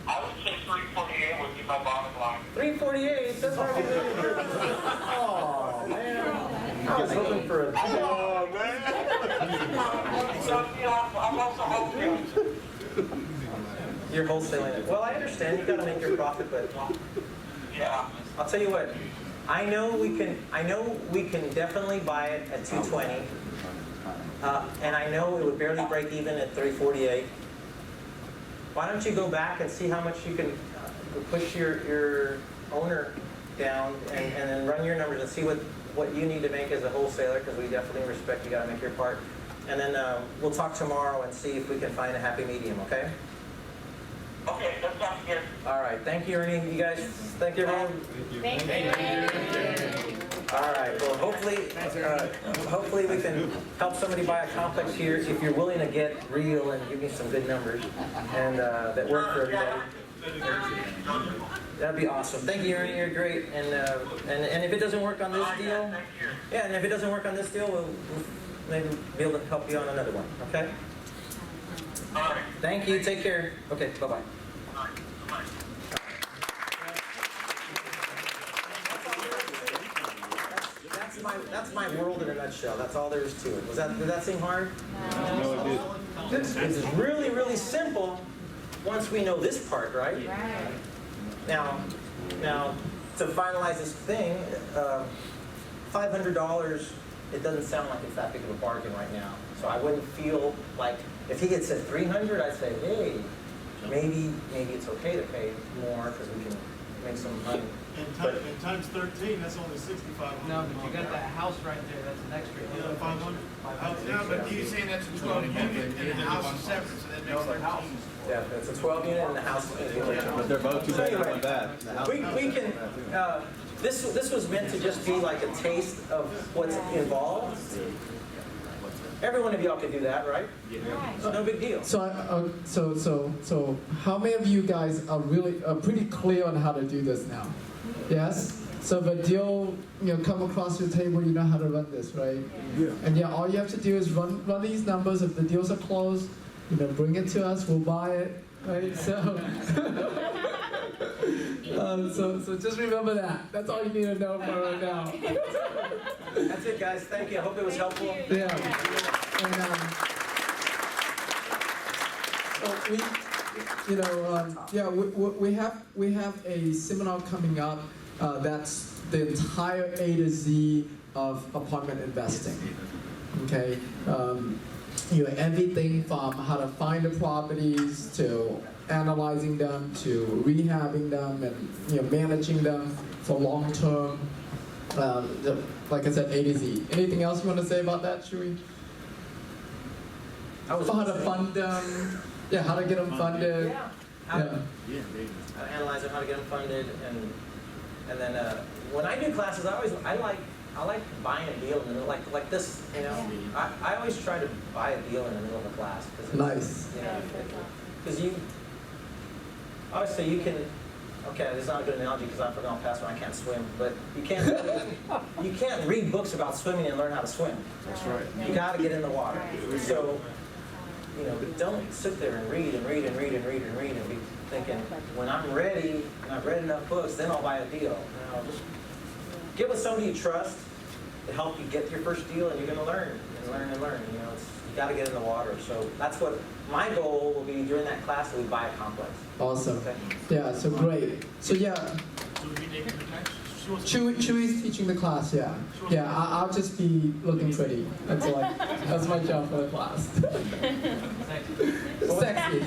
I would say 348 would be my bottom line. 348. That's already good. Oh man, I was hoping for a. Oh man. So, I'm also hoping. You're wholesaling it. Well, I understand. You got to make your profit, but Yeah. I'll tell you what. I know we can definitely buy it at 220, and I know it would barely break even at 348. Why don't you go back and see how much you can push your owner down, and then run your numbers and see what you need to make as a wholesaler, because we definitely respect you got to make your part. And then we'll talk tomorrow and see if we can find a happy medium. Okay? Okay, that sounds good. All right. Thank you, Ernie. You guys. Thank you, everyone. Thank you. All right. Well, hopefully we can help somebody buy a complex here if you're willing to get real and give me some good numbers and that work for everybody. That'd be awesome. Thank you, Ernie. You're great. And if it doesn't work on this deal, yeah, and if it doesn't work on this deal, we'll maybe be able to help you on another one. Okay? All right. Thank you. Take care. Okay. Bye-bye. All right. Bye. That's my world in a nutshell. That's all there is to it. Did that seem hard? No, it did. This is really, really simple once we know this part, right? Right. Now, to finalize this thing, $500, it doesn't sound like it's that big of a bargain right now. So I wouldn't feel like, if he had said 300, I'd say, hey, maybe it's okay to pay more because we can make some money. And times 13, that's only 65. No, but you got that house right there, that's an extra. Yeah, 500. Yeah, but you're saying that's a 12 unit and the house is separate, so that makes 13. Yeah, it's a 12 unit and the house is going to be like. But they're both two bedroom, one bath. The house We can, this was meant to just be like a taste of what's involved. Every one of y'all can do that, right? It's no big deal. So how many of you guys are really pretty clear on how to do this now? Yes? So if a deal, come across your table, you know how to run this, right? Yeah. And all you have to do is run these numbers. If the deals are closed, bring it to us, we'll buy it, right? So, so just remember that. That's all you need to know for right now. That's it, guys. Thank you. I hope it was helpful. Yeah. And, we have a seminar coming up. That's the entire A to Z of apartment investing. Okay, everything from how to find the properties to analyzing them to rehabbing them and managing them for long term. Like I said, A to Z. Anything else you want to say about that, Chuy? How to fund them. Yeah, how to get them funded. How to analyze them, how to get them funded, and then when I do classes, I like buying a deal in the middle, like this. I always try to buy a deal in the middle of a class Nice. Because obviously you can. Okay, this is not a good analogy because I'm a pastor and I can't swim, but you can't read books about swimming and learn how to swim. That's right. You got to get in the water. So, don't sit there and read and be thinking, when I'm ready and I've read enough books, then I'll buy a deal. No, just get with somebody you trust to help you get your first deal, and you're going to learn and learn and learn. You got to get in the water. So that's what my goal will be during that class. That we buy a complex. Awesome. Okay. Yeah, so great. So yeah, So do we take the next? She wants to- Chuy's teaching the class, yeah. Yeah, I'll just be looking pretty. That's my job for the class. Sexy.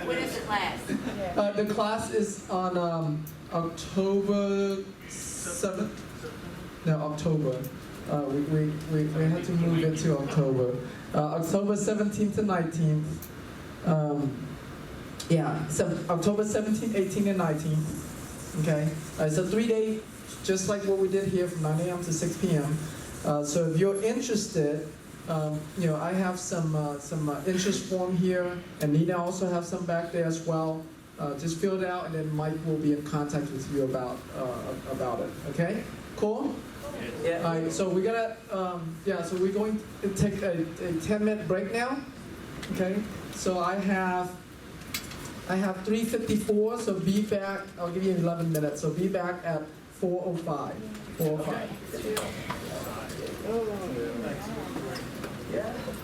When is the class? The class is on October 7th. No, October. We had to move it to October. October 17th to 19th. October 17th, 18th, and 19th. Okay, it's a 3-day, just like what we did here from 9 a.m. to 6 p.m. So if you're interested, I have some interest form here, and Nina also have some back there as well. Just fill it out, and then Mike will be in contact with you about it. Okay, cool. Yeah. All right, so we're gonna, so we're going to take a 10-minute break now. Okay, so I have 3:54, so be back. I'll give you 11 minutes. So be back at 4:05. 4:05. Yeah.